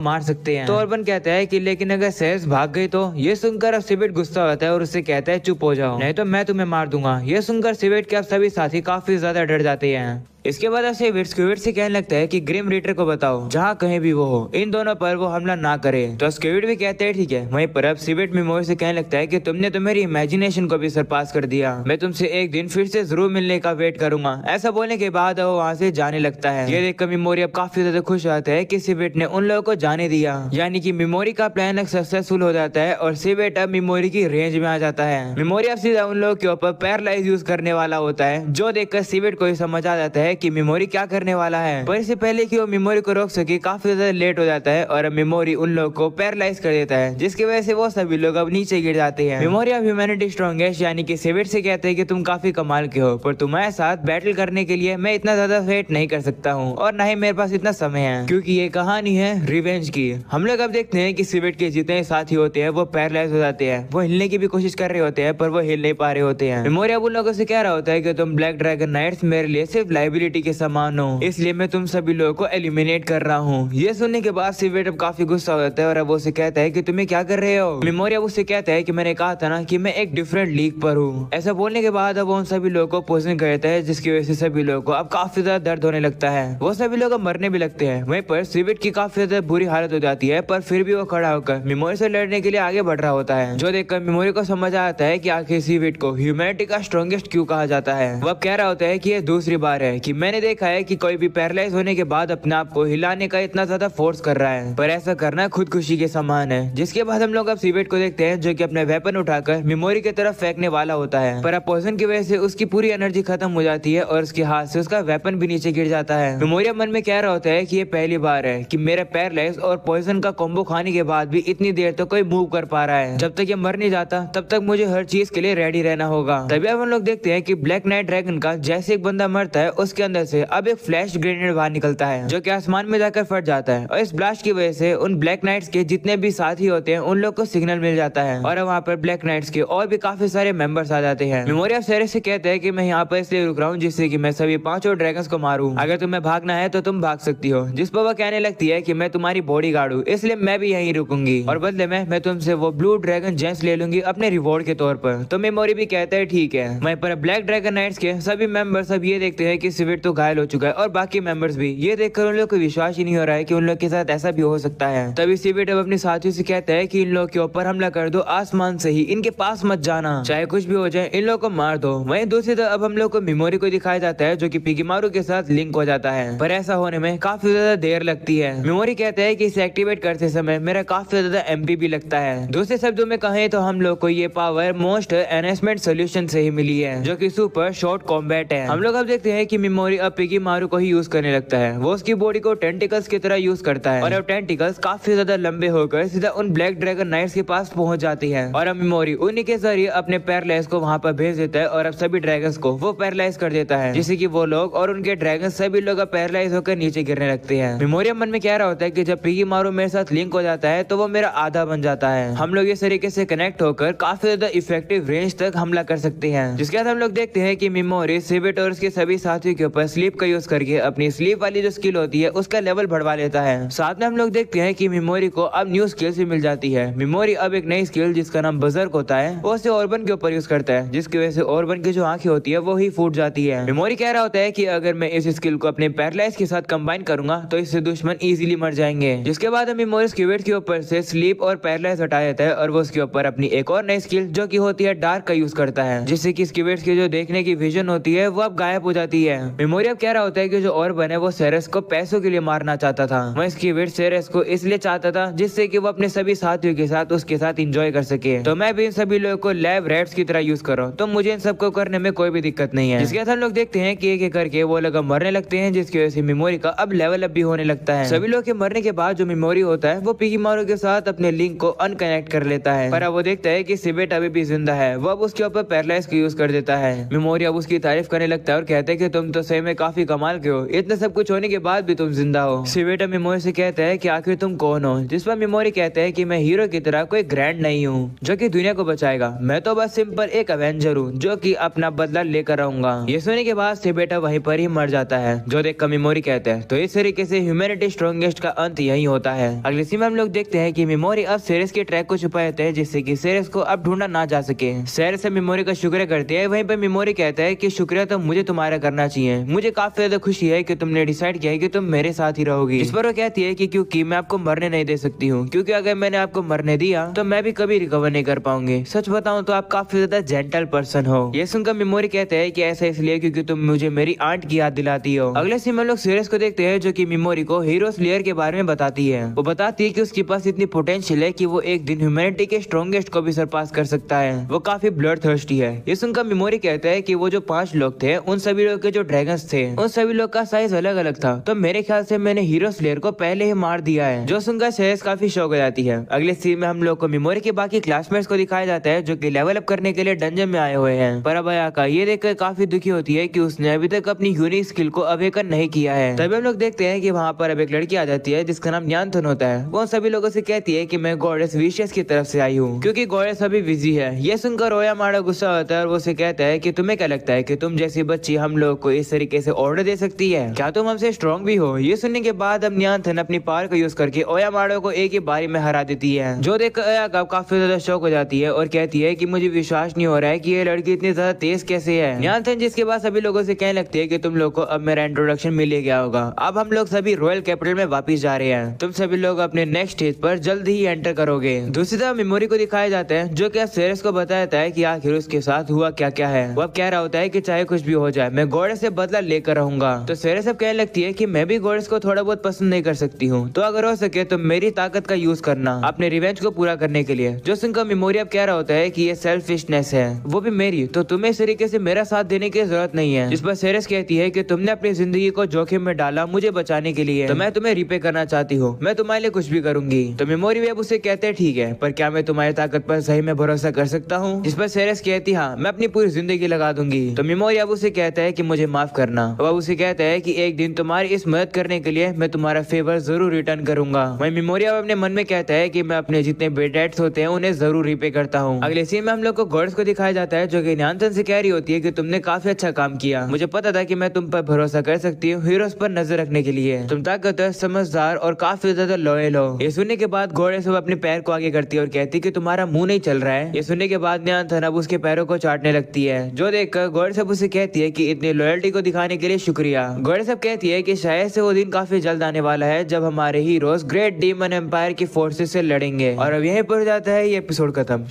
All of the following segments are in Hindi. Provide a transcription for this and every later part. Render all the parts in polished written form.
मार सकते हैं। तो अर्बन कहता है कि लेकिन अगर सेरेस भाग गई तो। ये सुनकर अब सिवेट गुस्सा होता है और उससे कहता है चुप हो जाओ, नहीं तो मैं तुम्हें मार दूंगा। ये सुनकर सिवेट के अब सभी साथी काफी ज्यादा डर जाते हैं। इसके बाद ऐसे स्क्विड से कहने लगता है कि ग्रिम रीडर को बताओ जहाँ कहीं भी वो हो, इन दोनों पर वो हमला ना करे। तो स्क्विड भी कहते हैं ठीक है। वहीं पर अब सिवेट मेमोरी से कहने लगता है कि तुमने तो मेरी इमेजिनेशन को भी सरपास कर दिया, मैं तुमसे एक दिन फिर से जरूर मिलने का वेट करूंगा। ऐसा बोलने के बाद वो वहाँ से जाने लगता है। ये देखकर मेमोरी अब काफी ज्यादा खुश होता है कि सिवेट ने उन लोगों को जाने दिया, यानी कि मेमोरी का प्लान सक्सेसफुल हो जाता है और सिवेट अब मेमोरी की रेंज में आ जाता है। मेमोरी अब सीधा उन लोगों के ऊपर पैरालाइज यूज करने वाला होता है, जो देखकर सिवेट को समझ आ जाता है कि मेमोरी क्या करने वाला है। पर इससे पहले कि वो मेमोरी को रोक सके काफी ज्यादा लेट हो जाता है और मेमोरी उन लोगों को पैरालाइज कर देता है, जिसकी वजह से वो सभी लोग अब नीचे गिर जाते हैं। मेमोरी अब ह्यूमैनिटी स्ट्रॉन्गेस्ट यानी कि सिवेट से कहते हैं कि तुम काफी कमाल के हो, पर तुम्हारे साथ बैटल करने के लिए मैं इतना ज्यादा वेट नहीं कर सकता हूँ और न ही मेरे पास इतना समय है, क्योंकि ये कहानी है रिवेंज की। हम लोग अब देखते हैं कि सिवेट के जितने साथी होते हैं वो पैरालाइज हो जाते हैं। वो हिलने की भी कोशिश कर रहे होते हैं पर वो हिल नहीं पा रहे होते हैं। मेमोरी अब उन लोगों से कह रहा होता है कि तुम ब्लैक ड्रैगन नाइट्स मेरे लिए सिर्फ लाइबिलिटी के समान हो, इसलिए मैं तुम सभी लोगों को एलिमिनेट कर रहा हूँ। ये सुनने के बाद सिवेट अब काफी गुस्सा हो जाता है और अब उसे कहता है कि तुम्हें क्या कर रहे हो। मेमोरी अब उससे कहता है कि मैंने कहा था ना कि मैं एक डिफरेंट लीग पर हूँ। ऐसा बोलने के बाद अब वो उन सभी लोगों को पोषण करता है, जिसकी वजह से सभी लोगों को अब काफी ज्यादा दर्द होने लगता है। वो सभी लोग अब मरने भी लगते हैं। वहीं पर सिवेट की काफी ज्यादा बुरी हालत हो जाती है, पर फिर भी वो खड़ा होकर मेमोरी से लड़ने के लिए आगे बढ़ रहा होता है, जो देखकर मेमोरी को समझ आता है कि आखिर सिवेट को ह्यूमैनिटी का स्ट्रॉन्गेस्ट क्यों कहा जाता है। वो अब कह रहा होता है कि ये दूसरी बार है कि मैंने देखा है कि कोई भी पैरालाइज होने के बाद अपने आप को हिलाने का इतना ज्यादा फोर्स कर रहा है, पर ऐसा करना खुदकुशी के समान है। जिसके बाद हम लोग अब सिवेट को देखते हैं जो कि अपने वेपन उठाकर मेमोरी की तरफ फेंकने वाला होता है, पर अब पॉइजन की वजह से उसकी पूरी एनर्जी खत्म हो जाती है और उसके हाथ से उसका वेपन भी नीचे गिर जाता है। मेमोरी मन में कह रहा होता है कि ये पहली बार है कि मेरा पैरालाइज और पॉइजन का कॉम्बो खाने के बाद भी इतनी देर तक कोई मूव कर पा रहा है। जब तक ये मर नहीं जाता तब तक मुझे हर चीज के लिए रेडी रहना होगा। तभी अब हम लोग देखते हैं कि ब्लैक नाइट ड्रैगन का जैसे एक बंदा मरता है उसके अंदर से अब एक फ्लैश ग्रेनेड बाहर निकलता है, जो कि आसमान में जाकर फट जाता है और इस ब्लास्ट की वजह से उन ब्लैक नाइट्स के जितने भी साथी होते हैं उन लोग को सिग्नल मिल जाता है और वहाँ पर ब्लैक नाइट्स के और भी काफी सारे मेंबर्स आ जाते हैं। मेमोरी अब सेरेस से कहते हैं कि मैं यहाँ पर इसलिए रुक रहा हूँ जिससे कि मैं सभी पांचों ड्रैगन्स को मारूं। अगर तुम्हें भागना है तो तुम भाग सकती हो। जिस पर वह कहने लगती है कि मैं तुम्हारी बॉडी गार्ड हूँ, इसलिए मैं भी यहीं रुकूंगी और बदले में मैं तुमसे वो ब्लू ड्रैगन जेम्स ले लूंगी अपने रिवॉर्ड के तौर पर। तो मेमोरी भी कहता है ठीक है। वहीं पर ब्लैक ड्रैगन नाइट्स के सभी मेंबर्स अब ये देखते हैं कि सिवेट तो घायल हो चुका है और बाकी मेंबर्स भी। ये देखकर उन लोग को विश्वास ही नहीं हो रहा है कि उन लोग के साथ ऐसा भी हो सकता है। तभी सिवेट अब अपने साथियों से कहता है कि इन लोगों के ऊपर हमला कर दो आसमान से ही, इनके पास मत जाना, चाहे कुछ भी हो जाए इन लोगों को मार दो। वहीं दूसरी तरफ अब हम लोग को मेमोरी को दिखाया जाता है जो कि पिगीमारू के साथ लिंक हो जाता है, पर ऐसा होने में काफी ज्यादा देर लगती है। मेमोरी कहता है कि इसे एक्टिवेट करते समय मेरा काफी ज्यादा एमपी भी लगता है। दूसरे शब्दों में कहें तो हम लोग को ये पावर मोस्ट एनहेंसमेंट सोल्यूशन से ही मिली है, जो कि सुपर शॉर्ट कॉम्बैट है। हम लोग अब देखते हैं कि मेमोरी अब पिगीमारू को ही यूज करने लगता है। वो उसकी बॉडी को टेंटिकल्स की तरह यूज करता है और अब टेंटिकल्स काफी ज्यादा लंबे होकर सीधा उन ब्लैक ड्रैगन नाइट्स के पास पहुंच जाती है और अब मेमोरी उन्हीं के जरिए अपने पैरालाइज को वहां पर भेज देता है और अब सभी ड्रैगन्स को वो पैरालाइज कर देता है, जिससे कि वो लोग और उनके ड्रैगन सभी लोग अब पैरालाइज होकर नीचे गिरने लगते हैं। मेमोरी मन में कह रहा होता है कि जब पिगीमारू मेरे साथ लिंक हो जाता है तो वो मेरा आधा बन जाता है। हम लोग इस तरीके से कनेक्ट होकर काफी ज्यादा इफेक्टिव रेंज तक हमला कर सकते हैं। जिसके बाद हम लोग देखते हैं कि मेमोरी सिवेट और उसके सभी साथियों के ऊपर स्लीप का यूज करके अपनी स्लीप वाली जो स्किल होती है उसका लेवल बढ़वा लेता है। साथ में हम लोग देखते हैं कि मेमोरी को अब न्यू स्किल्स भी मिल जाती है। मेमोरी अब एक नई स्किल जिसका नाम बजर्क होता है वो उसे ऑर्बन के ऊपर यूज करता है, जिसकी वजह से ऑर्बन की जो आंखें होती है वो ही फूट जाती है। मेमोरी कह रहा होता है कि अगर मैं इस स्किल को अपने पैरालाइज के साथ कंबाइन करूंगा तो इससे दुश्मन इजीली मर जाएंगे। जिसके बाद मेमोरी स्क्विड के ऊपर से स्लीप और पैरालाइज हटा देता है और वो उसके ऊपर अपनी एक और नई स्किल जो कि होती है डार्क का यूज करता है, जिससे कि स्क्विड्स की जो देखने की विजन होती है वो अब गायब हो जाती है। मेमोरी अब कह रहा होता है कि जो ऑर्बन है वो सेरेस को पैसों के लिए मारना चाहता था। वह स्क्विड सेरेस को इसलिए चाहता था जिससे कि वो अपने सभी साथियों के साथ उसके साथ एंजॉय कर सके। तो मैं भी इन सभी लोगों को लैब रैट्स की तरह यूज कर रहा हूँ, तो मुझे इन सबको करने में कोई भी दिक्कत नहीं है। जिसके बाद हम लोग देखते हैं कि एक एक करके वो लोग मरने लगते हैं, जिसकी वजह से मेमोरी का अब लेवल अप भी होने लगता है। सभी लोग के मरने के बाद जो मेमोरी होता है वो पिगीमारू के साथ अपने लिंक को अनकनेक्ट कर लेता है, पर अब वो देखता है कि सिवेट अभी भी जिंदा है। वो अब उसके ऊपर पैरालाइज का यूज कर देता है। मेमोरी अब उसकी तारीफ करने लगता है और कहते हैं कि तुम तो तो सही में काफी कमाल के हो, इतने सब कुछ होने के बाद भी तुम जिंदा हो। सिवेटा मेमोरी से कहता है कि आखिर तुम कौन हो, जिस पर मेमोरी कहता है कि मैं हीरो की तरह कोई ग्रैंड नहीं हूँ जो कि दुनिया को बचाएगा, मैं तो बस सिंपल एक एवेंजर हूँ जो कि अपना बदला लेकर आऊंगा। ये सुनने के बाद सिवेटा वहीं पर ही मर जाता है, जो देख कर मेमोरी कहता है तो इस तरीके से ह्यूमैनिटी स्ट्रॉन्गेस्ट का अंत यही होता है। अगले सीन में हम लोग देखते हैं कि मेमोरी अब सेरेस के ट्रैक को छुपा देते हैं, जिससे कि सेरेस को अब ढूंढा ना जा सके। सेरेस मेमोरी का शुक्रिया करती है, वहीं पर मेमोरी कहता है कि शुक्रिया तो मुझे तुम्हारा करना चाहिए, मुझे काफी ज्यादा खुशी है कि तुमने डिसाइड किया है कि तुम मेरे साथ ही रहोगी। इस पर वो कहती है कि क्योंकि मैं आपको मरने नहीं दे सकती हूँ, क्योंकि अगर मैंने आपको मरने दिया तो मैं भी कभी रिकवर नहीं कर पाऊंगी। सच बताऊं तो आप काफी ज्यादा जेंटल पर्सन हो। ये सुनकर मेमोरी कहते हैं कि ऐसा इसलिए क्योंकि तुम मुझे मेरी आंट की याद दिलाती हो। अगले सीन में लोग सेरेस को देखते हैं जो कि मेमोरी को हीरो स्लेयर के बारे में बताती है। वो बताती है कि उसके पास इतनी पोटेंशियल है कि वो एक दिन ह्यूमैनिटी के स्ट्रॉन्गेस्ट को भी सरपास कर सकता है। वो काफी ब्लड थर्स्टी है। ये सुनकर मेमोरी कहता है कि वो जो 5 लोग थे उन सभी लोग के जो ड्रैगन्स थे उन सभी लोग का साइज अलग अलग था, तो मेरे ख्याल से मैंने हीरो स्लेयर को पहले ही मार दिया है। जो सुनकर सेरेस काफी शॉक हो जाती है। अगले सीन में हम लोग को मेमोरी के बाकी क्लासमेट्स को दिखाया जाता है जो कि लेवल अप करने के लिए डंजन में आए हुए हैं, पर अबायाका ये देखकर काफी दुखी होती है कि उसने अभी तक अपनी यूनिक स्किल को अवेकन नहीं किया है। तभी हम लोग देखते हैं कि वहाँ पर अब एक लड़की आ जाती है जिसका नाम न्यानथन होता है। वो सभी लोगों से कहती है कि मैं गॉडेस विशियस की तरफ से आई हूँ, क्योंकि गॉडेस अभी बिजी है। ये सुनकर ओयामाडा गुस्सा होता है और वो उसे कहता है कि तुम्हें क्या लगता है कि तुम जैसी बच्ची हम लोग को इस तरीके से ऑर्डर दे सकती है, क्या तुम हमसे स्ट्रॉन्ग भी हो? ये सुनने के बाद अब न्यानथन अपनी पावर का यूज करके ओयामाडा को एक ही बारी में हरा देती है, जो देखकर ओयाका काफी ज्यादा शौक हो जाती है और कहती है कि मुझे विश्वास नहीं हो रहा है कि ये लड़की इतनी ज्यादा तेज कैसे है। न्यानथन जिसके बाद सभी लोगों से कहने लगती है कि तुम लोग को अब मेरा इंट्रोडक्शन मिल गया होगा, अब हम लोग सभी रॉयल कैपिटल में वापस जा रहे हैं, तुम सभी लोग अपने नेक्स्ट स्टेज पर जल्द ही एंटर करोगे। दूसरी तरफ मेमोरी को दिखाया जाता है जो कि सेरेस को बताता है कि आखिर उसके साथ हुआ क्या क्या है। वो अब कह रहा होता है कि चाहे कुछ भी हो जाए मैं गॉडेस से बदला लेकर रहूंगा। तो सेरेस अब कहने लगती है कि मैं भी गॉडेस को थोड़ा बहुत पसंद नहीं कर सकती हूँ, तो अगर हो सके तो मेरी ताकत का यूज करना अपने रिवेंज को पूरा करने के लिए। जो सुनकर मेमोरी अब कह रहा होता है कि ये सेल्फिशनेस है, वो भी मेरी, तो तुम्हें इस तरीके से मेरा साथ देने की जरूरत नहीं है। जिस पर सेरेस कहती है कि तुमने अपनी जिंदगी को जोखिम में डाला मुझे बचाने के लिए, तो मैं तुम्हें रिपे करना चाहती हूँ, मैं तुम्हारे लिए कुछ भी करूंगी। तो मेमोरी अब उसे कहते हैं ठीक है, पर क्या मैं तुम्हारी ताकत पर सही में भरोसा कर सकता हूँ? जिस पर सेरेस कहती हाँ मैं अपनी पूरी जिंदगी लगा दूंगी। तो मेमोरी अब उसे कहता है कि मुझे माफ करना। अब उसे कहता है कि एक दिन तुम्हारी इस मदद करने के लिए मैं तुम्हारा फेवर जरूर रिटर्न करूंगा। वही मेमोरी अब अपने मन में कहता है कि मैं अपने जितने बेड डेट्स होते हैं उन्हें जरूर रिपे करता हूँ। अगले सीन में हम लोग को गॉड्स को दिखाया जाता है जो कि न्यानथन से कह रही होती है कि तुमने काफी अच्छा काम किया, मुझे पता था कि मैं तुम पर भरोसा कर सकती हूँ हीरोज पर नजर रखने के लिए, तुम ताकतवर समझदार और काफी ज्यादा लॉयल हो। ये सुनने के बाद गॉडेस अब अपने पैर को आगे करती है और कहती है कि तुम्हारा मुंह नहीं चल रहा है। ये सुनने के बाद न्यानथन अब उसके पैरों को चाटने लगती है, जो देखकर गॉडेस अब उसे कहती है कि इतनी लॉयल्टी को दिखाने के लिए शुक्रिया। गॉडेस अब कहती है कि शायद से वो दिन काफी जल्द आने वाला है जब हमारे हीरोज ग्रेट डीमन एम्पायर की फोर्सेस से लड़ेंगे। और अब यहीं पर जाता है ये एपिसोड खत्म।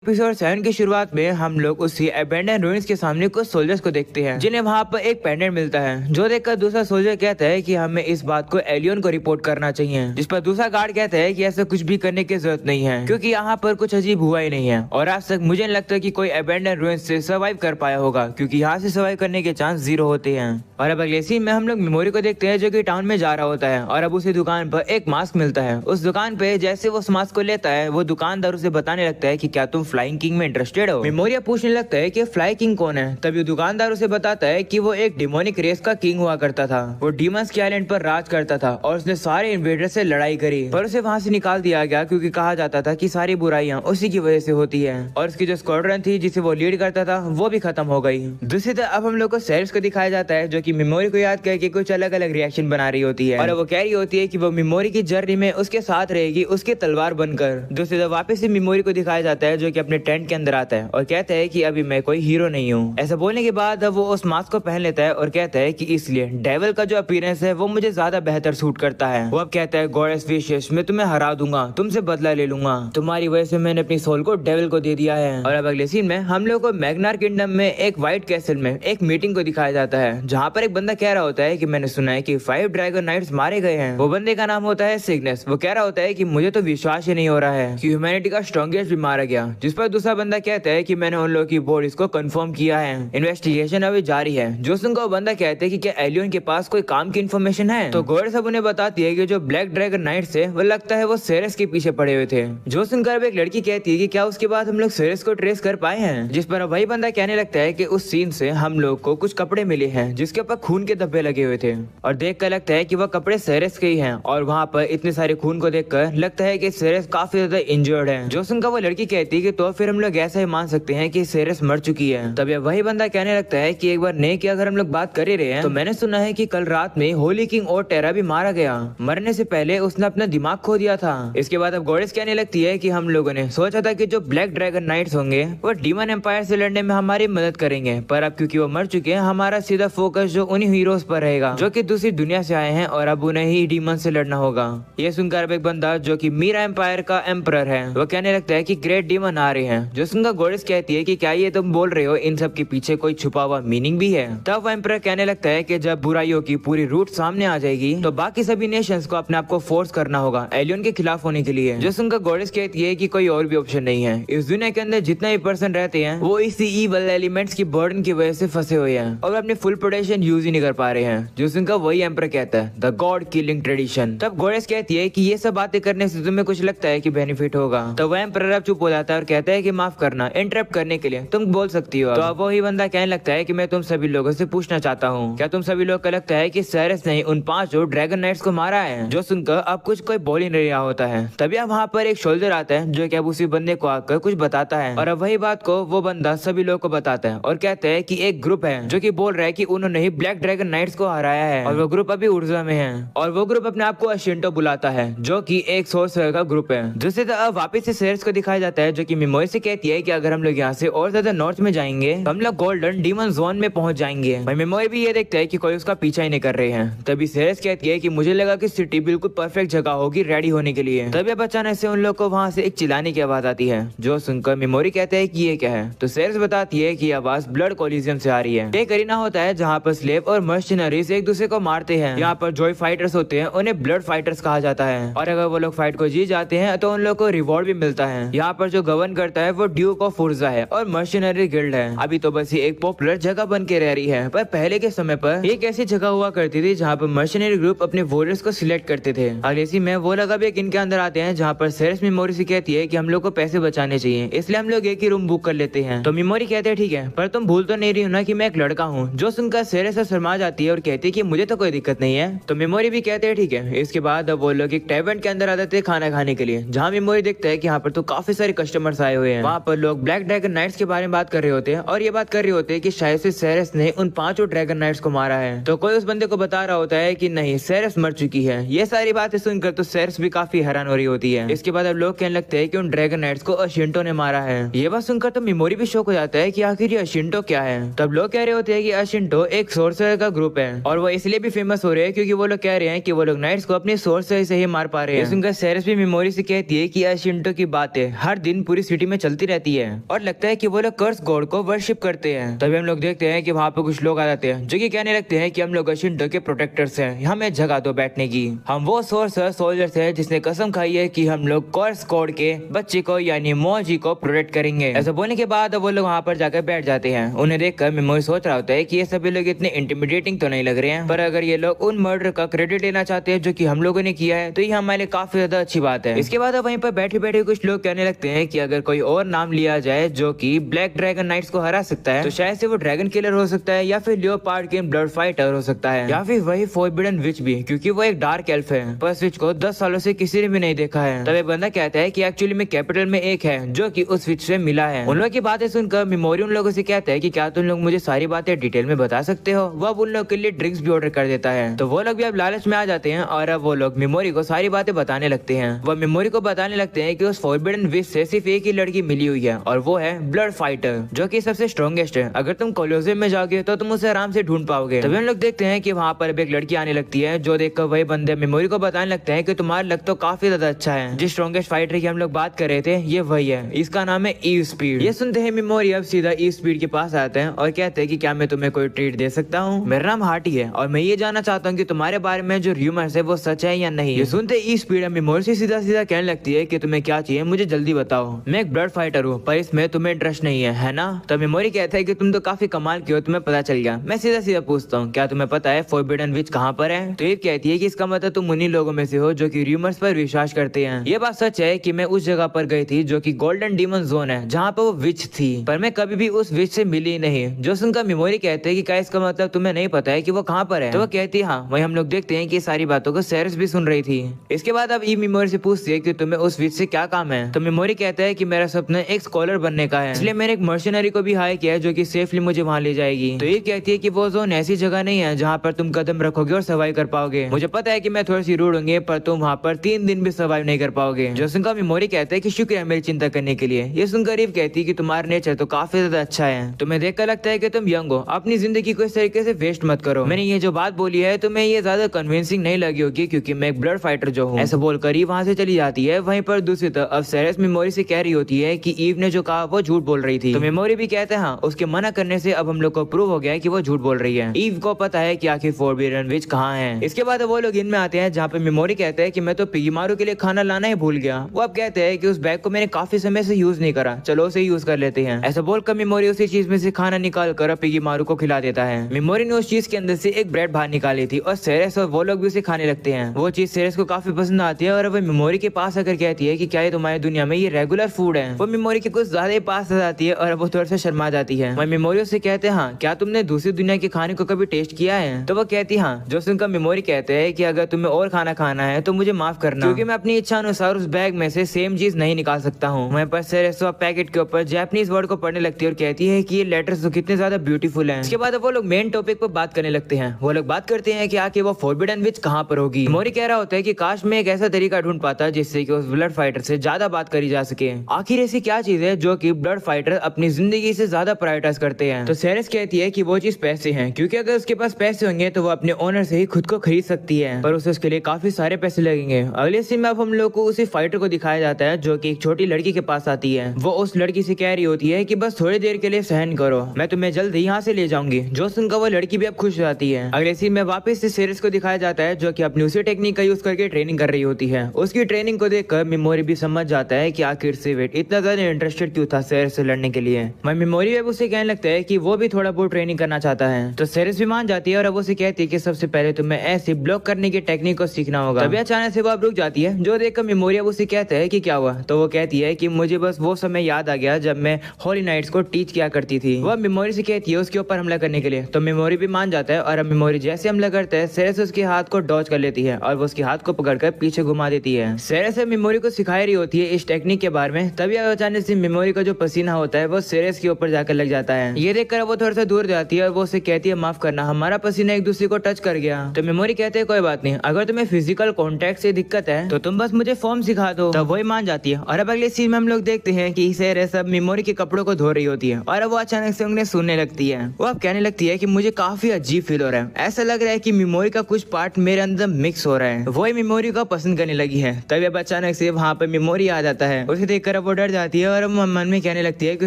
एपिसोड 7 की शुरुआत में हम लोग उसी अबैंडन रूइंस के सामने कुछ सोल्जर्स को देखते हैं जिन्हें वहाँ पर एक पेंडेंट मिलता है, जो देखकर दूसरा सोल्जर कहता है कि हमें इस बात को एलियन को रिपोर्ट करना चाहिए। जिस पर दूसरा गार्ड कहता है कि ऐसा कुछ भी करने की जरूरत नहीं है, क्योंकि यहाँ पर कुछ अजीब हुआ ही नहीं है और आज तक मुझे नहीं लगता कि कोई अबैंडन रूइंस से सर्वाइव कर पाया होगा, क्योंकि यहाँ से सर्वाइव करने के चांस 0 होते हैं। और अब अगले सीन में हम लोग मेमोरी को देखते हैं जो कि टाउन में जा रहा होता है और अब उसी दुकान पर एक मास्क मिलता है। उस दुकान पे जैसे वो उस मास्क को लेता है वो दुकानदार उसे बताने लगता है कि क्या तुम फ्लाइंग किंग में इंटरेस्टेड हो? मेमोरिया पूछने लगता है कि फ्लाई किंग कौन है? तभी दुकानदार उसे बताता है कि वो एक डिमोनिक रेस का किंग हुआ करता था, वो डीमंस के आइलैंड पर राज करता था और उसने सारे इन्वेडर से लड़ाई करी, पर उसे वहाँ से निकाल दिया गया क्योंकि कहा जाता था कि सारी बुराइयां उसी की वजह से होती है और उसकी जो स्क्वाड्रन थी जिसे वो लीड करता था वो भी खत्म हो गई। दूसरी तरफ अब हम लोग को सेरेस को दिखाया जाता है जो कि मेमोरी को याद करके कुछ अलग अलग रिएक्शन बना रही होती है और वो कह रही होती है कि वो मेमोरी की जर्नी में उसके साथ रहेगी उसकी तलवार बनकर। दूसरी तरफ वापस से मेमोरी को दिखाया जाता है जो कि अपने टेंट के अंदर आता है और कहता है कि अभी मैं कोई हीरो नहीं हूँ। ऐसा बोलने के बाद अब वो उस मास्क को पहन लेता है और कहता है कि इसलिए डेविल का जो अपीयरेंस है वो मुझे ज्यादा बेहतर सूट करता है। वो अब कहता है गॉडेस विशेष मैं तुम्हें हरा दूंगा, तुमसे बदला ले लूंगा, तुम्हारी वजह से मैंने अपनी सोल को डेविल को दे दिया है। और अब अगले सीन में हम लोग को मैग्नार किंगडम में एक व्हाइट कैसल में एक मीटिंग को दिखाया जाता है जहाँ पर एक बंदा कह रहा होता है कि मैंने सुना है कि 5 ड्रैगन नाइट्स मारे गए हैं। वो बंदे का नाम होता है सिग्नेस। वो कह रहा होता है कि मुझे तो विश्वास ही नहीं हो रहा है कि ह्यूमैनिटी का स्ट्रॉन्गेस्ट भी मारा गया। जिस पर दूसरा बंदा कहता है कि मैंने उन लोगों की बॉडीज को कंफर्म किया है, इन्वेस्टिगेशन अभी जारी है। जोसन को बंदा कहते हैं कि क्या एलियन के पास कोई काम की इन्फॉर्मेशन है, तो गोड सब उन्हें बताती है कि जो ब्लैक ड्रैगन नाइट्स है वो लगता है वो सेरेस के पीछे पड़े हुए थे। जोसन कर एक लड़की कहती है कि क्या उसके बाद हम लोग सेरेस को ट्रेस कर पाए हैं, जिस पर वही बंदा कहने लगता है कि उस सीन से हम लोग को कुछ कपड़े मिले हैं जिसके ऊपर खून के धब्बे लगे हुए थे, और देख कर लगता है कि वह कपड़े सेरेस के ही हैं, और वहाँ पर इतने सारे खून को देखकर लगता है कि सेरेस काफी ज्यादा इंजर्ड है। जोसन का वो लड़की कहती है कि तो फिर हम लोग ऐसा ही मान सकते हैं कि सेरेस मर चुकी है। तब वही बंदा कहने लगता है कि एक बार नहीं कि अगर हम लोग बात कर ही रहे हैं तो मैंने सुना है कि कल रात में होली किंग और टेरा भी मारा गया, मरने से पहले उसने अपना दिमाग खो दिया था। इसके बाद अब गॉडेस कहने लगती है कि हम लोगों ने सोचा था कि जो ब्लैक ड्रैगन नाइट्स होंगे वो डीमन एम्पायर से लड़ने में हमारी मदद करेंगे, पर अब क्योंकि वो मर चुके हैं हमारा सीधा फोकस जो उन्हीं हीरोज पर रहेगा जो कि दूसरी दुनिया से आए हैं, और अब उन्हें ही डीमन से लड़ना होगा। ये सुनकर अब एक बंदा जो कि मीरा एम्पायर का एम्परर है वो कहने लगता है कि ग्रेट डीमन आ रहे हैं। जो सुनकर गॉडेस कहती है कि क्या ये तुम बोल रहे हो इन सब के पीछे कोई छुपा हुआ मीनिंग भी है। तब वो एम्परर कहने लगता है कि जब बुराइयों की पूरी रूट सामने आ जाएगी तो बाकी सभी नेशंस को अपने आप को फोर्स करना होगा एलियन के खिलाफ होने के लिए। जो सुनकर गॉडेस कहती है कि कोई और भी ऑप्शन नहीं है, इस दुनिया के अंदर जितने भी पर्सन रहते हैं वो इसी इवल एलिमेंट्स की बर्डन की वजह से फंसे हुए हैं और अपने फुल पोटेंशियल यूज ही नहीं कर पा रहे हैं। जो सुनकर वही एम्परर कहता है द गॉड किलिंग ट्रेडिशन। तब गॉडेस कहती है कि ये सब बातें करने से तुम्हें कुछ लगता है कि बेनिफिट होगा। तो वह एम्परर अब चुप हो जाता है और कहता है कि माफ करना, इंटरप्ट करने के लिए तुम बोल सकती हो। तो अब वही बंदा कहने लगता है कि मैं तुम सभी लोगों से पूछना चाहता हूँ, क्या तुम सभी लोग को लगता है कि सेरेस ने उन 5 ड्रैगन नाइट्स को मारा है? जो सुनकर अब कुछ कोई बोल ही नहीं रहा होता है। तभी अब वहाँ पर एक शोल्डर आता है जो कि अब उसी बंदे को आकर कुछ बताता है, और अब वही बात को वो बंदा सभी लोगों को बताता है और कहता है कि एक ग्रुप है जो कि बोल रहा है कि उन्होंने ही ब्लैक ड्रैगन नाइट्स को हराया है, और वो ग्रुप अभी ऊर्जा में है, और वो ग्रुप अपने आप को अशिंटो बुलाता है जो कि एक सोर्सर का ग्रुप है। जिससे अब वापस से सेरेस को दिखाया जाता है जो कि मेमोरी से कहती है कि अगर हम लोग यहाँ से और ज्यादा नॉर्थ में जाएंगे तो हम लोग गोल्डन डीमन जोन में पहुंच जाएंगे। भाई मेमोरी भी ये देखता है कि कोई उसका पीछा ही नहीं कर रहे हैं। तभी सेरेस कहती है कि मुझे लगा कि सिटी बिल्कुल परफेक्ट जगह होगी रेडी होने के लिए। तभी अब अचानक से उन लोग को वहाँ से एक चिल्लाने की आवाज आती है जो सुनकर मेमोरी कहता है कि ये क्या है। तो सेरेस बताती है कि आवाज ब्लड कोलिजियम से आ रही है। ये करीना होता है जहाँ पर स्लेव और मर्चेनरीज एक दूसरे को मारते हैं। यहाँ पर जो फाइटर्स होते हैं उन्हें ब्लड फाइटर्स कहा जाता है, और अगर वो लोग फाइट को जीत जाते हैं तो उन लोग को रिवॉर्ड भी मिलता है। यहाँ पर जो गवर्न करता है वो ड्यूक ऑफ फुर्जा है और मर्चेनरी गिल्ड है। अभी तो बस ये एक पॉपुलर जगह बन के रह रही है, पर पहले के समय पर एक ऐसी जगह हुआ करती थी जहाँ पर मर्चेनरी ग्रुप अपने वॉरियर्स को सिलेक्ट करते थे। और इसी में वो लोग अब एक इनके अंदर आते हैं जहाँ पर सेरेस मेमोरी से कहती है कि हम लोग को पैसे बचाने चाहिए, इसलिए हम लोग एक ही रूम बुक कर लेते हैं। तो मेमोरी कहते हैं ठीक है, पर तुम भूल तो नहीं रही हो ना कि मैं एक लड़का हूँ। जो सुनकर सेरेस शर्मा जाती है और कहती है कि मुझे तो कोई दिक्कत नहीं है। तो मेमोरी भी कहते हैं ठीक है। इसके बाद अब वो लोग एक टेबल के अंदर आते थे खाना खाने के लिए, जहाँ मेमोरी देखता है कि यहाँ पर तो काफी सारे कस्टमर्स आए हुए हैं। वहाँ पर लोग ब्लैक ड्रैगन नाइट्स के बारे में बात कर रहे होते हैं, और ये बात कर रहे होते हैं कि शायद से सेरेस ने उन 5 ड्रैगन नाइट्स को मारा है। तो कोई उस बंदे को बता रहा होता है कि नहीं, सेरेस मर चुकी है। ये सारी बातें सुनकर तो सेरेस भी काफी हैरान हो रही होती है। इसके बाद अब लोग कहने लगते हैं कि उन ड्रैगन नाइट्स को अशिंटो ने मारा है। ये बात सुनकर तो मेमोरी भी शौक हो जाता है कि आखिर ये अशिंटो क्या है। तब लोग कह रहे होते हैं कि अशिंटो एक सोर्सर का ग्रुप है, और वो इसलिए भी फेमस हो रहे हैं क्योंकि वो लोग कह रहे हैं कि वो लोग नाइट्स को अपने सोर्सर से ही मार पा रहे हैं। सुनकर सेरेस भी मेमोरी से कहती है कि अशिंटो की बातें हर दिन पूरी सिटी में चलती रहती है, और लगता है कि वो लोग कर्स गॉड को वर्शिप करते हैं। तभी हम लोग देखते हैं कि वहाँ पे कुछ लोग आ जाते हैं जो कि कहने लगते हैं कि हम लोग अशिंटो के प्रोटेक्टर्स हैं, हमें जगह दो बैठने की। हम वो सोर्सर सोल्जर्स हैं जिसने कसम खाई है कि हम लोग कर्स गॉड के बच्चे को यानी मोजी को प्रोटेक्ट करेंगे। ऐसा बोलने के बाद वो लोग वहाँ पर जाकर बैठ जाते हैं। उन्हें देखकर मेमोरी सोच रहा होता है कि ये सभी लोग इतने इंटिमिडेटिंग तो नहीं लग रहे हैं, पर अगर ये लोग उन मर्डर का क्रेडिट लेना चाहते हैं जो कि हम लोगों ने किया है तो ये हमारे लिए काफी ज्यादा अच्छी बात है। इसके बाद अब वहीं पर बैठे बैठे कुछ लोग कहने लगते हैं कि अगर कोई और नाम लिया जाए जो कि ब्लैक ड्रैगन नाइट्स को हरा सकता है तो शायद से वो ड्रैगन किलर हो सकता है, या फिर लियोपार्ड के ब्लड फाइटर हो सकता है, या फिर वही फॉरबिडन विच भी, क्योंकि वो एक डार्क एल्फ है, पर विच को 10 सालों से किसी ने भी नहीं देखा है। तब एक बंदा कहता है कि एक्चुअली में कैपिटल में एक है जो कि उस विच से मिला है। उन लोगों की बातें सुनकर मेमोरी उन लोगों से कहता है कि क्या तुम लोग मुझे सारी बातें डिटेल में बता सकते हो। वो अब उन लोगों के लिए ड्रिंक्स भी ऑर्डर कर देता है। तो वो लोग भी अब लालच में आ जाते हैं, और अब वो लोग मेमोरी को सारी बातें बताने लगते हैं। वो मेमोरी को बताने लगते हैं कि उस फॉरबिडन विच से सिर्फ एक ही लड़की मिली हुई है, और वो है ब्लड फाइटर जो कि सबसे स्ट्रॉन्गेस्ट है। अगर तुम कोलोसियम में जाओगे तो तुम उसे आराम से ढूंढ पाओगे। तभी हम लोग देखते हैं कि वहाँ पर एक लड़की आने लगती है, जो देखकर वही बंदे मेमोरी को बताने लगते हैं कि तुम्हारा लक तो काफी ज्यादा अच्छा है। जिस स्ट्रॉन्गेस्ट फाइटर की हम लोग बात कर रहे थे ये वही है, इसका नाम है ई स्पीड। ये सुनते हैं मेमोरी अब सीधा ई स्पीड के पास आते हैं और कहते हैं कि क्या मैं तुम्हें कोई ट्रीट दे सकता हूँ? मेरा नाम हार्टी है और मैं ये जानना चाहता हूँ कि तुम्हारे बारे में जो र्यूमर्स है वो सच है या नहीं। ये सुनते ई स्पीड मेमोरी से सीधा सीधा कहने लगती है कि तुम्हें क्या चाहिए मुझे जल्दी बताओ, मैं मैं एक ब्लड फाइटर हूँ, पर इसमें तुम्हें इंटरेस्ट नहीं है ना? तो मेमोरी कहता है कि तुम तो काफी कमाल की हो, तुम्हें पता चल गया। मैं सीधा सीधा पूछता हूँ, क्या तुम्हें पता है फॉरबिडन विच कहाँ पर है? तो ईव कहती है कि इसका मतलब तुम उन्हीं लोगों में से हो जो कि रूमर्स पर विश्वास करते हैं। ये बात सच है कि मैं उस जगह पर गई थी जो कि गोल्डन डीमन जोन है, जहाँ पर वो विच थी, पर मैं कभी भी उस विच से मिली नहीं। जो सुनकर मेमोरी कहते हैं कि क्या इसका मतलब तुम्हें नहीं पता है कि वो कहाँ पर है? तो वो कहती है हाँ। वही हम लोग देखते हैं कि सारी बातों को सेरेस भी सुन रही थी। इसके बाद अब ईव मेमोरी से पूछती है कि तुम्हें उस विच से क्या काम है? तो मेमोरी कहता है कि मेरा सपना एक स्कॉलर बनने का है, इसलिए मैंने एक मर्शनरी को भी हायर किया है जो कि सेफली मुझे वहाँ ले जाएगी। तो ईव कहती है कि वो जोन ऐसी जगह नहीं है जहाँ पर तुम कदम रखोगे और सर्वाइव कर पाओगे। मुझे पता है कि मैं थोड़ी सी रूड होंगे, पर तुम वहाँ पर 3 दिन भी सर्वाइव नहीं कर पाओगे। जो सुनकर मेमोरी कहता है कि शुक्रिया मेरी चिंता करने के लिए। ये सुनकर ईव कहती है कि तुम्हारा नेचर तो काफी ज्यादा अच्छा है, तुम्हें देखकर लगता है कि तुम यंग हो, अपनी जिंदगी को इस तरीके से वेस्ट मत करो। मैंने ये जो बात बोली है तुम्हें ये ज्यादा कन्विंसिंग नहीं लगी होगी क्योंकि मैं एक ब्लड फाइटर जो हूँ। ऐसा बोलकर ईव वहाँ से चली जाती है। वहीं पर दूसरी तरफ अब सेरेस मेमोरी से कह रही होती है कि ईव ने जो कहा वो झूठ बोल रही थी। तो मेमोरी भी कहते हैं हाँ, उसके मना करने से अब हम लोग को प्रूव हो गया है कि वो झूठ बोल रही है। ईव को पता है कि आखिर फॉरबिडन विच कहाँ है। इसके बाद वो लोग इनमें आते हैं जहाँ पे मेमोरी कहते हैं कि मैं तो पिगीमारू के लिए खाना लाना ही भूल गया। वो अब कहते हैं कि उस बैग को मैंने काफी समय से यूज नहीं करा, चलो उसे यूज कर लेते हैं। ऐसा बोलकर मेमोरी उसी चीज में से खाना निकाल कर पिगीमारू को खिला देता है। मेमोरी ने उस चीज के अंदर से एक ब्रेड बाहर निकाली थी और सेरेस और वो लोग भी उसे खाने लगते हैं। वो चीज सेरेस को काफी पसंद आती है और वो मेमोरी के पास आकर कहती है कि क्या ये तुम्हारी दुनिया में ये रेगुलर फूड है? वो मेमोरी के कुछ ज्यादा ही पास आ जाती है और वो थोड़ा सा शर्मा जाती है। वह मेमोरी उससे कहते हैं हाँ, क्या तुमने दूसरी दुनिया के खाने को कभी टेस्ट किया है? तो वो कहती है हाँ। जो सुनकर मेमोरी कहते हैं कि अगर तुम्हें और खाना खाना है तो मुझे माफ करना, क्योंकि मैं अपनी इच्छा अनुसार उस बैग में से सेम चीज नहीं निकाल सकता हूँ। वहीं पर सेरेस पैकेट के ऊपर जापानीज वर्ड को पढ़ने लगती है और कहती है कि ये लेटर्स तो कितने ज्यादा ब्यूटीफुल हैं। इसके बाद वो लोग मेन टॉपिक पर बात करने लगते हैं। वो लोग बात करते हैं कि आखिर वो फॉरबिडन विच कहाँ पर होगी। मेमोरी कह रहा होता है कि काश मैं एक ऐसा तरीका ढूंढ पाता जिससे कि उस ब्लड फाइटर से ज्यादा बात करी जा सके। आखिर ऐसी क्या चीज है जो कि ब्लड फाइटर अपनी जिंदगी से ज्यादा प्रायोरिटाइज करते हैं? तो सेरेस कहती है कि वो चीज पैसे हैं, क्योंकि अगर उसके पास पैसे होंगे तो वो अपने ओनर से ही खुद को खरीद सकती है, पर उसे उसके लिए काफी सारे पैसे लगेंगे। अगले सीन में अब हम लोग को उसी फाइटर को दिखाया जाता है जो कि एक छोटी लड़की के पास आती है। वो उस लड़की से कह रही होती है कि बस थोड़ी देर के लिए सहन करो, मैं तुम्हें जल्द ही यहाँ से ले जाऊंगी। जो सुनकर वो लड़की भी अब खुश हो जाती है। अगले सीन में वापस से सेरेस को दिखाया जाता है जो कि अपनी उसी टेक्निक का यूज करके ट्रेनिंग कर रही होती है। उसकी ट्रेनिंग को देखकर मेमोरी भी समझ जाता है कि आखिर सिवेट इतना ज्यादा इंटरेस्टेड क्यों था सेरेस से लड़ने के लिए। मेमोरी अब उसे कहने लगता है कि वो भी थोड़ा बहुत ट्रेनिंग करना चाहता है। तो सेरेस भी मान जाती है और अब उसे कहती है कि सबसे पहले तुम्हें ऐसी ब्लॉक करने की टेक्निक को सीखना होगा। तभी अचानक से वो अब रुक जाती है। जो देखकर मेमोरी अब उसे कहता है कि क्या हुआ? तो वो कहती है कि मुझे बस वो समय याद आ गया जब मैं होली नाइट्स को टीच किया करती थी। वो मेमोरी से कहती है उसके ऊपर हमला करने के लिए। तो मेमोरी भी मान जाता है और अब मेमोरी जैसे हमला करता है सेरेस उसके हाथ को डॉज कर लेती है और वो उसके हाथ को पकड़कर पीछे घुमा देती है। सेरेस मेमोरी को सिखाई रही होती है इस टेक्निक के बारे में। तभी अचानक से मेमोरी का जो पसीना होता है वो सेरेस के ऊपर जाकर लग जाता है। ये देखकर वो थोड़ा सा दूर जाती है और वो उसे कहती है माफ करना, हमारा पसीना एक दूसरे को टच कर गया। तो मेमोरी कहते हैं कोई बात नहीं, अगर तुम्हें फिजिकल कॉन्टेक्ट से दिक्कत है तो तुम बस मुझे फॉर्म सिखा दो। तब वही मान जाती है। और अब अगले सीन में हम लोग देखते हैं कि सेरेस अब मेमोरी के कपड़ों को धो रही होती है और अब वो अचानक से उन्हें सुनने लगती है। वो अब कहने लगती है कि मुझे काफी अजीब फील हो रहा है, ऐसा लग रहा है कि मेमोरी का कुछ पार्ट मेरे अंदर मिक्स हो रहा है। वही मेमोरी को पसंद करने लगी है। तभी अब अचानक से वहाँ पर मेमोरी आ जाता है। उसे देखकर वो डर जाती है और मन में कहने लगती है कि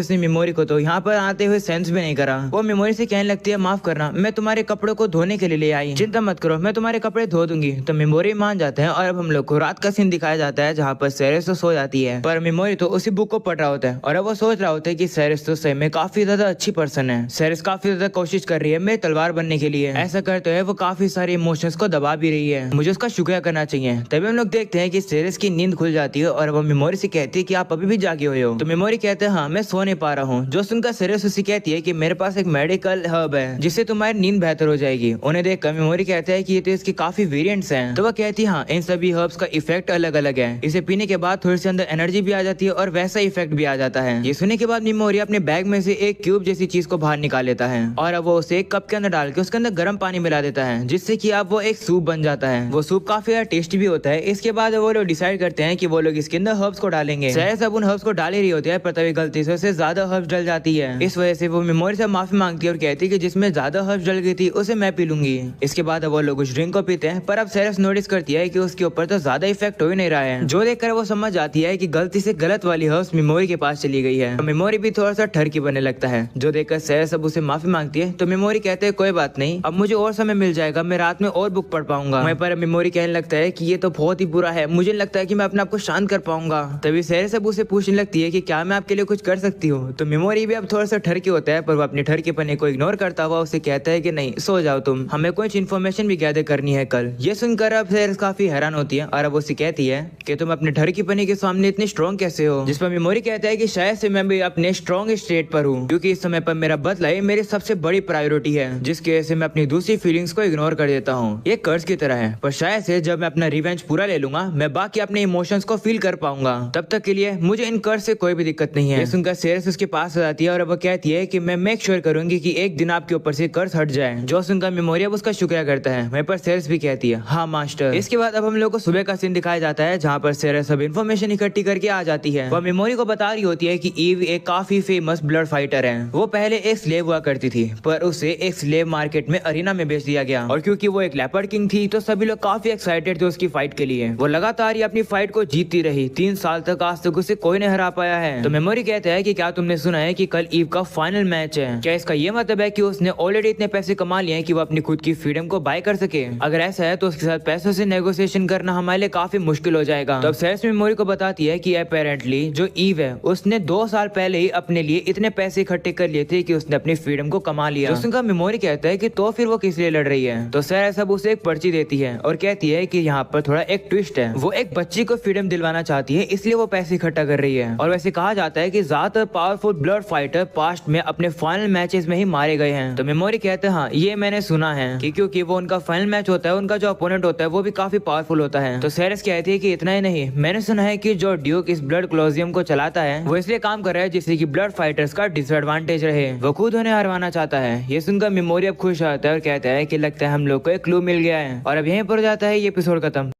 उसने मेमोरी को तो यहाँ पर आते हुए सेंस भी नहीं करा। वो मेमोरी से कहने लगती है माफ करना, मैं तुम्हारे कपड़ों को धोने के लिए ले आई, चिंता मत करो मैं तुम्हारे कपड़े धो दूंगी। तो मेमोरी मान जाते हैं और अब हम लोग को रात का सीन दिखाया जाता है जहाँ पर सेरेस तो सो जाती है, पर मेमोरी तो उसी बुक को पढ़ रहा होता है और अब वो सोच रहा होता है कि सेरेस तो सही में काफी ज्यादा अच्छी पर्सन है। सेरेस काफी ज्यादा कोशिश कर रही है मेरे तलवार बनने के लिए। ऐसा करते हुए वो काफी सारे इमोशंस को दबा भी रही है, मुझे उसका शुक्रिया करना चाहिए। तभी हम लोग देखते हैं कि सेरेस की नींद खुल जाती है और वो मेमोरी से कहती है कि आप अभी भी जागे हुए हो। तो मेमोरी कहते हैं हाँ मैं सो नहीं पा रहा हूँ। जो सुनकर सेरेस उसे कहती है कि मेरे पास एक मेडिकल हर्ब है जिससे तुम्हारी नींद बेहतर हो जाएगी। उन्हें देखकर मेमोरी कहता है कि ये तो इसके काफी वेरिएंट्स हैं। तो वह कहती है हाँ इन सभी हर्ब्स का इफेक्ट अलग अलग है, इसे पीने के बाद थोड़ी सी अंदर एनर्जी भी आ जाती है और वैसा इफेक्ट भी आ जाता है। ये सुनने के बाद मेमोरी अपने बैग में से एक क्यूब जैसी चीज को बाहर निकाल लेता है और अब वो उसे एक कप के अंदर डाल के उसके अंदर गर्म पानी मिला देता है जिससे कि अब वो एक सूप बन जाता है। वो सूप काफी ज्यादा टेस्टी भी होता है। इसके बाद वो लोग डिसाइड करते हैं कि वो लोग इसके अंदर हर्ब्स को डालेंगे। शायद सब उन हर्ब्स को डाल ही रही होती है पर तभी गलती से ज्यादा हर्ब्स डल जाती है। इस वजह से वो मेमोरी से माफी मांगती है और कहती है कि जिसमें ज्यादा हर्ब्स डल गई थी उसे मैं पी लूंगी। इसके बाद वो लोग उस ड्रिंक को पीते हैं पर अब सेरेस नोटिस करती है कि उसके ऊपर तो ज्यादा इफेक्ट हो ही नहीं रहा है। जो देखकर वो समझ जाती है कि गलती से गलत वाली हर्ब्स मेमोरी के पास चली गई है। मेमोरी भी थोड़ा सा ठरकी बनने लगता है। जो देखकर सेरेस अब उसे माफी मांगती है तो मेमोरी कहते हैं कोई बात नहीं, अब मुझे और समय मिल जाएगा, मैं रात में और बुक पढ़ पाऊंगा। पर मेमोरी कहने लगता है कि ये तो बहुत ही बुरा है, मुझे लगता है कि मैं अपने आप को शांत कर पाऊंगा। तभी सेरेस अब उसे पूछने लगती है कि क्या मैं आपके लिए कुछ कर सकती हूँ। तो मेमोरी भी अब थोड़ा सा ठरकी होता है, पर वो अपने ठरकीपने को इग्नोर करता हुआ उसे कहता है कि नहीं, सो जाओ तुम, हमें कुछ इन्फॉर्मेशन भी गैदर करनी है कल। ये सुनकर अब सेरेस काफी हैरान होती है और अब उसे कहती है कि तुम अपने ठरकीपने के सामने इतनी स्ट्रॉन्ग कैसे हो। जिस पर मेमोरी कहता है कि शायद से मैं भी अपने स्ट्रॉन्ग स्टेट पर हूँ, क्योंकि इस समय पर मेरा बदला ही मेरी सबसे बड़ी प्रायोरिटी है, जिसकी वजह से मैं अपनी दूसरी फीलिंग्स को इग्नोर कर देता हूँ। ये कर्ज की तरह है, पर शायद से जब मैं अपना रिवेंज पूरा ले लूंगा मैं बाकी अपने इमोशंस को फील कर पाऊंगा। तब तक के लिए मुझे इन कर्ज से कोई भी दिक्कत नहीं है। ये सुनकर सेरेस उसके पास आ जाती है और अब वो कहती है कि मैं मेक श्योर करूंगी कि एक दिन आपके ऊपर से कर्ज हट जाए। जो सुनकर मेमोरी अब उसका शुक्रिया करता है। वहीं पर सेरेस भी कहती है हाँ मास्टर। इसके बाद अब हम लोग को सुबह का सीन दिखाया जाता है, जहाँ पर सेरेस सब इन्फॉर्मेशन इकट्ठी करके आ जाती है। वह मेमोरी को बता रही होती है कि ईव एक काफी फेमस ब्लड फाइटर है। वो पहले एक स्लेव हुआ करती थी, पर उसे एक स्लेव मार्केट में अरीना में बेच दिया गया, और क्योंकि वो एक लेपर्ड किंग थी तो सभी लोग काफी एक्साइटेड थे उसकी फाइट के लिए। वो लगातार ही अपनी फाइट को जीतती रही 3 साल तक, आज तक उसे कोई नहीं हरा पाया है। तो मेमोरी कहता है कि क्या तुमने सुना है कि कल ईव का फाइनल मैच है? क्या इसका ये मतलब है कि उसने ऑलरेडी इतने पैसे कमा लिए हैं कि वो अपनी खुद की फ्रीडम को बाय कर सके? अगर ऐसा है तो उसके साथ पैसों से नेगोशिएशन करना हमारे लिए काफी मुश्किल हो जाएगा। तो अब सेरेस मेमोरी को बताती है कि अपेरेंटली जो ईव है उसने 2 साल पहले ही अपने लिए इतने पैसे इकट्ठे कर लिए थे कि उसने अपनी फ्रीडम को कमा लिया। तो उसका मेमोरी कहता है कि तो फिर वो किस लिए लड़ रही है? तो सेरेस अब उसे एक पर्ची देती है और कहती है कि यहाँ पर थोड़ा एक ट्विस्ट है। वो एक बच्ची को फ्रीडम दिलवाना चाहती है, इसलिए वो पैसे इकट्ठा कर रही है। और वैसे कहा जाता है कि ज्यादातर पावरफुल ब्लड फाइटर पास्ट में अपने फाइनल मैचेस में ही मारे गए हैं। तो मेमोरी कहते हैं हाँ ये मैंने सुना है कि क्योंकि वो उनका फाइनल मैच होता है, उनका जो अपोनेंट होता है वो भी काफी पावरफुल होता है। तो सेरेस कहती है कि इतना ही नहीं, मैंने सुना है कि जो ड्यूक इस ब्लड कॉलोसियम को चलाता है वो इसलिए काम कर रहा है जिससे कि ब्लड फाइटर्स का डिसएडवांटेज रहे, वो खुद उन्हें हरवाना चाहता है। ये सुनकर मेमोरी अब खुश होता है और कहता है कि लगता है हम लोग को एक क्लू मिल गया है। और अब यहीं पर जाता है ये एपिसोड खत्म।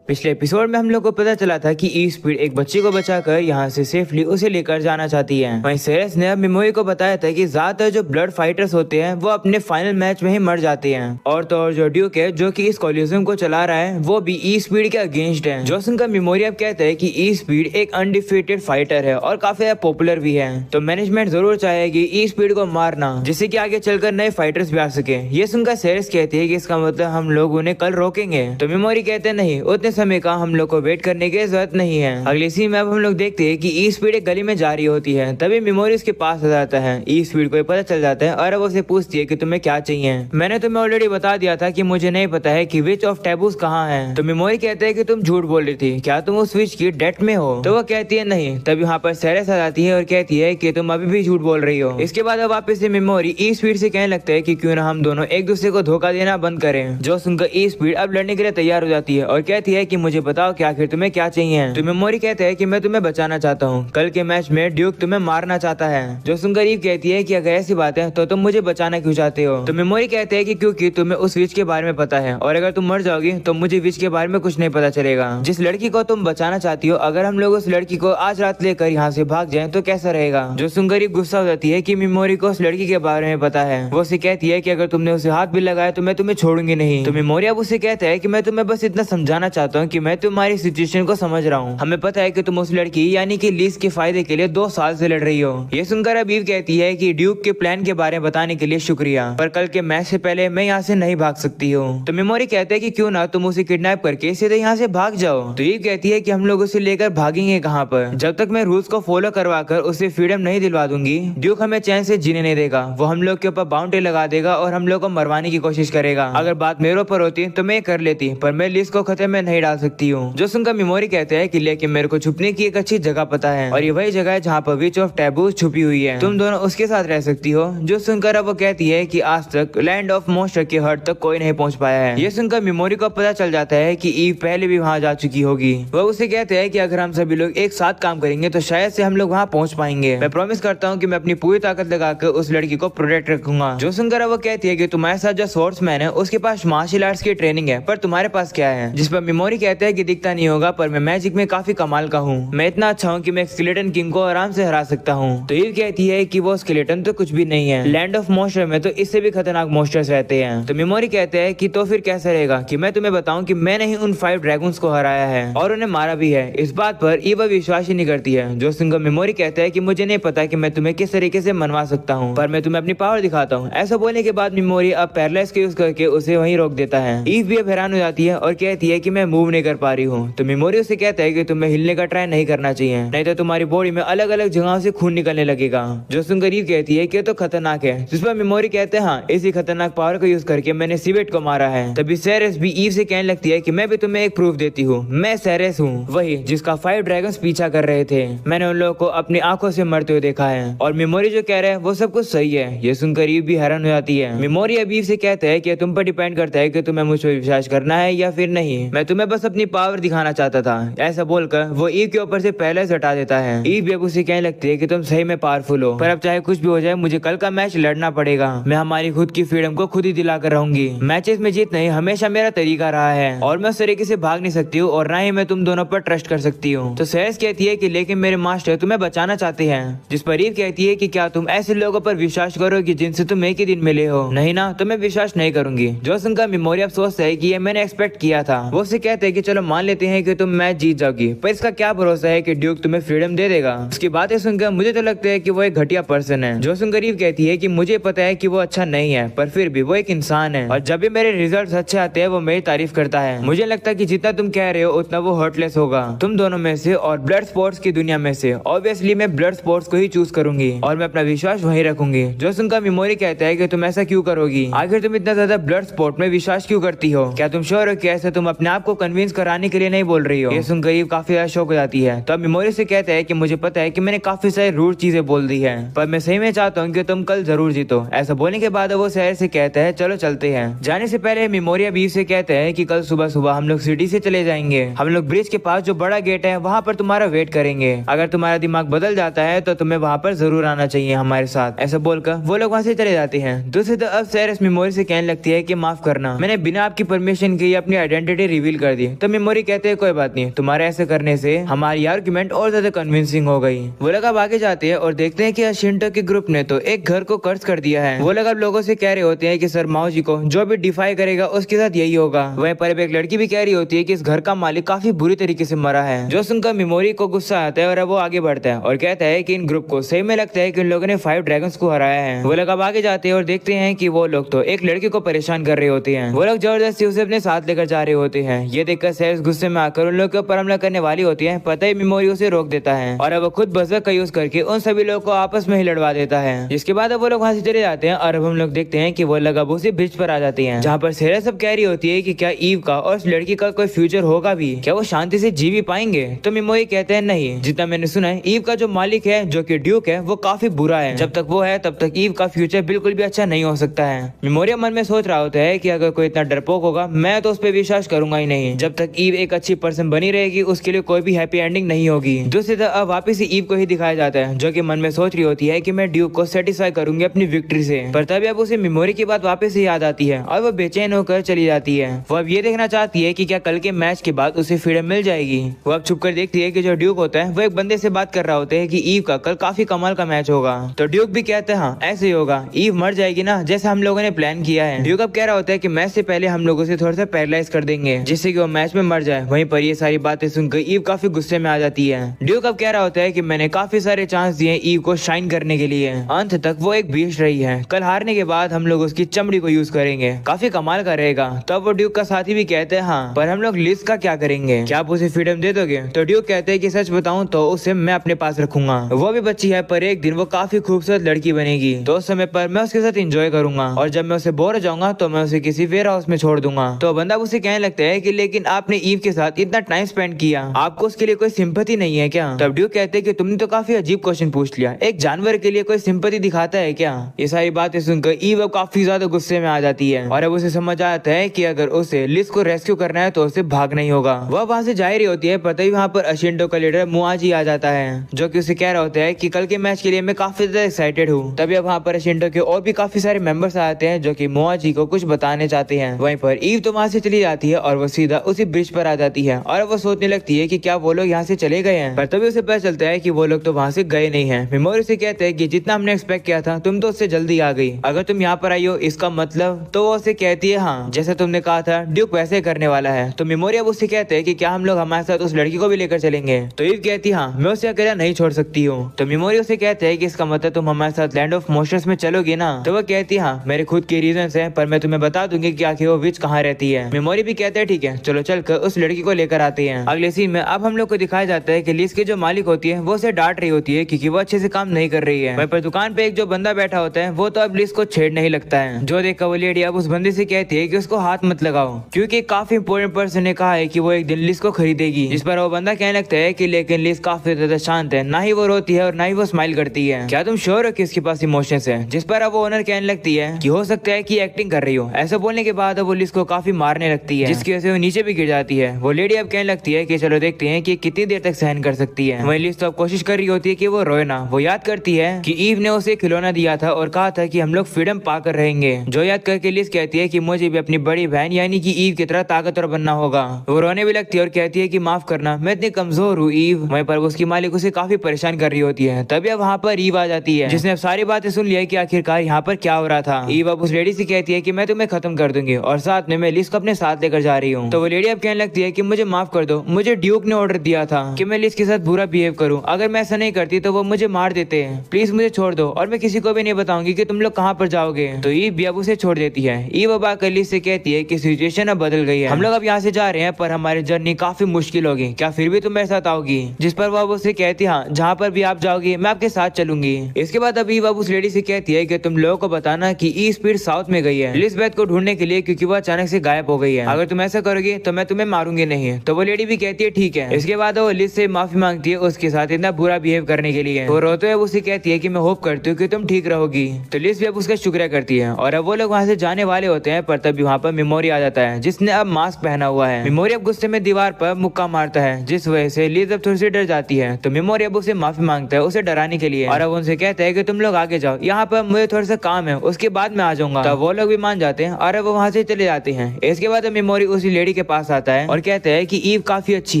पिछले एपिसोड में हम लोग को पता चला था कि ई स्पीड एक बच्चे को बचाकर यहाँ से सेफली उसे लेकर जाना चाहती है। वहीं सेरेस ने अब मेमोरी को बताया था कि ज्यादातर जो ब्लड फाइटर्स होते हैं वो अपने फाइनल मैच में ही मर जाते हैं, और तो और जो ड्यूक है जो कि इस कॉलिजन को चला रहा है वो भी ई स्पीड के अगेंस्ट है। जो सुनकर मेमोरी अब कहता है कि ई स्पीड एक अनडिफीटेड फाइटर है और काफी पॉपुलर भी है, तो मैनेजमेंट जरूर चाहेगी ई स्पीड को मारना, जिससे कि आगे चलकर नए फाइटर्स भी आ सके। ये सुनकर सेरेस कहती है कि इसका मतलब हम लोग उन्हें कल रोकेंगे। तो मेमोरी कहते हैं नहीं, उतने समय का हम लोग को वेट करने की जरूरत नहीं है। अगली सीन में अब हम लोग देखते हैं कि ई स्पीड एक गली में जा रही होती है, तभी मेमोरी उसके पास आ जाता है। ई स्पीड को पता चल जाता है और अब उसे पूछती है कि तुम्हें क्या चाहिए। मैंने तुम्हें ऑलरेडी बता दिया था कि मुझे नहीं पता है कि विच ऑफ टैबूज कहाँ है। तो मेमोरी कहते हैं कि तुम झूठ बोल रही थी, क्या तुम उस विच की डेट में हो? तो वो कहती है नहीं। तब यहाँ पर सेरेस आ जाती है और कहती है कि तुम अभी भी झूठ बोल रही हो। इसके बाद अब वापस से मेमोरी ई स्पीड से कहने लगता है कि क्यों ना हम दोनों एक दूसरे को धोखा देना बंद करें। जो सुनकर ई स्पीड अब लड़ने के लिए तैयार हो जाती है और कहती है कि मुझे बताओ कि आखिर तुम्हें क्या चाहिए। तो मेमोरी कहते हैं कि मैं तुम्हें बचाना चाहता हूँ, कल के मैच में ड्यूक तुम्हें मारना चाहता है। जो सुनकर ईव कहती है कि अगर ऐसी बात है तो तुम मुझे बचाना क्यों चाहते हो? तो मेमोरी कहते हैं कि क्योंकि तुम्हें उस विच के बारे में पता है, और अगर तुम मर जाओगी तो मुझे विच के बारे में कुछ नहीं पता चलेगा। जिस लड़की को तुम बचाना चाहती हो, अगर हम लोग उस लड़की को आज रात लेकर यहाँ से भाग जाएं तो कैसा रहेगा? जो सुनकर ईव गुस्सा हो जाती है कि मेमोरी को उस लड़की के बारे में पता है। वो उसे कहती है कि अगर तुमने उसे हाथ भी लगाया तो मैं तुम्हें छोड़ूंगी नहीं। तो मेमोरी अब उसे कहता है कि मैं तुम्हें बस इतना समझाना चाहता हूँ कि मैं तुम्हारी सिचुएशन को समझ रहा हूँ। हमें पता है कि तुम उस लड़की यानी कि लीज के फायदे के लिए 2 साल से लड़ रही हो। ये सुनकर अब ईव कहती है कि ड्यूक के प्लान के बारे में बताने के लिए शुक्रिया, पर कल के मैच से पहले मैं यहाँ से नहीं भाग सकती हूँ। तो मेमोरी कहते हैं कि क्यों ना तुम उसे किडनैप करके सीधे यहाँ से भाग जाओ। तो ईव कहती है कि हम लोग उसे लेकर भागेंगे कहाँ पर? जब तक मैं रूल्स को फॉलो करवा कर उसे फ्रीडम नहीं दिलवा दूंगी, ड्यूक हमें चैन से जीने नहीं देगा। वो हम लोग के ऊपर बाउंड्री लगा देगा और हम लोग को मरवाने की कोशिश करेगा। अगर बात मेरे ऊपर होती तो मैं कर लेती, पर मैं लीज को खतरे में नहीं डाल सकती हूँ। जो सुनकर मेमोरी कहते हैं कि लेकिन मेरे को छुपने की एक अच्छी जगह पता है, और ये वही जगह है जहाँ पर विच ऑफ टैबूज छुपी हुई है, तुम दोनों उसके साथ रह सकती हो। जो सुनकर अब वो कहती है कि आज तक लैंड ऑफ मॉन्स्टर के हट तक कोई नहीं पहुँच पाया है। ये सुनकर मेमोरी को पता चल जाता है कि ईव पहले भी वहाँ जा चुकी होगी। वह उसे कहते हैं कि अगर हम सभी लोग एक साथ काम करेंगे तो शायद से हम लोग वहाँ पहुँच पाएंगे। मैं प्रॉमिस करता हूँ कि मैं अपनी पूरी ताकत लगाकर उस लड़की को प्रोटेक्ट रखूंगा। जो सुनकर अब वो कहती है कि तुम्हारे साथ जो स्वॉर्ड्समैन है उसके पास मार्शल आर्ट्स की ट्रेनिंग है, पर तुम्हारे पास क्या है? जिस पर मेमोरी कहते हैं कि दिखता नहीं होगा, पर मैं मैजिक में काफी कमाल का हूँ। मैं इतना अच्छा हूँ कि मैं स्केलेटन किंग को आराम से हरा सकता हूँ। तो ईव कहती है कि वो स्केलेटन तो कुछ भी नहीं है, लैंड ऑफ मॉन्स्टर में तो इससे भी खतरनाक मॉन्स्टर्स रहते हैं। तो मेमोरी कहते हैं कि तो फिर कैसा रहेगा कि मैं तुम्हें बताऊं कि मैंने ही उन 5 ड्रैगन्स को हराया है और उन्हें मारा भी है। इस बात पर ईव विश्वास ही नहीं करती है। जो सिंगर मेमोरी कहता है कि मुझे नहीं पता कि मैं तुम्हें किस तरीके से मनवा सकता हूँ, पर मैं तुम्हें अपनी पावर दिखाता हूँ। ऐसा बोलने के बाद मेमोरी अब पैरालाइज के यूज करके उसे वहीं रोक देता है। ईव भी अब हैरान हो जाती है और कहती है कि मैं मूव मूव नहीं कर पा रही हूँ। तो मेमोरी उसे कहता है कि तुम्हें हिलने का ट्राई नहीं करना चाहिए, नहीं तो तुम्हारी बॉडी में अलग अलग जगहों से खून निकलने लगेगा। जो सुनकर ईव कहती है कि तो खतरनाक है, जिस पर मेमोरी कहते हैं हाँ, इसी खतरनाक पावर को यूज करके मैंने सिवेट को मारा है। तभी सेरेस भी ईव से कहने लगती है कि मैं भी तुम्हें एक प्रूफ देती हूँ, मैं सेरेस हूँ, वही जिसका 5 ड्रैगन्स पीछा कर रहे थे। मैंने उन लोगों को अपनी आंखों से मरते हुए देखा है और मेमोरी जो कह रहे हैं वो सब कुछ सही है। ये सुनकर ईव भी हैरान हो जाती है। मेमोरी अब ईव से कहता है कि तुम पर डिपेंड करता है कि तुम्हें मुझ पर विश्वास करना है या फिर नहीं, मैं तुम्हें बस अपनी पावर दिखाना चाहता था। ऐसा बोलकर वो ईव के ऊपर से पहले से हटा देता है। ईव भी अब उसे कहने लगती है कि तुम सही में पावरफुल हो, पर अब चाहे कुछ भी हो जाए मुझे कल का मैच लड़ना पड़ेगा। मैं हमारी खुद की फ्रीडम को खुद ही दिला कर रहूंगी। मैचेस में जीतना ही हमेशा मेरा तरीका रहा है और मैं उस तरीके से भाग नहीं सकती हूँ और ना ही मैं तुम दोनों पर ट्रस्ट कर सकती हूँ। तो सेरेस कहती है कि लेकिन मेरे मास्टर तुम्हें बचाना चाहते हैं, जिस पर ईव कहती है कि क्या तुम ऐसे लोगों पर विश्वास करोगी जिनसे तुम एक ही दिन मिले हो? नहीं ना, तो मैं विश्वास नहीं करूंगी। जो सुनकर मेमोरी अब सोचता है कि ये मैंने एक्सपेक्ट किया था। वो उससे कहते हैं कि चलो मान लेते हैं कि तुम मैच जीत जाओगी, पर इसका क्या भरोसा है कि ड्यूक तुम्हें फ्रीडम दे देगा? उसकी बातें सुनकर मुझे तो लगता है कि वो एक घटिया पर्सन है। जो सुनकर ईव कहती है कि मुझे पता है कि वो अच्छा नहीं है, पर फिर भी वो एक इंसान है और जब भी मेरे रिजल्ट्स अच्छे आते हैं वो मेरी तारीफ करता है। मुझे लगता है कि जितना तुम कह रहे हो उतना वो हर्टलेस होगा तुम दोनों में से और ब्लड स्पोर्ट्स की दुनिया में से। ऑब्वियसली मैं ब्लड स्पोर्ट्स को ही चूज करूंगी और मैं अपना विश्वास वहीं रखूंगी। जो सुनकर मेमोरी कहता है कि तुम ऐसा क्यों करोगी? आखिर तुम इतना ज्यादा ब्लड स्पोर्ट में विश्वास क्यों करती हो? क्या तुम श्योर हो कि ऐसे तुम अपने आप को कन्विंस कराने के लिए नहीं बोल रही हो? ये सुनकर ईव काफी ज्यादा शॉक हो जाती है। तो मेमोरी से कहता है कि मुझे पता है कि मैंने काफी सारी रूड चीजें बोल दी है, पर मैं सही में चाहता हूँ कि तुम कल जरूर जीतो। ऐसा बोलने के बाद वो शहर से कहता है चलो चलते हैं। जाने से पहले मेमोरी ईव से कहते हैं कि कल सुबह सुबह हम लोग सिटी से चले जाएंगे। हम लोग ब्रिज के पास जो बड़ा गेट है वहाँ पर तुम्हारा वेट करेंगे। अगर तुम्हारा दिमाग बदल जाता है तो तुम्हें वहाँ पर जरूर आना चाहिए हमारे साथ। ऐसा बोलकर वो लोग वहाँ से चले जाते हैं। दूसरी तरफ अब सेरेस मेमोरी से कहने लगती है कि माफ करना, मैंने बिना आपकी परमिशन के अपनी आइडेंटिटी रिवील कर दी। तो मेमोरी कहते हैं कोई बात नहीं, तुम्हारे ऐसे करने से हमारी आर्गुमेंट और ज्यादा कन्विंसिंग हो गई। वो लोग अब आगे जाते हैं और देखते हैं कि अशिंटो के ग्रुप ने तो एक घर को कर्ज कर दिया है। वो लोग अब लोगों से कह रहे होते हैं कि सर माओ जी को जो भी डिफाई करेगा उसके साथ यही होगा। वहीं पर एक लड़की भी कह रही होती है कि इस घर का मालिक काफी बुरी तरीके से मरा है। जो सुनकर मेमोरी को गुस्सा आता है और अब वो आगे बढ़ता है और कहता है कि इन ग्रुप को सही में लगता है कि इन लोगों ने 5 ड्रैगन्स को हराया है। वो लोग अब आगे जाते हैं और देखते हैं कि वो लोग तो एक लड़की को परेशान कर रहे होते हैं। वो लोग जबरदस्ती उसे अपने साथ लेकर जा रहे होते हैं। ये देखकर सेरेस गुस्से में आकर उन लोगों के ऊपर हमला करने वाली होती है, पता ही मेमोरी उसे रोक देता है और अब वो खुद बजर का यूज करके उन सभी लोगों को आपस में ही लड़वा देता है। जिसके बाद अब वो लोग वहाँ से चले जाते हैं और अब हम लोग देखते हैं कि वो लोग अब उसी ब्रिज पर आ जाते हैं जहाँ पर सेरेस सब कह रही होती है कि क्या ईव का और उस लड़की का कोई फ्यूचर होगा भी? क्या वो शांति से जी भी पाएंगे? तो मेमोरी कहते हैं नहीं, जितना मैंने सुना है ईव का जो मालिक है जो कि ड्यूक है वो काफी बुरा है। जब तक वो है तब तक ईव का फ्यूचर बिल्कुल भी अच्छा नहीं हो सकता है। मेमोरी मन में सोच रहा होता है कि अगर कोई इतना डरपोक होगा मैं तो उस पर विश्वास करूंगा ही नहीं। जब तक ईव एक अच्छी पर्सन बनी रहेगी उसके लिए कोई भी हैप्पी एंडिंग नहीं होगी। दूसरी तरफ अब वापिस ईव को ही दिखाया जाता है जो कि मन में सोच रही होती है कि मैं ड्यूक को सेटिस्फाई करूंगी अपनी विक्ट्री से। पर तभी अब उसे मेमोरी की बात वापस से याद आती है और वो बेचैन होकर चली जाती है। वो अब ये देखना चाहती है कि क्या कल के मैच के बाद उसे फ्रीडम मिल जाएगी। वो अब छुप कर देखती है कि जो ड्यूक होता है वो एक बंदे से बात कर रहा होता है कि ईव का कल काफी कमाल का मैच होगा। तो ड्यूक भी कहता है हाँ ऐसे ही होगा, ईव मर जाएगी ना जैसे हम लोगों ने प्लान किया है। ड्यूक अब कह रहा होता है कि मैच से पहले हम लोग उसे थोड़ा सा पैरालाइज कर देंगे जिससे कि वो मैच में मर जाए। वहीं पर ये सारी बातें सुनकर ईव काफी गुस्से में आ जाती है। ड्यूक अब कह रहा होता है कि मैंने काफी सारे चांस दिए ईव को शाइन करने के लिए, अंत तक वो एक बीस्ट रही है। कल हारने के बाद हम लोग उसकी चमड़ी को यूज करेंगे, काफी कमाल का रहेगा। तब वो ड्यूक का साथी भी कहते हैं हाँ पर हम लोग लिज का क्या करेंगे, क्या आप उसे फ्रीडम दे दोगे? तो ड्यूक कहते हैं कि सच बताऊं तो उसे मैं अपने पास रखूंगा। वो भी बच्ची है पर एक दिन वो काफी खूबसूरत लड़की बनेगी, तो उस समय पर मैं उसके साथ एंजॉय करूंगा और जब मैं उसे बोर हो जाऊंगा तो मैं उसे किसी वेयर हाउस में छोड़ दूंगा। तो बंदा उसे कहने लगता है कि लेकिन आपने ईव के साथ इतना टाइम स्पेंड किया, आपको उसके लिए कोई सिंपैथी नहीं है क्या? तब ड्यूक कहते हैं कि तुमने तो काफी अजीब क्वेश्चन पूछ लिया, एक जानवर के लिए कोई सिंपैथी दिखाता है क्या? ये सारी बातें सुनकर ईव काफी ज्यादा गुस्से में आ जाती है और अब उसे समझ आता है कि अगर उसे लिज को रेस्क्यू करना है तो उसे भागना ही होगा। वह वहाँ से जा रही होती है पर तभी वहाँ पर अशिंटो का लीडर मुआजी आ जाता है जो कि उसे कह रहा होता है कि कल के मैच के लिए मैं काफी ज्यादा एक्साइटेड हूँ। तभी अब वहाँ पर अशिंटो के और भी काफी सारे मेंबर्स आते हैं जो कि मुआजी को कुछ बताने चाहते हैं। वहीं पर ईव तो वहाँ से चली जाती है और वो सीधा उसी ब्रिज पर आ जाती है और वो सोचने लगती है कि क्या वो लोग यहाँ से चले गए हैं, पर तभी उसे पता चलता है कि वो लोग तो वहाँ से गए नहीं है। मेमोरी से कहते हैं कि जितना हमने एक्सपेक्ट किया था तुम तो उससे जल्दी आ गई, अगर तुम यहाँ पर आई हो इसका मतलब, तो वो उसे कहती है हाँ जैसे तुमने कहा था ड्यूक वैसे करने वाला है। तो मेमोरी अब उससे कहते हैं कि क्या हम लोग हमारे साथ उस लड़की को भी लेकर चलेंगे? तो ईव कहती है हाँ मैं उसे अकेला नहीं छोड़ सकती हूँ। तो मेमोरी उसे कहते हैं कि इसका मतलब तुम हमारे साथ लैंड ऑफ मोशंस में चलोगी ना? तो वो कहती है हाँ मेरे खुद के रीजंस हैं पर मैं तुम्हें बता दूंगी कि आखिर वो विच कहाँ रहती है। मेमोरी भी कहते हैं ठीक है चलो चलकर उस लड़की को लेकर आते हैं। अगले सीन में अब हम लोग को दिखाया जाता है कि लिस की जो मालिक होती है वो उसे डांट रही होती है क्योंकि वो अच्छे से काम नहीं कर रही है। वहीं पर दुकान पे एक जो बंदा बैठा होता है वो तो अब लिस को छेड़ने ही लगता है। जो देखकर वो लेडी अब उस बंदे से कहती है कि उसको हाथ मत लगाओ क्योंकि काफी इंपोर्टेंट पर्सन ने कहा है कि वो एक दिन लिस को खरीदेगी। जिस पर वो बंदा कहने लगता है कि लेकिन लिस काफी ज्यादा शांत है, ना ही वो रोती है और ना ही वो स्माइल करती है। क्या तुम श्योर हो कि इसके पास इमोशंस है? जिस पर अब वो ओनर कहने लगती है कि हो सकता है कि एक्टिंग कर रही हो। ऐसा बोलने के बाद अब वो लिस को काफी मारने लगती है जिसकी वजह से वो नीचे भी गिर जाती है। वो लेडी अब कहने लगती है कि चलो देखते हैं कि कितनी देर तक सहन कर सकती है। वही लिस तो अब कोशिश कर रही होती है कि वो रोए ना। वो याद करती है कि ईव ने उसे खिलौना दिया था और कहा था कि हम लोग फ्रीडम पाकर रहेंगे। जो याद करके लिस कहती है कि मुझे भी अपनी बड़ी बहन यानी कि ईव की तरह ताकतवर बनना होगा। वो रोने भी लगती है और कहती है कि माफ करना, मैं इतनी कमजोर हूँ ईव। वहीं पर उसकी मालिक उसे काफी परेशान कर रही होती है। तभी अब वहाँ पर ईव आ जाती है जिसने अब सारी बातें सुन लिया कि आखिरकार यहाँ पर क्या हो रहा था। ईव अब उस लेडी से कहती है कि मैं तुम्हें खत्म कर दूंगी और साथ में मैं लिस को अपने साथ लेकर जा रही हूँ। तो वो लेडी अब कहने लगती है कि मुझे माफ कर दो, मुझे ड्यूक ने ऑर्डर दिया था कि मैं लिस के साथ बुरा बिहेव करूँ। अगर मैं ऐसा नहीं करती तो वो मुझे मार देते हैं। प्लीज मुझे छोड़ दो और मैं किसी को भी नहीं बताऊंगी कि तुम लोग कहाँ पर जाओगे। तो ईव भी अब उसे छोड़ देती है। ईव अब आकर लिस से कहती है कि सिचुएशन अब बदल गई है, हम लोग अब यहाँ से जा रहे हैं पर हमारी जर्नी काफी मुश्किल होगी, क्या फिर भी तुम मेरे साथ आओगी? जिस पर वो उसे कहती है हाँ, जहाँ पर भी आप जाओगी मैं आपके साथ चलूंगी। इसके बाद अब ईव अब उस लेडी से कहती है कि तुम लोगों को बताना कि ई स्पीड साउथ में गई है एलिजाबेथ को ढूंढने के लिए क्योंकि वो अचानक से गायब हो गई है। अगर तुम ऐसा करोगे तो मैं तुम्हें मारूंगी नहीं। तो वो लेडी भी कहती है ठीक है। इसके बाद वो लिस से माफी मांगती है उसके साथ इतना बुरा बिहेव करने के लिए। वो रोते हुए उसे कहती है कि मैं होप करती हूँ कि तुम ठीक रहोगी। तो लिस भी अब उसका शुक्रिया करती है और अब वो लोग वहाँ से जाने वाले होते हैं पर तभी वहाँ पर मेमोरी आ जाता है जिसने अब मास्क पहना हुआ है। मेमोरी अब गुस्से में दीवार पर मुक्का मारता है जिस वजह से लिस अब थोड़ी सी डर जाती है। तो मेमोरी अब उसे माफी मांगता है उसे डराने के लिए और अब उनसे कहता है कि तुम लोग आगे जाओ, यहाँ पर मुझे थोड़ा सा काम है, उसके बाद मैं आ जाऊंगा। तो वो लोग भी मान जाते हैं और वो वहाँ से चले जाते हैं। इसके बाद मेमोरी उसी लेडी के पास आता है और कहता है कि ईव काफी अच्छी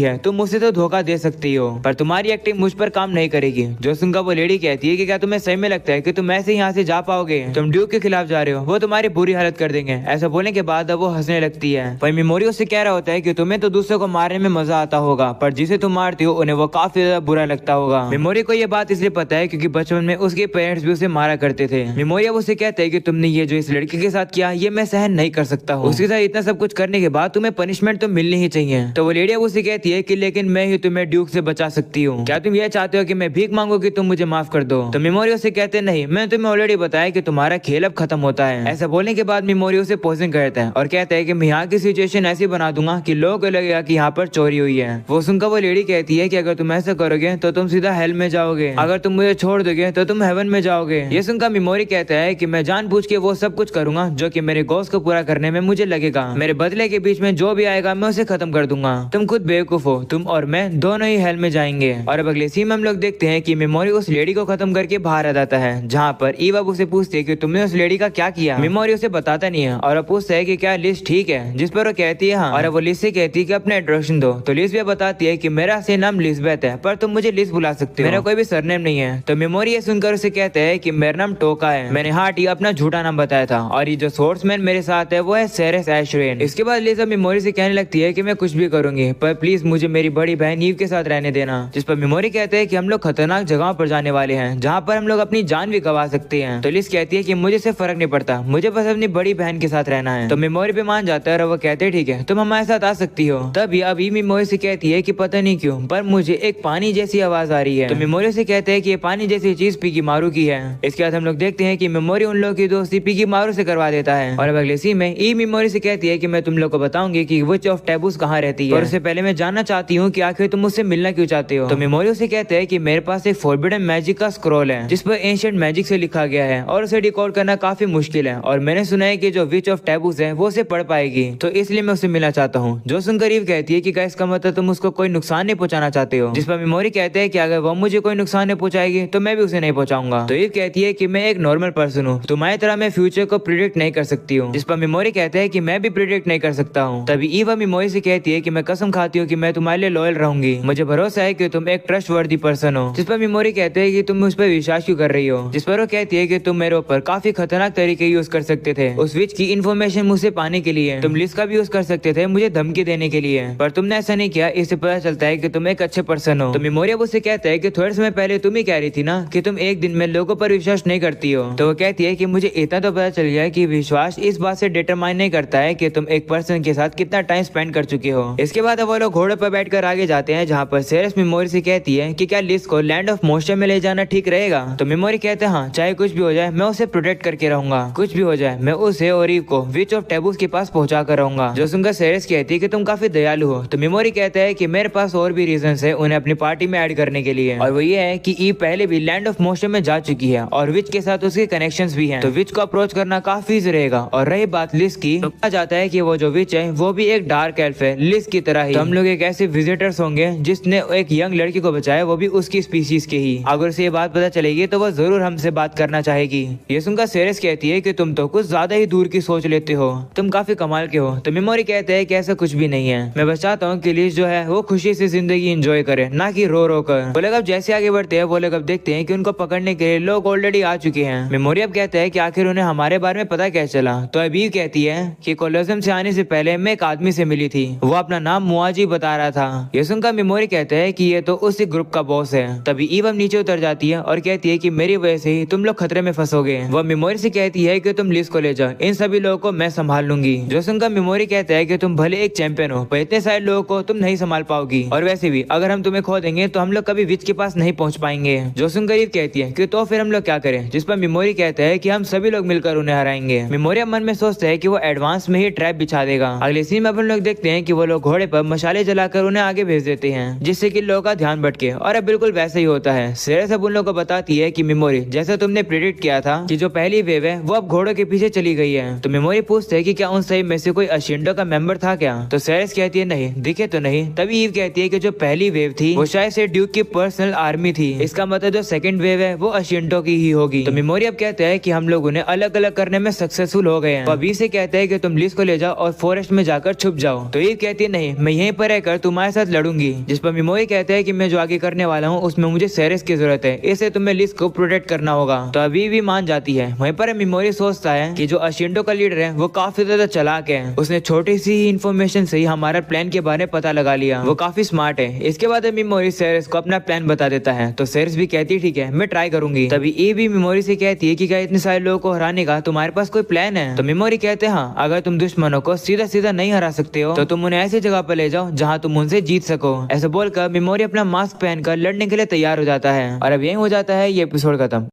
है, तुम मुझसे तो धोखा दे सकती हो पर तुम्हारी एक्टिंग मुझ पर काम नहीं करेगी। जो सुनकर वो लेडी कहती है कि क्या तुम्हें सही में लगता है कि तुम ऐसे यहाँ से जा पाओगे? तुम ड्यूक के खिलाफ जा रहे हो, वो तुम्हारी बुरी हालत कर देंगे। ऐसा बोलने के बाद वो हंसने लगती है। वही मेमोरी उससे कह रहा होता है कि तुम्हें तो दूसरों को मारने में मजा आता होगा पर जिसे तुम मारती हो उन्हें वो काफी ज्यादा बुरा लगता होगा। मेमोरी को ये बात इसलिए पता है क्योंकि बचपन में उसके पेरेंट्स भी उसे मारा करते थे। मेमोरी अब उसे कहते हैं कि तुमने ये जो इस लड़की के साथ किया ये मैं सहन नहीं कर सकता हूँ। उसके साथ इतना सब कुछ करने के बाद तुम्हें पनिशमेंट तो मिलनी ही चाहिए। तो वो लेडी अब उसे कहती है कि लेकिन मैं ही तुम्हें ड्यूक से बचा सकती हूँ, क्या तुम ये चाहते हो कि मैं भीख मांगू कि तुम मुझे माफ कर दो? तो मेमोरी उसे कहते नहीं, मैं तुम्हें ऑलरेडी बताया कि तुम्हारा खेल अब खत्म होता है। ऐसा बोलने के बाद मेमोरी उसे पोजिंग करता है और कहता है कि मैं यहाँ की सिचुएशन ऐसी बना दूंगा कि लोगों को लगेगा कि यहाँ पर चोरी हुई है। वो सुनकर वो लेडी कहती है कि अगर तुम ऐसा करोगे तो तुम सीधा हेल में जाओगे, अगर तुम मुझे छोड़ दोगे तो तुम हेवन में जाओगे। ये सुनकर मेमोरी कहता है कि मैं जानबूझ के वो सब कुछ करूंगा जो कि मेरे गोल्स को पूरा करने में मुझे लगेगा। मेरे बदले के बीच में जो भी आएगा मैं उसे खत्म कर दूंगा। तुम खुद बेवकूफ हो, तुम और मैं दोनों ही हेल में जाएंगे। और अब अगले सीन में हम लोग देखते हैं कि मेमोरी उस लेडी को खत्म करके बाहर आ जाता है जहाँ पर ईव अब उसे पूछती है कि तुमने उस लेडी का क्या किया। मेमोरी उसे बताता नहीं है और अब पूछता है कि क्या लिस ठीक है, जिस पर वो कहती है हाँ। और अब वो लिस से कहती है कि अपना इंट्रोडक्शन दो। तो लिस भी बताती है कि मेरा असली नाम एलिजाबेथ है पर तुम मुझे लिस बुला सकते हो, मेरा कोई भी सरनेम नहीं है। तो मेमोरी ये सुनकर उसे कहते हैं कि मेरा नाम टोका है, मैंने हार्ट ये अपना झूठा नाम बताया था और ये जो सोर्समैन मेरे साथ है वो है सेरेस एशरेन। इसके बाद लिस अब मेमोरी से कहने लगती है कि मैं कुछ भी करूंगी पर प्लीज मुझे मेरी बड़ी बहन ईव के साथ रहने देना। जिस पर मेमोरी कहते हैं कि हम लोग खतरनाक जगहों पर जाने वाले हैं जहाँ पर हम लोग अपनी जान भी गवा सकते हैं। तो लिस कहती है कि मुझे से फर्क नहीं पड़ता, मुझे बस अपनी बड़ी बहन के साथ रहना है। तो मेमोरी भी मान जाता है और वो कहते हैं ठीक है तुम हमारे साथ आ सकती हो। तभी अभी मेमोरी से कहती है कि पता नहीं क्यों पर मुझे एक पानी जैसी आवाज आ रही है। तो मेमोरी से कहते हैं कि ये पानी जैसी चीज पिगी मारू की है। इसके बाद हम लोग देखते हैं कि मेमोरी उन लोगों की दोस्ती पिगी मारू से करवा देता है। और अब अगले सीन में ई मेमोरी से कहती है कि मैं तुम लोग को बताऊंगी कि विच ऑफ टैबूज कहाँ रहती है और उससे पहले मैं जानना चाहती हूँ कि आखिर तुम मुझसे मिलना क्यों चाहते हो। तो मेमोरी उसे कहते हैं कि मेरे पास एक फॉरबिडन मैजिक का स्क्रॉल है जिस पर एंशिएंट मैजिक से लिखा गया है और उसे डिकोड करना काफी मुश्किल है और मैंने सुना है कि जो विच ऑफ टैबूज है वो उसे पढ़ पाएगी, तो इसलिए मैं उससे मिलना चाहता हूँ। जो सुनकर ईव कहती है कि क्या इसका मतलब तुम उसको कोई नुकसान नहीं पहुंचाना चाहते हो। जिस पर मेमोरी कहते हैं कि अगर वो मुझे कोई नुकसान नहीं पहुंचाएगी तो मैं भी उसे नहीं पहुंचाऊंगा। तो ईव कहती है कि मैं एक नॉर्मल पर्सन हूँ, तुम्हारी तरह मैं फ्यूचर को प्रिडिक्ट नहीं कर सकती हूँ। जिस पर मेमोरी कहते हैं कि मैं भी प्रिडिक्ट नहीं कर सकता हूँ। तभी ईव मेमोरी से कहती है कि मैं कसम खाती हूँ कि मैं तुम्हारे लिए लॉयल रहूंगी, मुझे भरोसा है कि तुम एक ट्रस्ट वर्दी पर्सन हो। जिस पर मेमोरी कहते हैं कि तुम मुझ पर विश्वास क्यों कर रही हो। जिस पर वो कहती है कि तुम मेरे ऊपर काफी खतरनाक तरीके यूज कर सकते थे उस विच की इन्फॉर्मेशन मुझसे पाने के लिए, तुम लिस्ट का भी यूज कर सकते थे मुझे धमकी देने के लिए, पर तुमने ऐसा नहीं किया। इससे पता चलता है कि तुम एक अच्छे पर्सन हो। तो मेमोरी अब उससे कहता है कि थोड़े समय पहले तुम ही कह रही थी ना कि तुम एक दिन में लोगों पर विश्वास नहीं करती हो। तो वो कहती है कि मुझे इतना तो पता चल गया कि विश्वास इस बात से डिटरमाइन नहीं करता है कि तुम एक पर्सन के साथ कितना टाइम स्पेंड कर चुके हो। इसके बाद वो लोग घोड़े पर बैठकर आगे जाते हैं, जहाँ पर सेरेस मेमोरी से कहती है कि क्या लिस को लैंड ऑफ मोशन में ले जाना ठीक रहेगा। तो मेमोरी कहते हैं हाँ, चाहे कुछ भी हो जाए मैं उसे प्रोटेक्ट करके रहूंगा, कुछ भी हो जाए मैं उसे और ईव को विच ऑफ टैबूज के पास पहुंचा कर रहूंगा। जो सुनकर सेरेस कहती है कि तुम काफी दयालु हो। तो मेमोरी कहता है कि मेरे पास और भी रीजन है उन्हें अपनी पार्टी में ऐड करने के लिए, और वो ये है कि ईव पहले भी लैंड ऑफ मोशन में जा चुकी है और विच के साथ उसके कनेक्शंस भी हैं। तो विच को अप्रोच करना काफी इजी रहेगा। और रही बात लिस की, तो कहा जाता है कि वो जो विच है वो भी एक डार्क एल्फ है लिस की तरह ही। तो हम लोग एक ऐसे विजिटर्स होंगे जिसने एक यंग लड़की को बचाया, वो भी उसकी स्पीसीज के ही। अगर उसे ये बात पता चलेगी तो वो जरूर हमसे बात करना चाहेगी। ये सुनकर सेरेस कहती है कि तुम तो कुछ ज्यादा ही दूर की सोच लेते हो, तुम काफी कमाल के हो। तो मेमोरी कहते हैं कि ऐसा कुछ भी नहीं है, मैं बस चाहता हूँ कि लिस जो है वो खुशी से जिंदगी एंजॉय करे, ना कि रो रो कर। वो लोग अब जैसे आगे बढ़ते हैं वो लोग अब देखते हैं कि उनको पकड़ने के लिए लोग ऑलरेडी आ चुके हैं। मेमोरी अब कहता है कि आखिर उन्हें हमारे बारे में पता कैसे चला। तो अभी कहती है कि कोलोसियम से आने से पहले मैं एक आदमी से मिली थी, वो अपना नाम मुआजी बता रहा था। ये सुनकर मेमोरी कहते हैं कि ये तो उसी ग्रुप का बॉस है। तभी ईव अब नीचे उतर जाती है और कहती है कि मेरी वजह से ही तुम लोग खतरे में फंसोगे। वो मेमोरी से कहती है कि तुम लिस को ले जाओ, इन सभी लोगों को मैं संभाल लूंगी। जो सुनकर मेमोरी कहता है कि तुम भले एक चैंपियन हो पर इतने सारे लोगों को तुम नहीं संभाल पाओगी, और वैसे भी अगर हम तुम्हें खो देंगे तो हम लोग कभी विच के पास नहीं पहुंच पाएंगे। जो सुनकर ईव कहती है कि तो फिर हम लोग क्या करें, जिस पर मेमोरी कहता है कि हम सभी लोग मिलकर उन्हें हराएंगे। मेमोरी अब मन में सोचता है कि वो एडवांस में ही ट्रैप बिछा देगा। अगले सीन में अपन लोग देखते हैं कि वो लोग घोड़े पर मशाले जलाकर उन्हें आगे भेज देते हैं, जिससे कि लोगों का ध्यान भटके। और अब बिल्कुल वैसे ही होता है। सेरेस अब उन लोगों को बताती है कि मेमोरी, जैसे तुमने प्रेडिक्ट किया था कि जो पहली वेव है वो अब घोड़ों के पीछे चली गई है। तो मेमोरी पूछते है कि क्या उन सभी में से कोई अशिंडो का मेंबर था क्या। तो सेरेस कहती है नहीं, दिखे तो नहीं। तभी ईव कहती है कि जो पहली वेव थी वो शायद से ड्यूक की पर्सनल आर्मी थी, इसका मतलब जो सेकंड वेव है वो अशिंडो की ही होगी। तो मेमोरी अब कहते हैं कि हम लोग उन्हें अलग अलग करने में सक्सेसफुल हो गए हैं। तो अभी से कहते हैं कि तुम लिस को ले जाओ और फॉरेस्ट में जाकर छुप जाओ। तो ईव कहती है नहीं, मैं यहीं पर रहकर तुम्हारे साथ लड़ूंगी। जिस पर मेमोरी कहते हैं कि मैं जो आगे करने वाला हूँ उसमें मुझे सेरेस की जरूरत है, इससे तुम्हें लिस को प्रोटेक्ट करना होगा। तो अभी भी मान जाती है। वहीं पर मेमोरी सोचता है कि जो अशिंडो का लीडर है वो काफी ज्यादा चालाक है, उसने छोटी सी ही इन्फॉर्मेशन से ही हमारा प्लान के बारे में पता लगा लिया, वो काफी स्मार्ट है। इसके बाद मेमोरी सेरेस को अपना प्लान बता देता है। तो सेरेस भी कहती है ठीक है, मैं ट्राई करूंगी। तभी ईव भी मेमोरी से कहती है कि क्या इतने सारे लोगों को हराने का तुम्हारे पास कोई प्लान है। तो मेमोरी कहते हैं हाँ, अगर तुम दुश्मनों को सीधा सीधा नहीं हरा सकते हो तो तुम उन्हें ऐसी जगह पर ले जाओ जहाँ तुम उनसे जीत सको। ऐसे बोलकर मेमोरी अपना मास्क पहनकर लड़ने के लिए तैयार हो जाता है। और अब यही हो जाता है ये एपिसोड खत्म।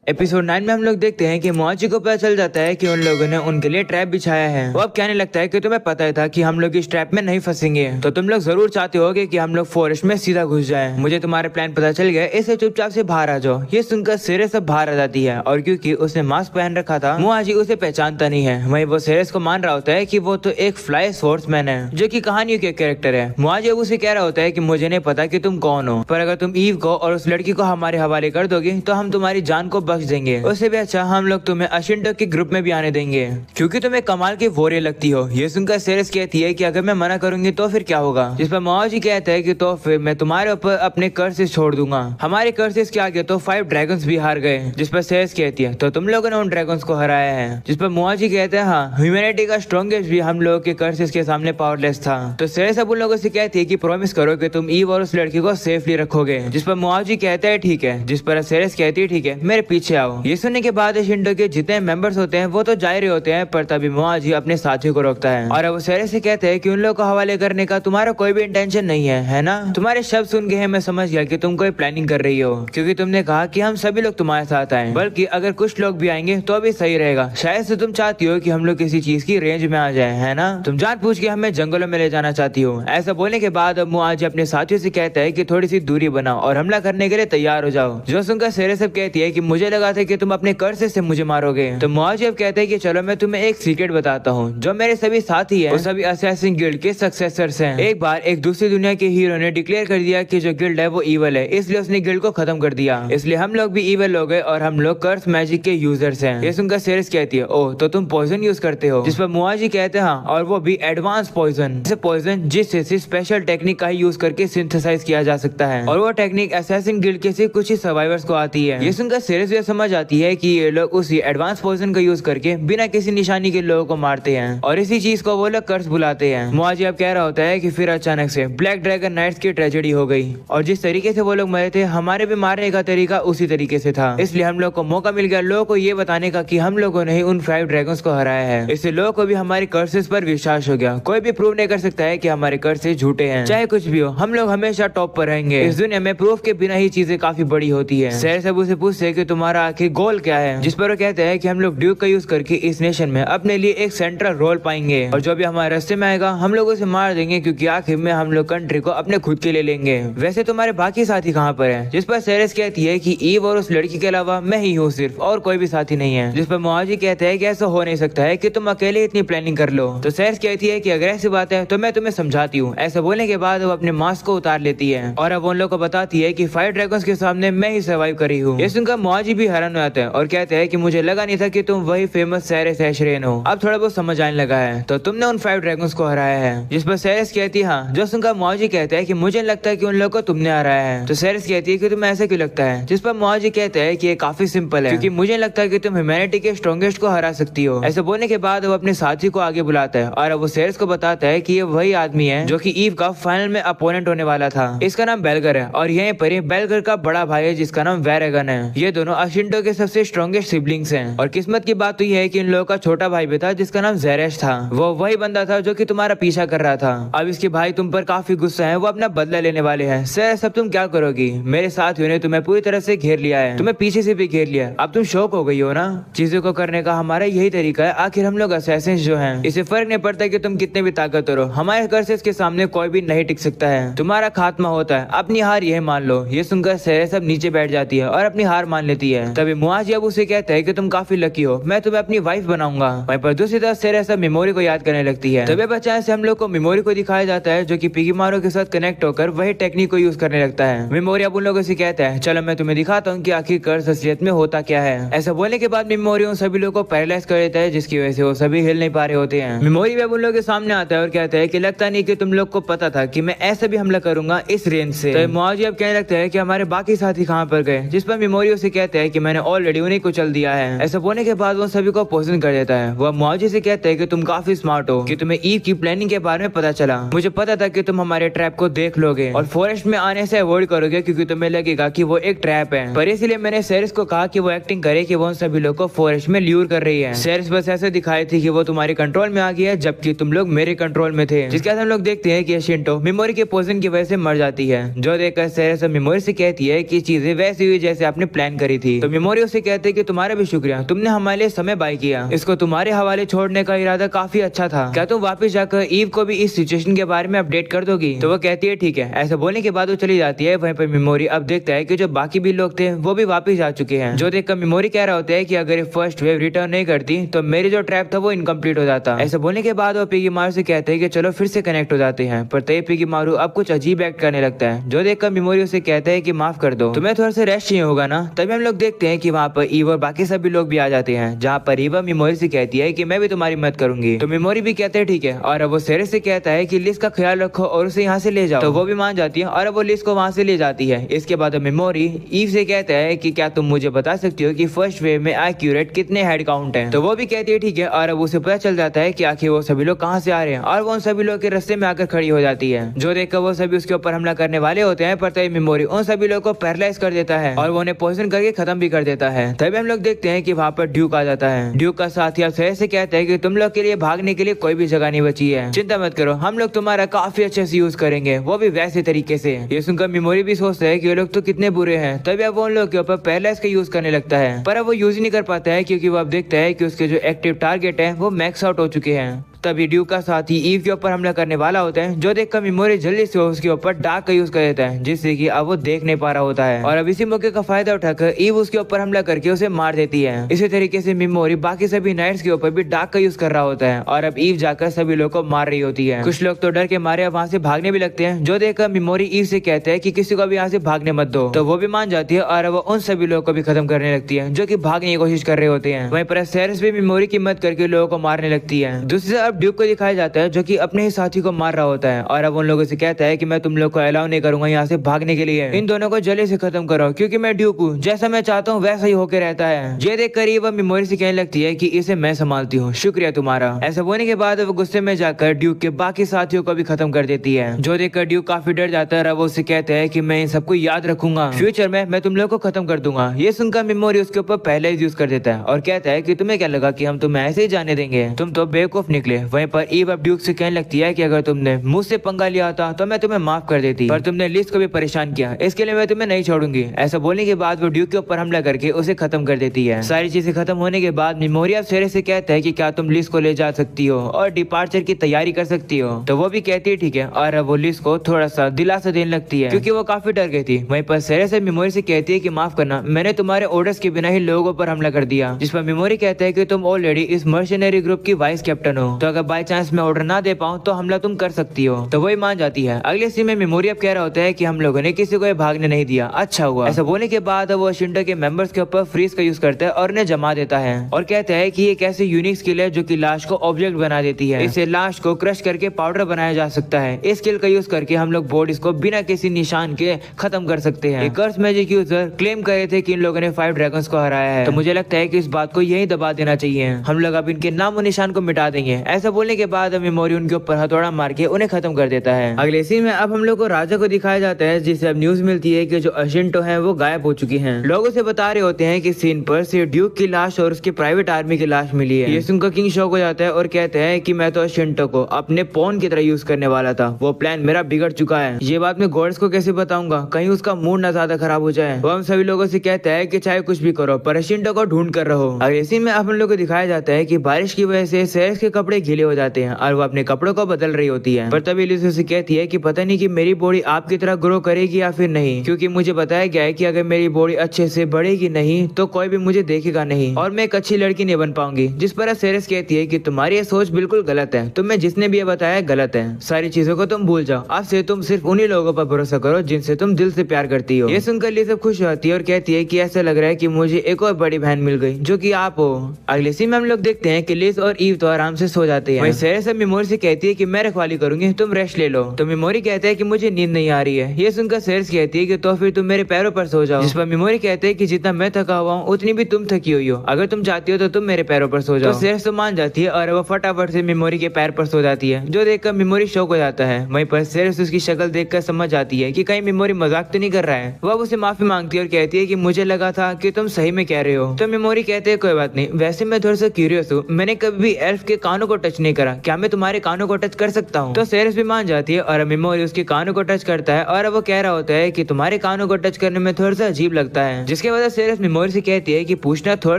एपिसोड 9 में हम लोग देखते हैं कि मुआजी को पता चल जाता है कि उन लोगों ने उनके लिए ट्रैप बिछाया है। वो अब कहने लगता है कि तुम्हें पता ही था कि हम लोग इस ट्रैप में नहीं फंसेंगे, तो तुम लोग जरूर चाहते होगे कि हम लोग फॉरेस्ट में सीधा घुस जाएं। मुझे तुम्हारे प्लान पता चल गया, इससे चुपचाप से बाहर आ जाओ। ये सुनकर सेरेस अब बाहर आ जाती है, और क्योंकि उसने मास्क पहन रखा था मुआजी उसे पहचानता नहीं है। वहीं वो सेरेस को मान रहा होता है कि वो तो एक फ्लाई स्वॉर्ड्समैन है जो की कहानियों के कैरेक्टर है। मुआजी अब उसे कह रहा होता है कि मुझे नहीं पता कि तुम कौन हो, पर अगर तुम ईव को और उस लड़की को हमारे हवाले कर दोगे तो हम तुम्हारी जान को बख्श देंगे। उससे भी अच्छा हम लोग तुम्हें अशिंडो के ग्रुप में भी आने देंगे, क्योंकि तुम्हें कमाल की वॉरियर लगती हो। ये सुनकर सेरेस कहती है कि अगर मैं मना करूंगी तो फिर क्या होगा। जिस पर मुआजी कहता है कि तो फिर मैं तुम्हारे ऊपर अपने कर्सेस छोड़ दूंगा। हमारे कर्सेस के आगे तो 5 ड्रैगन्स भी हार गए। जिस पर सेरेस कहती है तो तुम लोगों ने उन ड्रैगन्स को हराया है। जिस पर मुआजी कहते हैं हाँ, ह्यूमैनिटी का स्ट्रॉन्गेस्ट भी हम लोगों के कर्सेस के सामने पावरलेस था। तो सेरेस अब उन लोगों से कहती है कि प्रॉमिस करो कि तुम ईव और उस लड़की को सेफली रखोगे। जिस पर मुआजी कहता है ठीक है। जिस पर सेरेस कहती है ठीक है, मेरे पीछे आओ। ये सुनने के बाद अशिंडो के जितने मेंबर्स होते हैं वो तो जा रहे होते हैं, पर तभी मुआजी अपने साथियों को रोकता है और अब सेरेस से कहते हैं कि उन लोगों को हवाले करने का तुम्हारा कोई भी इंटेंशन नहीं है ना। तुम्हारे शब्द सुन के मैं समझ गया कि तुम कोई प्लानिंग कर रही हो, क्योंकि तुमने कहा कि हम सभी लोग तुम्हारे साथ आए, बल्कि अगर कुछ लोग भी आएंगे तो भी सही रहेगा। शायद से तुम चाहती हो कि हम लोग किसी चीज की रेंज में आ जाए, है ना। तुम जान पूछ के हमें जंगलों में ले जाना चाहती हो। ऐसा बोलने के बाद अब मुआजी अपने साथियों से कहता है कि थोड़ी सी दूरी बनाओ और हमला करने के लिए तैयार हो जाओ। जो सुनकर सेरेस अब कहती है कि मुझे लगा था कि तुम अपने कर्से से मुझे मारोगे। तो मुआजी अब कहते हैं कि चलो मैं तुम्हें एक सीक्रेट बताता हूँ। जो मेरे सभी साथी हैं वो सभी असैसिन गिल्ड के सक्सेसर्स हैं। एक बार एक दूसरी दुनिया के हीरो ने डिक्लेयर कर दिया कि जो गिल्ड है वो ईवल है, इसलिए उसने गिल्ड को खत्म कर दिया। इसलिए हम लोग भी ईवल हो गए और हम लोग कर्स मैजिक के यूजर्स हैं। ये सुनकर सेरेस कहती है ओह, तो तुम पॉइजन यूज करते हो। जिस पर मुआजी कहते हैं हाँ, और वो भी एडवांस पॉइजन। पॉइजन जिससे स्पेशल टेक्निक का ही यूज करके सिंथेसाइज किया जा सकता है, और वो टेक्निक असैसिन गिल्ड के सिर्फ कुछ ही सर्वाइवर्स को आती है। ये सुनकर सेरेस भी जब समझ आती है कि ये लोग उसी एडवांस पोजीशन का यूज करके बिना किसी निशानी के लोगों को मारते हैं और इसी चीज को वो लोग कर्स बुलाते हैं। मुआजी अब कह रहा होता है कि फिर अचानक से ब्लैक ड्रैगन नाइट्स की ट्रेजेडी हो गई और जिस तरीके से वो लोग मरे थे हमारे भी मारने का तरीका उसी तरीके से था, इसलिए हम लोग को मौका मिल गया लोगों को ये बताने का कि हम लोगों ने ही उन 5 ड्रैगन्स को हराया है। इससे लोगों को भी हमारे कर्सेस पर विश्वास हो गया। कोई भी प्रूव नहीं कर सकता है कि हमारे कर्सेस झूठे हैं। चाहे कुछ भी हो हम लोग हमेशा टॉप पर रहेंगे। इस दुनिया में प्रूफ के बिना ही चीजें काफी बड़ी होती है। सैर सब उसे पूछते हैं कि तुम्हारा आखिर गोल क्या है, जिस पर वो कहते हैं कि हम लोग ड्यूक का यूज करके इस नेशन में अपने लिए एक सेंट्रल रोल पाएंगे और जो भी हमारे रास्ते में आएगा हम लोग उसे मार देंगे क्योंकि आखिर में हम लोग कंट्री को अपने खुद के लिए लेंगे। वैसे तुम्हारे बाकी साथी कहाँ पर है? जिस पर सेरेस कहती है कि ईव और उस लड़की के अलावा मैं ही हूँ सिर्फ, और कोई भी साथी नहीं है। जिस पर मुआजी कहते हैं कि ऐसा हो नहीं सकता है कि तुम अकेले इतनी प्लानिंग कर लो। तो सेरेस कहती है कि अगर ऐसी बात है तो मैं तुम्हें समझाती हूँ। ऐसा बोलने के बाद वो अपने मास्क को उतार लेती है और अब उन लोग को बताती है कि 5 ड्रैगन्स के सामने मैं ही सर्वाइव करी हूँ। ये सुनकर मुआजी भी हैरान हो जाता है और कहते हैं कि मुझे लगा नहीं था कि तुम वही फेमस सेरेस एशरेन हो। अब थोड़ा बहुत समझ आने लगा है तो तुमने उन 5 ड्रैगन्स को हराया है। जिस पर सेरेस कहती है हाँ। जो सुनकर मुआजी कहता है कि मुझे लगता है कि उन लोगों को तुमने हराया है। तो सेरेस कहती है कि तुम्हें ऐसा क्यों लगता है? जिस पर मुआजी कहता है कि ये काफी सिंपल है क्योंकि मुझे लगता है कि तुम ह्यूमैनिटी के स्ट्रॉन्गेस्ट को हरा सकती हो। ऐसा बोलने के बाद वो अपने साथी को आगे बुलाता है और वो सेरेस को बताता है कि ये वही आदमी है जो कि ईव का फाइनल में अपोनेंट होने वाला था। इसका नाम बेलगर है और यहीं पर बेलगर का बड़ा भाई है जिसका नाम वैरेगन है। ये दोनों अशिंटो के सबसे स्ट्रॉन्गेस्ट सिबलिंग्स हैं और किस्मत की बात तो ये है कि इन लोगों का छोटा भाई भी था जिसका नाम जेरेश था। वो वही बंदा था जो कि तुम्हारा पीछा कर रहा था। अब इसके भाई तुम पर काफी गुस्सा है, वो अपना बदला लेने वाले हैं। सेरेस अब तुम क्या करोगी? मेरे साथियों ने तुम्हें पूरी तरह से घेर लिया है, तुम्हें पीछे से भी घेर लिया। अब तुम शौक हो गई हो ना? चीजों को करने का हमारा यही तरीका है। आखिर हम लोग असैसिन्स जो हैं, इसे फर्क नहीं पड़ता कि तुम कितने भी ताकतवर हो, हमारे कर्सेस के सामने कोई भी नहीं टिक सकता है। तुम्हारा खात्मा होता है, अपनी हार यह मान लो। ये सुनकर सेरेस अब नीचे बैठ जाती है और अपनी हार मान लेती है। तभी मुआजी अब उसे कहता है कि तुम काफी लकी हो, मैं तुम्हें अपनी वाइफ बनाऊंगा। वहीं पर दूसरी तरफ सेरेस अब मेमोरी को याद करने लगती है। तभी बचाने से हम लोग को मेमोरी को दिखाया जाता है जो कि पिगीमारू के साथ कनेक्ट होकर वही टेक्निक को यूज करने लगता है। मेमोरी अब उन लोगों से कहता है चलो मैं तुम्हें दिखाता हूँ कि आखिर कर्स असलियत में होता क्या है। ऐसा बोलने के बाद मेमोरी उन सभी लोगों को पैरालाइज कर देता है जिसकी वजह से वो सभी हिल नहीं पा रहे होते हैं। मेमोरी अब उन लोगों के सामने आता है और कहता है कि लगता नहीं कि तुम लोग को पता था कि मैं ऐसा भी हमला करूंगा इस रेंज से। तो मुआजी अब कहने लगता है कि हमारे बाकी साथी कहाँ पर गए? जिस पर मेमोरी उसे कहता है कि मैंने ऑलरेडी उन्हीं को चल दिया है। ऐसा बोलने के बाद वो सभी को पोजन कर देता है। वह मुआजी से कहता है कि तुम काफी स्मार्ट हो कि तुम्हें ईव की प्लानिंग के बारे में पता चला। मुझे पता था कि तुम हमारे ट्रैप को देख लोगे और फॉरेस्ट में आने से अवॉइड करोगे क्योंकि तुम्हें लगेगा कि वो एक ट्रैप है। पर इसलिए मैंने सेरेस को कहा कि वो एक्टिंग करे कि वो उन सभी लोग को फॉरेस्ट में ल्यूर कर रही है। सेरेस बस ऐसे दिखाई थी कि वो तुम्हारे कंट्रोल में आ गई है जबकि तुम लोग मेरे कंट्रोल में थे। जिसके बाद हम लोग देखते हैं कि शिंटो मेमोरी के पोजन की वजह से मर जाती है। जो देखकर सेरेस मेमोरी से कहती है कि चीजें वैसी हुई जैसे आपने प्लान करी थी। तो मेमोरी उसे कहते हैं कि तुम्हारा भी शुक्रिया, तुमने हमारे लिए समय बाय किया। इसको तुम्हारे हवाले छोड़ने का इरादा काफी अच्छा था। क्या तुम वापस जाकर ईव को भी इस सिचुएशन के बारे में अपडेट कर दोगी? तो वो कहती है ठीक है। ऐसा बोलने के बाद वो चली जाती है। वहीं पर मेमोरी अब देखता है कि जो बाकी भी लोग थे वो भी वापस आ चुके हैं। जो देखकर मेमोरी कह रहा होता है कि अगर फर्स्ट वेव रिटर्न नहीं करती तो मेरी जो ट्रैप था वो इनकम्प्लीट हो जाता। ऐसा बोलने के बाद वो पिगीमारू से कहते हैं कि चलो फिर से कनेक्ट हो जाते हैं। पर तय पिगीमारू अब कुछ अजीब एक्ट करने लगता है। जो देखकर मेमोरी उसे कहता है कि माफ कर दो, तुम्हें थोड़ा सा रेस्ट चाहिए होगा ना। तभी हम लोग देखते हैं कि वहाँ पर ईव और बाकी सभी लोग भी आ जाते हैं। जहाँ पर ईव मेमोरी से कहती है कि मैं भी तुम्हारी मदद करूंगी। तो मेमोरी भी कहते हैं ठीक है और अब वो सेरेस से कहता है कि लिस का ख्याल रखो और उसे यहाँ से ले जाओ। तो वो भी मान जाती है और अब वो लिस को वहाँ से ले जाती है। इसके बाद मेमोरी ईव से कहता है कि क्या तुम मुझे बता सकती हो कि फर्स्ट वेव में एक्यूरेट कितने हेड काउंट हैं? तो वो भी कहती है ठीक है और अब उसे पता चल जाता है कि आखिर वो सभी लोग कहाँ से आ रहे हैं और वो उन सभी लोग के रास्ते में आकर खड़ी हो जाती है। जो देखकर वो सभी उसके ऊपर हमला करने वाले होते हैं पर तभी मेमोरी उन सभी लोगों को पैरालाइज कर देता है और वो उन्हें पोइजन करके खत्म भी कर देता है। तभी हम लोग देखते हैं कि वहाँ पर ड्यूक आ जाता है। ड्यूक का साथी अब सेरेस से कहता है कि तुम लोग के लिए भागने के लिए कोई भी जगह नहीं बची है, चिंता मत करो, हम लोग तुम्हारा काफी अच्छे से यूज करेंगे, वो भी वैसे तरीके से। ये सुनकर मेमोरी भी सोचता है कि ये लोग तो कितने बुरे हैं। तभी अब वो उन लोग के ऊपर पैरालाइज का यूज करने लगता है पर अब वो यूज नहीं कर पाता है क्योंकि वो अब देखता है कि उसके जो एक्टिव टारगेट है वो मैक्स आउट हो चुके हैं। तभी ड्यूक का साथी ईव के ऊपर हमला करने वाला होता है। जो देखकर मेमोरी जल्दी से उसके ऊपर डार्क का यूज कर देता है जिससे कि अब वो देख नहीं पा रहा होता है और अब इसी मौके का फायदा उठाकर ईव उसके ऊपर हमला करके उसे मार देती है। इसी तरीके से मेमोरी बाकी सभी नाइट्स के ऊपर भी डार्क का यूज कर रहा होता है और अब ईव जाकर सभी लोग को मार रही होती है। कुछ लोग तो डर के मारे अब वहाँ से भागने भी लगते हैं। जो देखकर मेमोरी ईव से कहते हैं कि किसी को भी यहाँ से भागने मत दो। तो वो भी मान जाती है और वो उन सभी लोगों को भी खत्म करने लगती है जो कि भागने की कोशिश कर रहे होते हैं। वहीं पर सेरेस भी मेमोरी की मदद करके लोगों को मारने लगती है। दूसरी तरफ अब ड्यूक को दिखाया जाता है जो कि अपने ही साथी को मार रहा होता है और अब उन लोगों से कहता है कि मैं तुम लोग को अलाउ नहीं करूंगा यहाँ से भागने के लिए, इन दोनों को जल्दी से खत्म करो क्योंकि मैं ड्यूक हूँ, जैसा मैं चाहता हूँ वैसा ही होकर रहता है। ये देख कर वह मेमोरी से कहने लगती है कि इसे मैं संभालती हूँ, शुक्रिया तुम्हारा। ऐसा होने के बाद वो गुस्से में जाकर ड्यूक के बाकी साथियों को भी खत्म कर देती है, जो देखकर ड्यूक काफी डर जाता है। वो उससे कहते हैं कि मैं इन सबको याद रखूंगा, फ्यूचर में मैं तुम लोग को खत्म कर दूंगा। ये सुनकर मेमोरी उसके ऊपर पहले ही यूज कर देता है और कहता है कि तुम्हें क्या लगा कि हम तुम्हें ऐसे ही जाने देंगे, तुम तो बेवकूफ निकले। वहीं पर ईव अब ड्यूक से कहने लगती है कि अगर तुमने मुझसे पंगा लिया था तो मैं तुम्हें माफ कर देती, पर तुमने लिस को भी परेशान किया, इसके लिए मैं तुम्हें नहीं छोड़ूंगी। ऐसा बोलने के बाद वो ड्यूक के ऊपर हमला करके उसे खत्म कर देती है। सारी चीजें खत्म होने के बाद मेमोरी अब सेरे से कहता है कि क्या तुम लिस को ले जा सकती हो और डिपार्चर की तैयारी कर सकती हो, तो वो भी कहती है ठीक है, और वो लिस को थोड़ा सा दिलासा देने लगती है क्योंकि वो काफी डर गई थी। वहीं पर सेरे से मेमोरी से कहती है कि माफ करना, मैंने तुम्हारे ऑर्डर्स के बिना ही लोगों पर हमला कर दिया। जिस पर मेमोरी कहता है कि तुम ऑलरेडी इस मर्शनरी ग्रुप की वाइस कैप्टन हो, तो अगर बाय चांस मैं ऑर्डर ना दे पाऊँ तो हमला तुम कर सकती हो, तो वही मान जाती है। अगले सीन में मेमोरी अब कह रहा होता है कि हम लोगों ने किसी को भागने नहीं दिया, अच्छा हुआ। ऐसा बोलने के बाद वो शिंटो के मेंबर्स के ऊपर फ्रीज का यूज करता है और उन्हें जमा देता है और कहता है कि ये एक ऐसी यूनिक स्किल है जो कि लाश को ऑब्जेक्ट बना देती है, इससे लाश को क्रश करके पाउडर बनाया जा सकता है। इस स्किल का यूज करके हम लोग बॉडीज को बिना किसी निशान के खत्म कर सकते हैं। कर्स मैजिक यूजर क्लेम कर रहे थे कि इन लोगों ने 5 ड्रैगन्स को हराया है, तो मुझे लगता है कि इस बात को यही दबा देना चाहिए, हम लोग अब इनके नाम और निशान को मिटा देंगे। ऐसा बोलने के बाद मेमोरी उनके ऊपर हथौड़ा मार के उन्हें खत्म कर देता है। अगले सीन में अब हम लोग को राजा को दिखाया जाता है, जिसे अब न्यूज मिलती है कि जो अशिंटो है वो गायब हो चुकी हैं। लोगों से बता रहे होते हैं कि सीन पर सिर्फ ड्यूक की लाश और उसकी प्राइवेट आर्मी की लाश मिली है। ये सुनकर किंग शॉक हो जाता है और कहते हैं कि मैं तो अशिंटो को अपने पॉन की तरह यूज करने वाला था, वो प्लान मेरा बिगड़ चुका है। ये बात मैं गॉड्स को कैसे बताऊंगा, कहीं उसका मूड ना ज्यादा खराब हो जाए। वो हम सभी लोगों से कहता है कि चाहे कुछ भी करो पर अशिंटो को ढूंढ कर रहो। अगले सीन में अब हम लोग को दिखाया जाता है कि बारिश की वजह से सेरेस के कपड़े गीले हो जाते हैं और वो अपने कपड़ों को बदल रही होती है, पर तभी लिस उसे कहती है कि पता नहीं कि मेरी बॉडी आपकी तरह ग्रो करेगी या फिर नहीं, क्योंकि मुझे बताया गया है कि अगर मेरी बॉडी अच्छे से बढ़ेगी नहीं तो कोई भी मुझे देखेगा नहीं और मैं एक अच्छी लड़की नहीं बन पाऊंगी। जिस पर सेरेस कहती है कि तुम्हारी ये सोच बिल्कुल गलत है, तुम्हें जिसने भी ये बताया गलत है, सारी चीजों को तुम भूल जाओ, अब से तुम सिर्फ उन्हीं लोगों पर भरोसा करो जिनसे तुम दिल से प्यार करती हो। ये सुनकर लिस खुश होती है और कहती है कि ऐसा लग रहा है कि मुझे एक और बड़ी बहन मिल गई जो कि आप हो। अगले सीन में हम लोग देखते हैं कि लिस और ईव तो आराम से सो जाते हैं। सेरेस मेमोरी से कहती है कि मैं रखवाली करूंगी, तुम रेस्ट ले लो, तो मेमोरी कहता है कि मुझे नींद नहीं आ रही है। ये सुनकर सेरेस कहती है कि तो फिर तुम मेरे पैरों पर सो जाओ, जिस पर मेमोरी कहते हैं कि जितना मैं थका हुआ हूँ उतनी भी तुम थकी हुई हो, अगर तुम चाहती हो तो तुम मेरे पैरों पर सो जाओ। तो सेरेस तो मान जाती है और वो फटाफट से मेमोरी के पैर पर सो जाती है, जो देखकर मेमोरी शॉक हो जाता है। वहीं पर सेरेस उसकी शक्ल देखकर समझ जाती है कि कहीं मेमोरी मजाक तो नहीं कर रहा है। वह उसे माफी मांगती है और कहती है कि मुझे लगा था कि तुम सही में कह रहे हो। तो मेमोरी कहते हैं कोई बात नहीं, वैसे मैं थोड़ा सा क्यूरियस हूँ, मैंने कभी भी एल्फ के कानों को टच नहीं करा, क्या मैं तुम्हारे कानों को टच कर सकता हूँ? तो सेरेस भी मान जाती है और मेमोरी उसके कानों को टच करता है और वो कह रहा होता है कि तुम्हारे कानों को टच करने में थोड़ा सा अजीब लगता है, जिसके वजह सेरेस मेमोरी से कहती है कि पूछना थोड़ा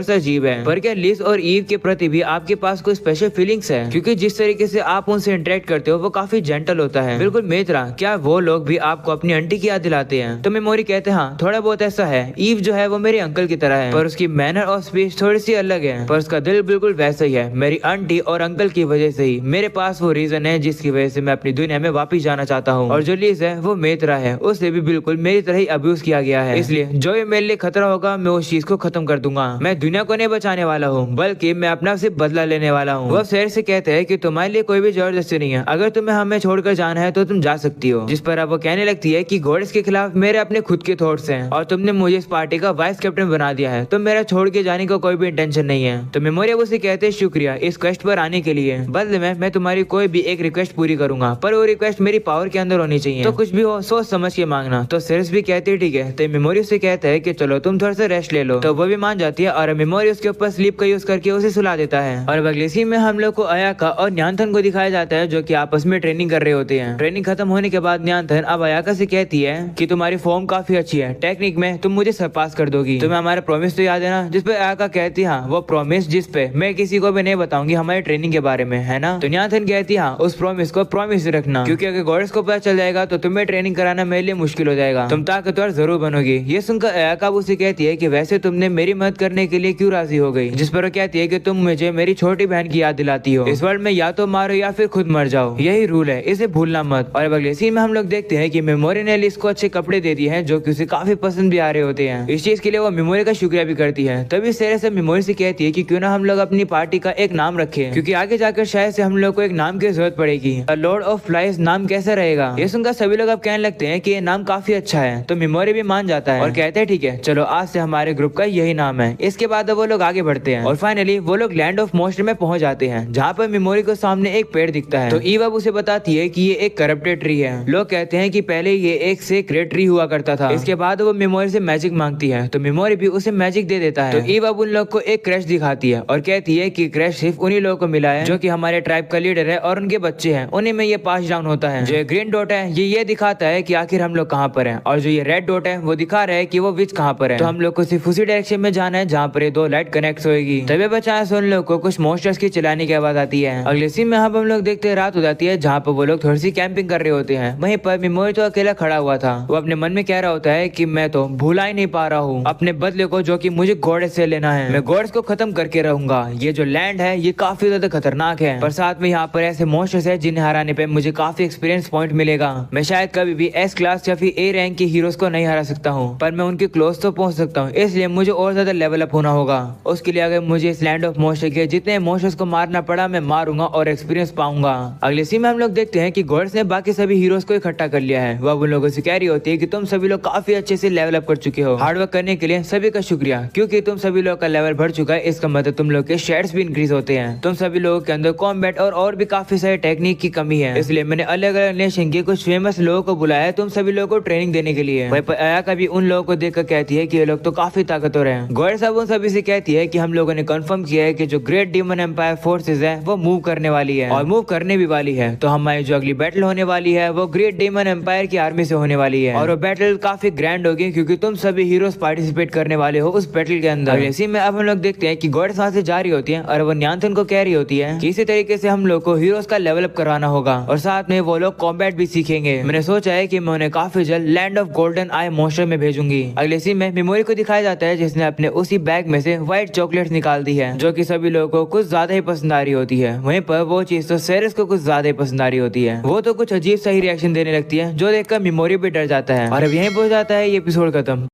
सा अजीब है, पर क्या लिस और ईव के प्रति भी आपके पास कोई स्पेशल फीलिंग्स है? क्योंकि जिस तरीके से आप उनसे इंटरेक्ट करते हो वो काफी जेंटल होता है, बिल्कुल मेरी तरह। क्या वो लोग भी आपको अपनी आंटी की याद दिलाते हैं? तो मेमोरी कहते हैं हाँ, थोड़ा बहुत ऐसा है। ईव जो है वो मेरे अंकल की तरह है, पर उसकी मैनर और स्पीच थोड़ी सी अलग है, पर उसका दिल बिल्कुल वैसा ही है। मेरी आंटी और अंकल की वजह से ही मेरे पास वो रीजन है जिसकी वजह से मैं अपनी दुनिया में वापस जाना चाहता हूँ। और जो लिस है वो मेरी तरह है, उसे भी बिल्कुल मेरी तरह ही अब्यूज किया गया है, इसलिए जो भी मेरे लिए खतरा होगा मैं उस चीज को खत्म कर दूंगा। मैं दुनिया को नहीं बचाने वाला हूँ, बल्कि मैं अपना सिर्फ बदला लेने वाला हूँ। वो शेर से कहते हैं कि तुम्हारे लिए कोई भी जबरदस्ती नहीं है, अगर तुम्हें हमें छोड़कर जाना है तो तुम जा सकती हो। जिस पर अब वो कहने लगती है कि घोड़े के खिलाफ मेरे अपने खुद के थॉट्स हैं और तुमने मुझे इस पार्टी का वाइस कैप्टन बना दिया है, तो मेरा छोड़ के जाने का कोई भी इंटेंशन नहीं है। तो मेमोरी अब उसे कहते हैं शुक्रिया इस क्वेस्ट पर आने के लिए, बदले में मैं तुम्हारी कोई भी एक रिक्वेस्ट पूरी करूंगा, पर वो रिक्वेस्ट मेरी पावर के अंदर होनी चाहिए, तो कुछ भी हो सोच समझ के मांगना। तो सेरेस भी कहती है ठीक है। तो मेमोरी उसे कहता है कि चलो तुम थोड़ा सा रेस्ट ले लो, तो वो भी मान जाती है और मेमोरी उसके ऊपर स्लीप का यूज करके उसे सुला देता है। और अगले सीन में हम लोग को अयाका और न्यानथन को दिखाया जाता है जो कि आपस में ट्रेनिंग कर रहे होते हैं। ट्रेनिंग खत्म होने के बाद न्यानथन अब अयाका से कहती है कि तुम्हारी फॉर्म काफी अच्छी है, टेक्निक में तुम मुझे सरपास कर दोगी, तुम्हें हमारा प्रॉमिस तो याद है ना? जिस पे अयाका कहती है हाँ वो प्रॉमिस जिस पे मैं किसी को भी नहीं बताऊंगी हमारी ट्रेनिंग के बारे में, है ना? तो न्यानथन कहती है हाँ उस प्रॉमिस को प्रॉमिस रखना, क्योंकि अगर गॉडेस को पता चल जाएगा तो तुम्हें ट्रेनिंग कराना मेरे लिए मुश्किल हो जाएगा, तुम ताकतवर जरूर बनोगी। ये सुनकर अयाका उसे कहती है कि वैसे तुमने मेरी मदद करने के लिए क्यों राजी हो गई? जिस पर वो कहती है कि तुम मुझे मेरी छोटी बहन की याद दिलाती हो, इस वर्ल्ड में या तो मारो या फिर खुद मर जाओ, यही रूल है, इसे भूलना मत। और अगले सीन में हम लोग देखते हैं कि मेमोरी ने लिस को अच्छे कपड़े दे दिए हैं जो कि उसे काफी पसंद भी आ रहे होते हैं। इस चीज के लिए वो मेमोरी का शुक्रिया भी करती है। तभी सेरेस मेमोरी से कहती है कि क्यों ना हम लोग अपनी पार्टी का एक नाम रखें, क्योंकि आगे जाकर शायद से हम लोग को एक नाम की जरूरत पड़ेगी। लॉर्ड ऑफ फ्लाइज नाम कैसा रहेगा? ये सुनकर सभी लोग अब कहने लगते हैं कि ये नाम काफी अच्छा है। तो मेमोरी भी मान जाता है और कहते हैं ठीक है चलो आज से हमारे ग्रुप का यही नाम है। इसके बाद वो लोग आगे बढ़ते हैं और फाइनली वो लोग लैंड ऑफ मोस्टर में पहुंच जाते हैं, जहाँ पर मेमोरी को सामने एक पेड़ दिखता है। तो ईव अब उसे बताती है कि ये एक करप्टेड ट्री है। लोग कहते हैं कि पहले ये एक सेक्रेट ट्री हुआ करता था। इसके बाद वो मेमोरी से मैजिक मांगती है तो मेमोरी भी उसे मैजिक दे देता है। तो ईव अब उन लोग को एक क्रैश दिखाती है और कहती है कि क्रैश सिर्फ उन्हीं लोगों को मिला है जो कि हमारे ट्राइब का लीडर है और उनके बच्चे हैं, उन्हीं में ये पास डाउन होता है। जो ग्रीन डॉट है ये दिखाता है कि आखिर हम लोग कहाँ पर हैं, और जो ये रेड डॉट है वो दिखा रहा है कि वो विच कहाँ पर है। तो हम लोग को सिर्फ उसी डायरेक्शन में जाना है जहाँ पर ये दो लाइट कनेक्ट होगी। तभी बचाए उन लोग को कुछ मॉन्स्टर्स की चिल्लाने की आवाज आती है। अगले सीन में हम लोग देखते हैं रात हो जाती है, जहाँ पर वो लोग थोड़ी सी कैंपिंग कर रहे होते हैं। वहीं पर मेमोरी तो अकेला खड़ा हुआ था। वो अपने मन में कह रहा होता है कि मैं तो भूला ही नहीं पा रहा हूँ अपने बदले को जो कि मुझे गॉडेस से लेना है। मैं गॉडेस को खत्म करके रहूंगा। ये जो लैंड है ये काफी ज्यादा खतरनाक है, पर साथ में यहाँ पर ऐसे मॉन्स्टर्स है जिन्हें हराने पे मुझे काफी एक्सपीरियंस पॉइंट मिलेगा। मैं शायद कभी भी एस क्लास या फिर ए रैंक के हीरोज को नहीं हरा सकता हूँ, पर मैं उनके क्लोज तो पहुंच सकता हूँ। इसलिए मुझे और ज्यादा लेवल अप होना होगा। उसके लिए अगर मुझे इस लैंड ऑफ मॉन्स्टर के जितने मॉन्स्टर्स को मारना पड़ा मैं मारूंगा और एक्सपीरियंस पाऊंगा। अगले सीन में हम लोग देखते हैं कि गॉड्स ने बाकी सभी हीरोज को इकट्ठा कर लिया है। वह उन लोगों से कह रही होती है कि तुम सभी लोग काफी अच्छे से लेवल अप कर चुके हो। हार्डवर्क करने के लिए सभी का शुक्रिया, क्योंकि तुम सभी लोग का लेवल बढ़ चुका है। इसका मतलब तुम लोग के शेयर्स भी इंक्रीज होते हैं। तुम सभी लोगों के अंदर कॉम्बैट और भी काफी सारे टेक्निक की कमी है, इसलिए मैंने अलग अलग नेशन के कुछ फेमस लोगों को बुलाया है तुम सभी लोगों को ट्रेनिंग देने के लिए। आया कभी उन लोगों को देखकर कहती है कि ये लोग तो काफी ताकतवर हैं। गॉड साहब उन सभी से कहती है कि हम लोगों ने कंफर्म किया है कि जो ग्रेट डीमन एम्पायर फोर्सेस है वो मूव करने वाली है और मूव करने भी वाली है। तो हमारी जो अगली बैटल होने वाली है वो ग्रेट डीमन एम्पायर की आर्मी से होने वाली है और वो बैटल काफी ग्रैंड होगी, क्योंकि तुम सभी हीरोज पार्टिसिपेट करने वाले हो उस बैटल के अंदर। इसी में अब हम लोग देखते हैं कि गॉड वहां से जा रही होती है और वो न्यान्थन को कह रही होती है कि इसी तरीके से हम लोग को हीरोज का लेवल अप करवाना होगा और साथ में वो लोग कॉम्बैट भी सीखेंगे। मैंने सोचा है कि मैं उन्हें काफी जल्द land of golden I monster में भेजूंगी। अगले सीन में मेमोरी को दिखाया जाता है जिसने अपने उसी बैग में से व्हाइट चॉकलेट्स निकाल दी है, जो कि सभी लोगों को कुछ ज्यादा ही पसंद आ रही होती है। वहीं पर वो चीज तो सेरेस को कुछ ज्यादा ही पसंद आ रही होती है। वो तो कुछ अजीब सा ही रिएक्शन देने लगती है, जो देखकर मेमोरी भी डर जाता है। और अब यहीं पहुंच जाता है ये एपिसोड खत्म।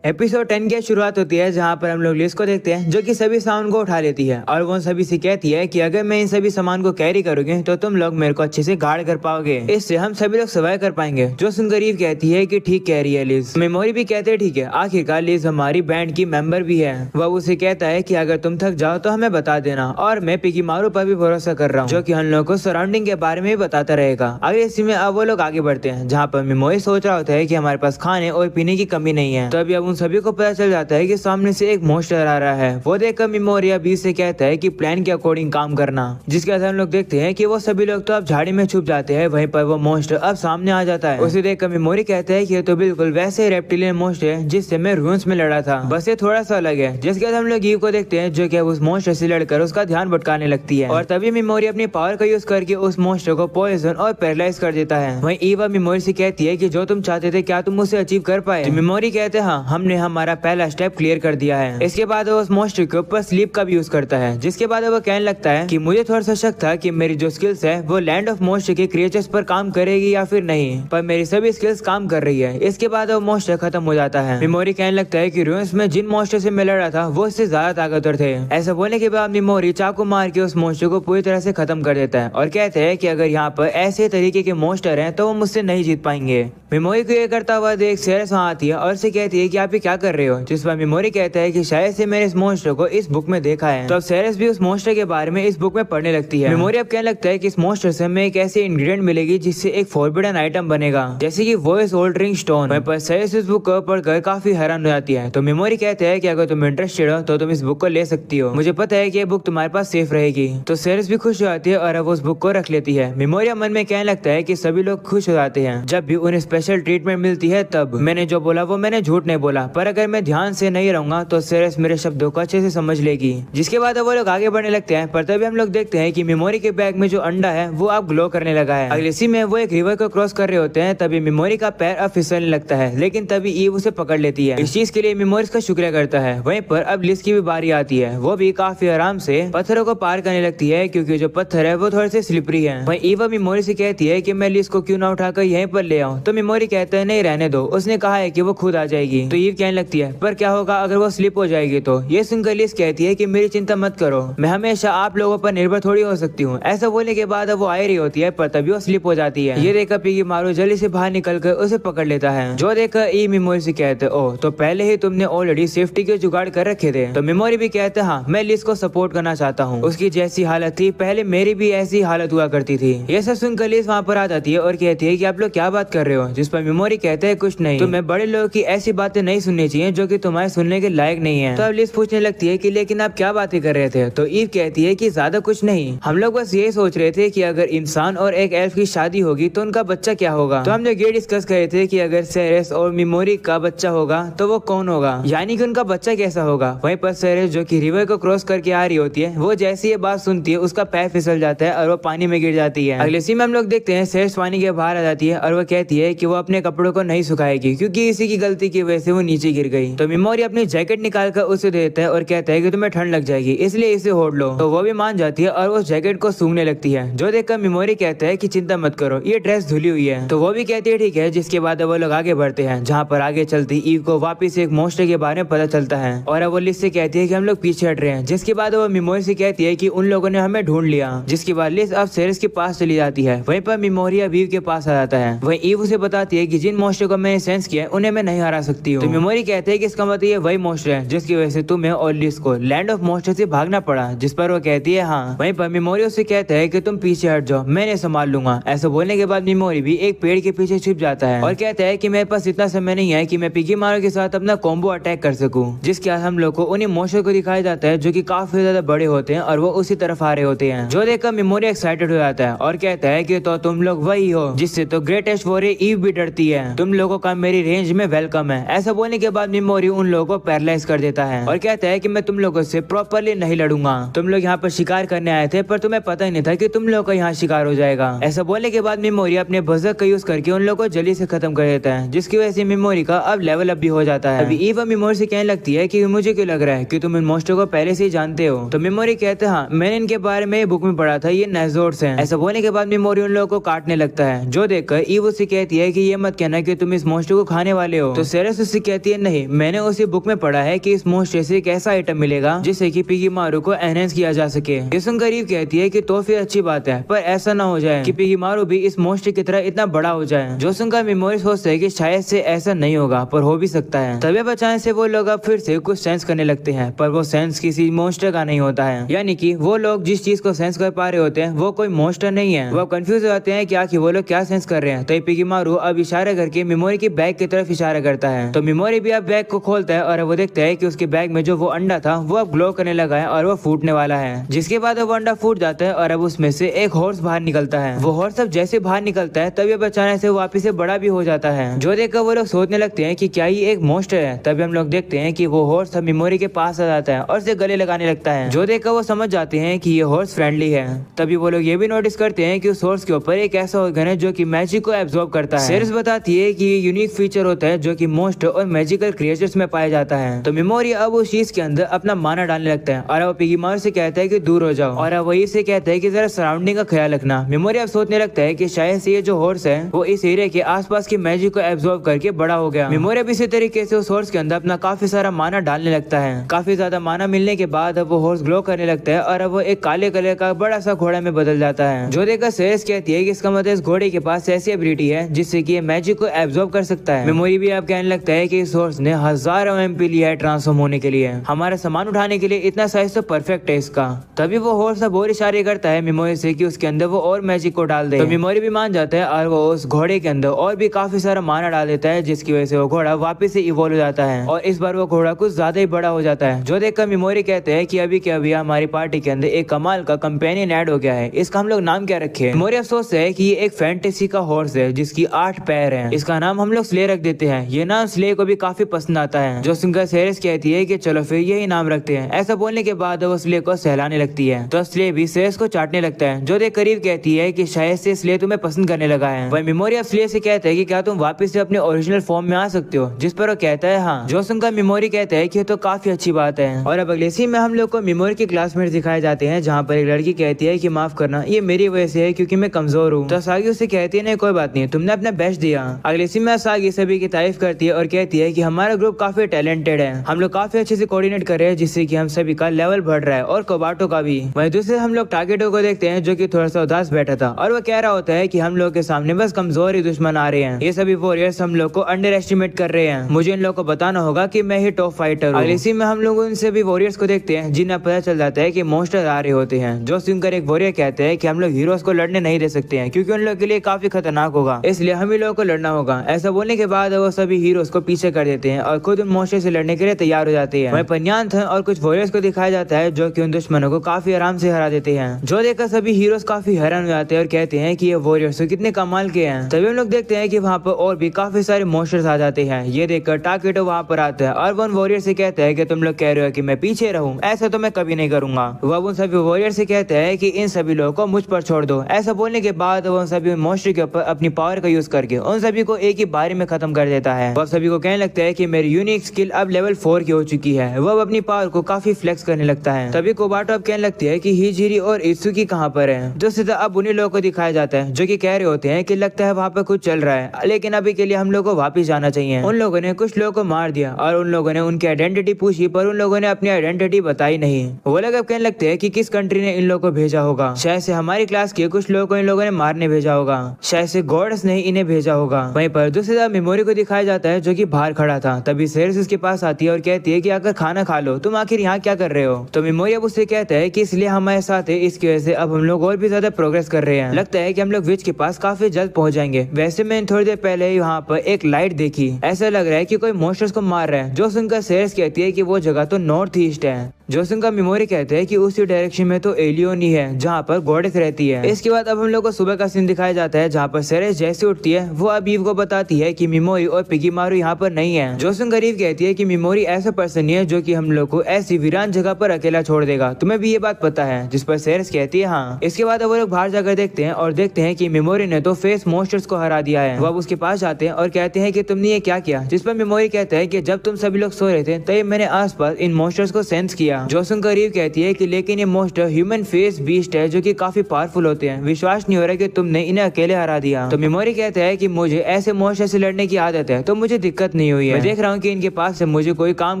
एपिसोड 10 की शुरुआत होती है जहाँ पर हम लोग लिस को देखते हैं जो कि सभी सामान को उठा लेती है और वो सभी से कहती है कि अगर मैं इन सभी सामान को कैरी करूंगी तो तुम लोग मेरे को अच्छे से गार्ड कर पाओगे, इससे हम सभी लोग सर्वाइव कर पाएंगे। जो सुनकर ईव कहती है कि ठीक कह रही है लिस। मेमोरी भी कहते हैं ठीक है, आखिरकार लिस हमारी बैंड की मेंबर भी है। वह उसे कहता है कि अगर तुम थक जाओ तो हमें बता देना और मैं पिकीमारू पर भी भरोसा कर रहा हूँ, जो कि हम लोग को सराउंडिंग के बारे में भी बताता रहेगा। अगले इसी में अब वो लोग आगे बढ़ते हैं जहाँ पर मेमोरी सोच रहा होता है कि हमारे पास खाने और पीने की कमी नहीं है। तो अभी अब उन सभी को पता चल जाता है कि सामने से एक मॉन्स्टर आ रहा है। वो देखकर मेमोरी अब से कहता है कि प्लान के अकॉर्डिंग काम करना, जिसके बाद हम लोग देखते हैं कि वो सभी लोग तो अब झाड़ी में छुप जाते हैं। वहीं पर वो मॉन्स्टर अब सामने आ जाता है। उसे देखकर मेमोरी कहता है कि ये तो बिल्कुल वैसे रेप्टिलियन मॉन्स्टर है जिससे मैं रून्स में लड़ा था, बस ये थोड़ा सा अलग है। जिसके बाद हम लोग ईव को देखते हैं जो कि उस मॉन्स्टर से लड़कर उसका ध्यान भटकाने लगती है और तभी मेमोरी अपनी पावर का यूज करके उस मॉन्स्टर को पॉइजन और पैरालाइज कर देता है। वहीं ईव मेमोरी से कहती है कि जो तुम चाहते थे क्या तुम उसे अचीव कर पाए? मेमोरी कहते हैं हाँ, हमने हमारा पहला स्टेप क्लियर कर दिया है। इसके बाद वो उस मॉन्स्टर के ऊपर स्लीप का भी यूज करता है, जिसके बाद वो कहने लगता है कि मुझे थोड़ा सा शक था कि मेरी जो स्किल्स है वो लैंड ऑफ मॉन्स्टर के क्रिएचर्स पर काम करेगी या फिर नहीं, पर मेरी सभी स्किल्स काम कर रही है। इसके बाद वो मॉन्स्टर खत्म हो जाता है। मेमोरी कहने लगता है कि रूइंस में जिन मॉन्स्टर से मैं लड़ा था वो इससे ज्यादा ताकतवर थे। ऐसा बोलने के बाद मेमोरी चाकू मार के उस मॉन्स्टर को पूरी तरह से खत्म कर देता है और कहते हैं कि अगर यहाँ पर ऐसे तरीके के मॉन्स्टर हैं तो वो मुझसे नहीं जीत पाएंगे। मेमोरी को ये करता हुआ देख सेरेस वहाँ आती है और से कहती है कि आप ये क्या कर रहे हो? जिस पर मेमोरी कहता है कि शायद से मैंने इस मॉन्स्टर को इस बुक में देखा है। तो अब सेरेस भी उस मॉन्स्टर के बारे में इस बुक में पढ़ने लगती है। मेमोरी अब कहने लगता है कि इस मॉन्स्टर से हमें एक ऐसी इंग्रेडिएंट मिलेगी जिससे एक फॉरबिडन आइटम बनेगा, जैसे कि वॉइस ऑल्टरिंग स्टोन। पर सेरेस इस बुक को पढ़कर काफी हैरान हो जाती है। तो मेमोरी कहते हैं कि अगर तुम इंटरेस्टेड हो तो तुम इस बुक को ले सकती हो, मुझे पता है कि ये बुक तुम्हारे पास सेफ रहेगी। तो सेरेस भी खुश हो जाती है और अब उस बुक को रख लेती है। मेमोरी मन में कहने लगता है कि सभी लोग खुश हो जाते हैं जब भी उन्हें स्पेशल ट्रीटमेंट मिलती है। तब मैंने जो बोला वो मैंने झूठ नहीं बोला, पर अगर मैं ध्यान से नहीं रहूंगा तो सेरेस मेरे शब्दों को अच्छे से समझ लेगी। जिसके बाद वो लोग आगे बढ़ने लगते हैं, पर तभी हम लोग देखते हैं कि मेमोरी के बैग में जो अंडा है वो अब ग्लो करने लगा है। अगले सीन में वो एक रिवर को क्रॉस कर रहे होते हैं, तभी मेमोरी का पैर अब फिसलने लगता है, लेकिन तभी ईव उसे पकड़ लेती है। इस चीज के लिए मेमोरी का शुक्रिया करता है। वहीं पर अब लिस की भी बारी आती है। वो भी काफी आराम से पत्थरों को पार करने लगती है, क्योंकि जो पत्थर है वो थोड़े से स्लिपरी है। वहीं ईव मेमोरी से कहती है कि मैं लिस को क्यों ना उठाकर यहीं पर ले आऊं। तो मेमोरी कहता है नहीं रहने दो, उसने कहा है कि वो खुद आ जाएगी। तो ईव कहने लगती है पर क्या होगा अगर वो स्लिप हो जाएगी तो। ये सुनकर लिस कहती है कि मेरी चिंता मत करो, मैं हमेशा आप लोगों पर निर्भर थोड़ी हो सकती हूँ। ऐसा बोलने के बाद अब वो आ रही होती है पर तभी वो स्लिप हो जाती है। ये देखकर पिगीमारू जल्दी से बाहर निकलकर उसे पकड़ लेता है। जो देखकर ई मेमोरी से कहते ओह तो पहले ही तुमने ऑलरेडी सेफ्टी के जुगाड़ कर रखे थे। तो मेमोरी भी कहते हाँ मैं लिस को सपोर्ट करना चाहता हूँ, उसकी जैसी हालत थी पहले मेरी भी ऐसी हालत हुआ करती थी। ये सब सुनकर लिस वहाँ पर आ जाती है और कहती है कि आप लोग क्या बात कर रहे हो, जिस पर मेमोरी कहते हैं कुछ नहीं, तुम्हें बड़े लोगों की ऐसी बातें नहीं सुननी चाहिए जो कि तुम्हारे सुनने के लायक नहीं है। तो अब लिस पूछने लगती है कि लेकिन आप क्या बातें कर रहे थे। तो ईव कहती है कि ज्यादा कुछ नहीं, हम लोग बस ये सोच रहे थे कि अगर इंसान और एक एल्फ की शादी होगी तो उनका बच्चा क्या होगा। तो हम लोग ये डिस्कस कर रहे थे कि अगर सेरेस और मेमोरी का बच्चा होगा तो वो कौन होगा, यानी कि उनका बच्चा कैसा होगा। वहीं पर सेरेस जो कि रिवर को क्रॉस करके आ रही होती है, वो जैसी ये बात सुनती है उसका पैर फिसल जाता है और वो पानी में गिर जाती है। अगले सीन में हम लोग देखते हैं सेरेस पानी के बाहर आ जाती है और वो कहती है कि वो अपने कपड़ों को नहीं सुखाएगी क्योंकि इसी की गलती की वजह से वो नीचे गिर गई। तो मेमोरी अपनी जैकेट निकाल कर उसे देता है और कहता है कि तुम्हें ठंड लग जाएगी इसलिए इसे ओढ़ लो। तो वो भी मान जाती है और उस जैकेट को सूंघने लगती है। जो देखकर मेमोरी कहता है कि चिंता मत करो ये ड्रेस धुली हुई है। तो वो भी कहती है ठीक है। जिसके बाद वो लोग आगे बढ़ते हैं, जहाँ पर आगे चलती ईव को वापिस एक मॉन्स्टर के बारे में पता चलता है और अब वो लिस से कहती है कि हम लोग पीछे हट रहे हैं। जिसके बाद वो मेमोरी से कहती है कि उन लोगों ने हमें ढूंढ लिया। जिसके बाद लिस अब सेरेस के पास चली जाती है। वहीं पर मेमोरी अब ईव के पास आ जाता है। वहीं ईव उसे बताती है कि जिन मॉन्स्टर को मैंने सेंस किया उन्हें मैं नहीं हरा सकती हूँ। तो मेमोरी कहते हैं कि इसका मतलब ये वही मॉन्स्टर है जिसकी वजह से तुम्हें और लिस को लैंड ऑफ मॉन्स्टर से भागना पड़ा। जिस पर वो कहती है हाँ। वहीं पर मेमोरी उससे कहता है कि तुम पीछे हट जाओ, मैंने संभाल लूंगा। ऐसा बोलने के बाद मेमोरी भी एक पेड़ के पीछे छिप जाता है और कहता है कि मेरे पास इतना समय नहीं है कि मैं पिगीमारू के साथ अपना कॉम्बो अटैक कर सकूं। जिसके बाद हम लोग को उन्हीं मॉन्स्टर को दिखाया जाता है जो कि काफी ज्यादा बड़े होते हैं और वो उसी तरफ आ रहे होते हैं। जो देखकर मेमोरी एक्साइटेड हो जाता है और कहता है कि तो तुम लोग वही हो जिससे तो ग्रेटेस्ट वॉरियर ईव भी डरती है, तुम लोगों का मेरी रेंज में वेलकम है। ऐसा बोलने के बाद मेमोरी उन लोगों को पैरालाइज कर देता है और कहता है कि मैं तुम लोगों से प्रॉपरली नहीं लड़ूंगा, तुम लोग यहाँ पर शिकार करने आए थे पर तुम्हें पता ही नहीं था कि तुम लोगों का यहाँ शिकार हो जाएगा। ऐसा बोलने के बाद मेमोरी अपने बजर का यूज करके उन लोगों को जल्दी से खत्म कर देता है, जिसकी वजह से मेमोरी का अब लेवल अप भी हो जाता है। अभी ईव मेमोरी से कहने लगती है कि मुझे क्यों लग रहा है कि तुम इन मॉन्स्टर को पहले से ही जानते हो। तो मेमोरी कहते हैं हाँ मैंने इनके बारे में बुक में पढ़ा था, ये नेज़ोर्स हैं। ऐसा बोलने के बाद मेमोरी उन लोगों को काटने लगता है। जो देखकर ईव उससे कहती है कि ये मत कहना कि तुम इस मॉन्स्टर को खाने वाले हो। तो सेरेस उससे कहती है नहीं, मैंने उसी बुक में पढ़ा है कि इस मॉन्स्टर से एक ऐसा आइटम मिलेगा जिससे कि पिगीमारू को एनहेंस किया जा सके। ये सुनकर ईव कहती है कि तो फिर अच्छी बात है, पर ऐसा ना हो जाए कि पिगीमारू भी इस मॉन्स्टर की तरह इतना बड़ा हो जाए। जो सुनकर मेमोरी सोचता है कि शायद से ऐसा नहीं होगा पर हो भी सकता है। तभी बचाने से वो लोग अब फिर से कुछ सेंस करने लगते हैं, पर वो सेंस किसी मॉन्स्टर का नहीं होता है। यानी कि वो लोग जिस चीज को सेंस कर पा रहे होते हैं वो कोई मॉन्स्टर नहीं है। वो कंफ्यूज हो जाते हैं कि आखिर वो लोग क्या सेंस कर रहे हैं। तो पिगीमारू अब इशारा करके मेमोरी की बैग की तरफ इशारा करता है। तो मेमोरी भी अब बैग को खोलता है और वो देखता है कि उसके बैग में जो वो अंडा था वो अब ग्लो करने लगा है और वो फूटने वाला है। जिसके बाद वो अंडा फूट जाता है और अब उसमें से एक हॉर्स बाहर निकलता है। वो हॉर्स अब जैसे बाहर निकलता है तभी बचाने से वापिस से बड़ा भी हो जाता है। जो देखकर वो लोग सोचने लगते हैं कि क्या ये एक मॉन्स्टर है। तभी हम लोग देखते हैं कि वो हॉर्स अब मेमोरी के पास आ जाता है और उसे गले लगाने लगता है। जो देखकर वो समझ जाते हैं कि ये हॉर्स फ्रेंडली है। तभी वो लोग ये भी नोटिस करते हैं कि उस हॉर्स के ऊपर एक ऐसा ऑर्गन है जो कि मैजिक को एब्जॉर्ब करता है। सेरेस बताती है कि ये यूनिक फीचर होता है जो कि मॉन्स्टर और मैजिकल क्रिएचर्स में पाया जाता है। तो मेमोरी अब उस चीज के अंदर अपना माना डालने लगता है और वो पिगीमारू से कहता है कि दूर हो जाओ और अब वही से कहता है कि जरा सराउंडिंग का ख्याल रखना। मेमोरी अब सोचने लगता है कि शायद से ये जो हॉर्स है वो इस एरिया के आसपास की मैजिक को एब्जॉर्ब करके बड़ा हो गया। मेमोरी अब इसी तरीके से उस हॉर्स के अंदर अपना काफी सारा माना डालने लगता है। काफी ज्यादा माना मिलने के बाद अब वो हॉर्स ग्लो करने लगता है और अब वो एक काले कलर का बड़ा सा घोड़ा में बदल जाता है। जो देखकर सेरेस कहती है कि इसका मतलब इस घोड़े के पास ऐसी एबिलिटी है जिससे कि ये मैजिक को एब्जॉर्ब कर सकता है। मेमोरी भी अब कहने लगता है कि इस हॉर्स ने हजारों एमपी लिया है ट्रांसफॉर्म होने के लिए, हमारा सामान उठाने के लिए इतना साइज तो परफेक्ट है इसका। तभी वो हॉर्स अब और इशारे करता है मेमोरी से कि उसके अंदर वो और मैजिक को डाल दे। तो मेमोरी भी मान जाता है और वो उस घोड़े के अंदर और भी काफी सारा माना डाल देता है, जिसकी वजह से वो घोड़ा वापस से इवॉल्व हो जाता है और इस बार वो घोड़ा कुछ ज्यादा ही बड़ा हो जाता है। जो देखकर मेमोरी कहते हैं कि अभी के अभी हमारी पार्टी के अंदर एक कमाल का कंपेनियन ऐड हो गया है, इसका हम लोग नाम क्या रखे। मेमोरी अफसोस है कि ये एक फैंटेसी का हॉर्स है जिसकी 8 पैर हैं, इसका नाम हम लोग स्ले रख देते हैं। ये नाम स्ले को भी काफी पसंद आता है। जो सुनकर सेरेस कहती है कि चलो फिर यही नाम रखते हैं। ऐसा बोलने के बाद वो स्ले को सहलाने लगती है तो स्ले भी सेरेस को चाटने लगता है। जो देख करीब कहती है कि शायद से स्ले तुम्हें पसंद करने लगा है। वही मेमोरी अब स्ले से कहता है कि क्या तुम वापस से अपने ओरिजिनल फॉर्म में आ सकते हो, जिस पर वो कहता है हाँ। जो सुनकर मेमोरी कहता है कि तो काफी अच्छी बात है। और अब अगले सीन में हम लोग को मेमोरी के क्लासमेट दिखाए जाते हैं, जहाँ पर एक लड़की कहती है कि माफ करना ये मेरी वजह से है क्योंकि मैं कमजोर हूँ। तो सागी उससे कहती है नहीं कोई बात नहीं, तुमने अपना बेस्ट दिया। अगले सीन में सागी सभी की तारीफ करती है और कहती कहती है कि हमारा ग्रुप काफी टैलेंटेड है, हम लोग काफी अच्छे से कोऑर्डिनेट कर रहे हैं जिससे कि हम सभी का लेवल बढ़ रहा है और कोबाटो का भी। वहीं दूसरे हम लोग टाकेटो को देखते हैं जो कि थोड़ा सा उदास बैठा था और वो कह रहा होता है कि हम लोग के सामने बस कमजोर ही दुश्मन आ रहे हैं, ये सभी वॉरियर्स हम लोग को अंडर एस्टिमेट कर रहे हैं, मुझे इन लोगों को बताना होगा कि मैं ही टॉप फाइटर हूँ। इसी में हम लोग उन सभी वॉरियर्स को देखते हैं जिन्हें पता चल जाता है कि मॉन्स्टर आ रहे होते हैं, जो सुनकर एक वॉरियर कहते हैं कि हम लोग हीरोज को लड़ने नहीं दे सकते हैं क्योंकि उन लोगों के लिए काफी खतरनाक होगा, इसलिए हम ही लोगों को लड़ना होगा। ऐसा बोलने के बाद वो सभी हीरोज को पीछे कर देते हैं और खुद उन मॉन्स्टर से लड़ने के लिए तैयार हो जाते हैं। वहीं पन्यान और कुछ वॉरियर्स को दिखाया जाता है जो कि उन दुश्मनों को काफी आराम से हरा देते हैं, जो देखकर सभी हीरोज काफी हैरान हो जाते हैं और कहते हैं कि ये वॉरियर्स तो कितने कमाल के हैं। तभी हम लोग देखते हैं कि वहाँ पर और भी काफी सारे मॉन्स्टर्स आ जाते हैं। ये देखकर टाकेटो वहाँ पर आता है और वो उन वॉरियर से कहता है कि तुम लोग कह रहे हो कि मैं पीछे रहूं, ऐसा तो मैं कभी नहीं करूंगा। वह उन सभी वॉरियर से कहता है कि इन सभी लोगों को मुझ पर छोड़ दो। ऐसा बोलने के बाद वो सभी मॉन्स्टर के ऊपर अपनी पावर का यूज करके उन सभी को एक ही बारी में खत्म कर देता है। वह सभी को कहने लगता है कि मेरी यूनिक स्किल अब लेवल 4 की हो चुकी है। वह अपनी पावर को काफी फ्लेक्स करने लगता है। तभी कोबाटो अब कहने लगती है कि हिजिरी और इत्सुकी कहाँ पर है, जो सीधा अब उन्हीं लोगों को दिखाया जाता है जो कि कह रहे होते हैं कि लगता है वहाँ पर कुछ चल रहा है, लेकिन अभी के लिए हम लोग को वापिस जाना चाहिए। उन लोगों ने कुछ लोगों को मार दिया और उन लोगों ने उनकी आइडेंटिटी पूछी पर उन लोगों ने अपनी आइडेंटिटी बताई नहीं। वो लोग अब कहने लगते हैं कि किस कंट्री ने इन लोगों को भेजा होगा, शायद से हमारी क्लास के कुछ लोगों को इन लोगों ने मारने भेजा होगा, शायद से गॉड्स ने इन्हें भेजा होगा। वहीं पर दूसरी तरफ मेमोरी को दिखाया जाता है जो कि बाहर खड़ा था। तभी सेरेस उसके पास आती है और कहती है कि आकर खाना खा लो, तुम आखिर यहाँ क्या कर रहे हो। तो मेमोरी अब उससे कहता है कि इसलिए हमारे साथ है, इसकी वजह से अब हम लोग और भी ज्यादा प्रोग्रेस कर रहे हैं, लगता है कि हम लोग विच के पास काफी जल्द पहुंच जाएंगे। वैसे मैंने थोड़ी देर पहले यहाँ पर एक लाइट देखी, ऐसा लग रहा है कि कोई मॉन्स्टर्स को मार रहा है। जो सुनकर सेरेस कहती है कि वो जगह तो नॉर्थ ईस्ट है। जो सुनकर मेमोरी कहते हैं कि उसी डायरेक्शन में तो एलियन ही है जहाँ पर गॉडेस रहती है। इसके बाद अब हम लोग को सुबह का सीन दिखाया जाता है जहाँ पर सेरेस जैसे उठती है वो अब ईव को बताती है कि मेमोरी और पिगीमारू यहाँ पर नहीं है। जो सुनकर ईव कहती है कि मेमोरी ऐसा पर्सन नहीं है जो कि हम लोग को ऐसी वीरान जगह पर अकेला छोड़ देगा, तुम्हें भी ये बात पता है। जिस पर सेरेस कहती है हाँ। इसके बाद वो लोग बाहर जाकर देखते हैं और देखते हैं कि मेमोरी ने तो फेस मॉन्स्टर्स को हरा दिया है। वो अब उसके पास जाते हैं और कहते हैं कि तुमने ये क्या किया। जिस पर मेमोरी कहता है कि जब तुम सभी लोग सो रहे थे तभी मैंने आसपास इन मॉन्स्टर्स को सेंस किया। जो सुनकर ईव कहती है कि लेकिन ये मॉन्स्टर ह्यूमन फेस बीस्ट है जो कि काफी पावरफुल होते हैं, विश्वास नहीं हो रहा कि तुमने इन्हें अकेले हरा दिया। तो मेमोरी कहता है कि मुझे ऐसे मॉन्स्टर से लड़ने की आदत है तो मुझे दिक्कत नहीं हुई है, मैं देख रहा हूँ कि इनके पास से मुझे कोई काम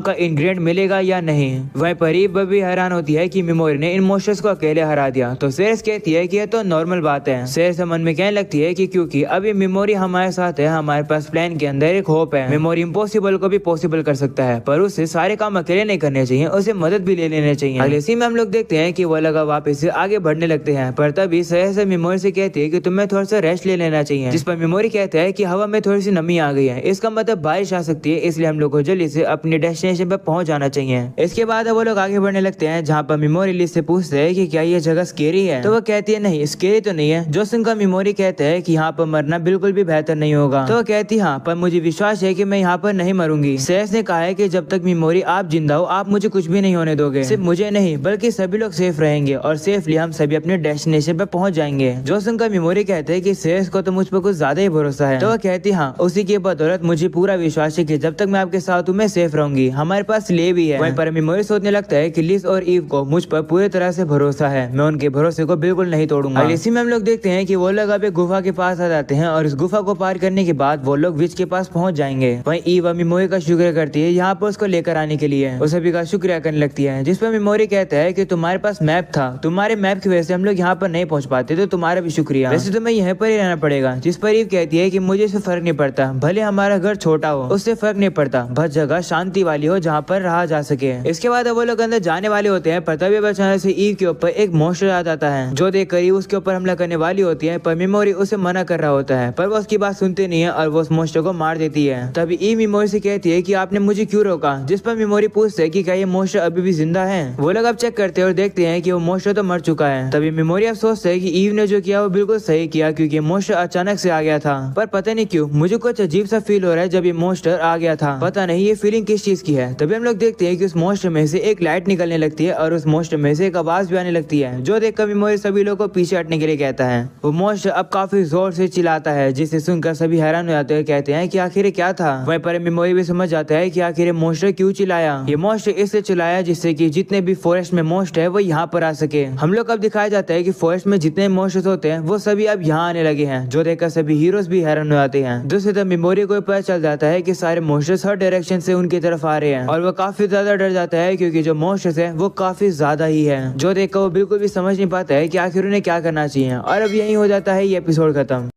का इंग्रेडिएंट मिलेगा या नहीं। वहीं पर ईव भी हैरान होती है कि मेमोरी ने इन मॉन्स्टर्स को अकेले हरा दिया। तो सेरेस कहती है कि यह तो नॉर्मल बात है। सेरेस मन में कहने लगती है कि क्योंकि अभी मेमोरी हमारे साथ है, हमारे पास प्लान के अंदर एक होप है। मेमोरी इम्पॉसिबल को भी पॉसिबल कर सकता है पर उसे सारे काम अकेले नहीं करने चाहिए, उसे मदद भी ले लेने चाहिए। अगले सीन में हम लोग देखते हैं कि वो लगा वापस से आगे बढ़ने लगते हैं पर तभी सेरेस मेमोरी से कहती है कि तुम्हें थोड़ा सा रेस्ट ले लेना चाहिए। जिस पर मेमोरी कहता है कि हवा में थोड़ी सी नमी आ गई है, इसका मतलब बारिश आ सकती है, इसलिए हम लोग को जल्दी से अपने डेस्टिनेशन पर पहुंच जाना चाहिए। इसके बाद वो लोग आगे बढ़ने लगते हैं जहाँ पर मेमोरी लिस से पूछते हैं कि क्या ये जगह स्केरी है। तो वो कहती है नहीं स्केरी तो नहीं है। जो सुनकर मेमोरी कहता है कि यहाँ पर मरना बिल्कुल भी बेहतर नहीं होगा। तो वो कहती हाँ पर मुझे विश्वास है कि मैं यहाँ पर नहीं मरूंगी। सेरेस ने कहा है कि जब तक मेमोरी आप जिंदा हो आप मुझे कुछ भी नहीं होने दोगे, सिर्फ मुझे नहीं बल्कि सभी लोग सेफ रहेंगे और सेफली हम सभी अपने डेस्टिनेशन पे पहुंच जाएंगे। जो सुनकर मेमोरी कहते हैं कि सेरेस को तो मुझ पर कुछ ज्यादा ही भरोसा है। तो वो कहती हाँ उसी की बदौलत मुझे पूरा विश्वास है कि जब तक मैं आपके साथ हूँ मैं सेफ रहूंगी, हमारे पास ले भी है। वहीं पर मेमोरी सोचने लगता है कि लिस और ईव को मुझ पर पूरी तरह से भरोसा है, मैं उनके भरोसे को बिल्कुल नहीं तोड़ूंगा। इसी में हम लोग देखते हैं कि वो लोग अब एक गुफा के पास आ जाते हैं और इस गुफा को पार करने के बाद वो लोग विच के पास पहुंच जाएंगे। वहीं ईव मेमोरी का शुक्रिया करती है यहाँ पर उसको लेकर आने के लिए, उस सभी का शुक्रिया करने लगती है। जिस पर मेमोरी कहता है कि तुम्हारे पास मैप था, तुम्हारे मैप की वजह से हम लोग यहाँ पर नहीं पहुँच पाते, तो तुम्हारा भी शुक्रिया, वैसे तुम्हें यहाँ पर ही रहना पड़ेगा। जिस पर ईव कहती है कि मुझे इससे फर्क नहीं पड़ता, भले हमारा घर छोटा हो उससे फर्क नहीं पड़ता, बस जगह शांति वाली हो जहाँ पर रहा जा सके। इसके बाद वो लोग अंदर जाने वाले होते हैं पर तभी अचानक से ईव के ऊपर एक मॉन्स्टर आ जाता है जो देखकर ईव उसके ऊपर हमला करने वाली होती है पर मेमोरी उसे मना कर रहा होता है पर वो उसकी बात सुनती नहीं है और वो उस मॉन्स्टर को मार देती है। तभी ईव मेमोरी से कहती है कि आपने मुझे क्यों रोका। जिस पर मेमोरी पूछते है कि क्या ये मॉन्स्टर अभी भी जिंदा है। वो लोग अब चेक करते हैं और देखते हैं कि वो मॉन्स्टर तो मर चुका है। तभी मेमोरी अब सोचते है कि ईव ने जो किया वो बिल्कुल सही किया क्योंकि मॉन्स्टर अचानक से आ गया था, पर पता नहीं क्यों मुझे कुछ अजीब सा फील हो रहा है जब ये मॉन्स्टर आ गया था, पता नहीं ये फीलिंग किस चीज की है। तभी हम लोग देखते हैं कि उस मॉन्स्टर में से एक लाइट निकलने लगती है और उस मॉन्स्टर में से एक आवाज भी आने लगती है जो देखकर मेमोरी सभी लोगों को पीछे हटने के लिए कहता है। वो मॉन्स्टर अब काफी जोर से चिल्लाता है जिसे सुनकर सभी हैरान हो जाते हैं, कहते हैं कि आखिर क्या था। वहीं पर मेमोरी भी समझ जाता है कि आखिर मॉन्स्टर क्यों चिल्लाया। ये मॉन्स्टर इससे चिल्लाया जिससे जिससे कि जितने भी फॉरेस्ट में मोस्ट है वो यहाँ पर आ सके। हम लोग अब दिखाया जाता है कि फॉरेस्ट में जितने मोस्ट्स होते हैं वो सभी अब यहाँ आने लगे हैं, जो देखकर सभी हीरोज भी हैरान हो जाते हैं। दूसरी तरफ मेमोरी को पता चल जाता है कि सारे मोस्ट्स हर डायरेक्शन से उनकी तरफ आ रहे हैं और वो काफी ज्यादा डर जाता है, क्योंकि जो मोस्ट्स है वो काफी ज्यादा ही है, जो देखकर वो बिल्कुल भी समझ नहीं पाता है कि आखिर उन्हें क्या करना चाहिए। और अब यही हो जाता है ये एपिसोड खत्म।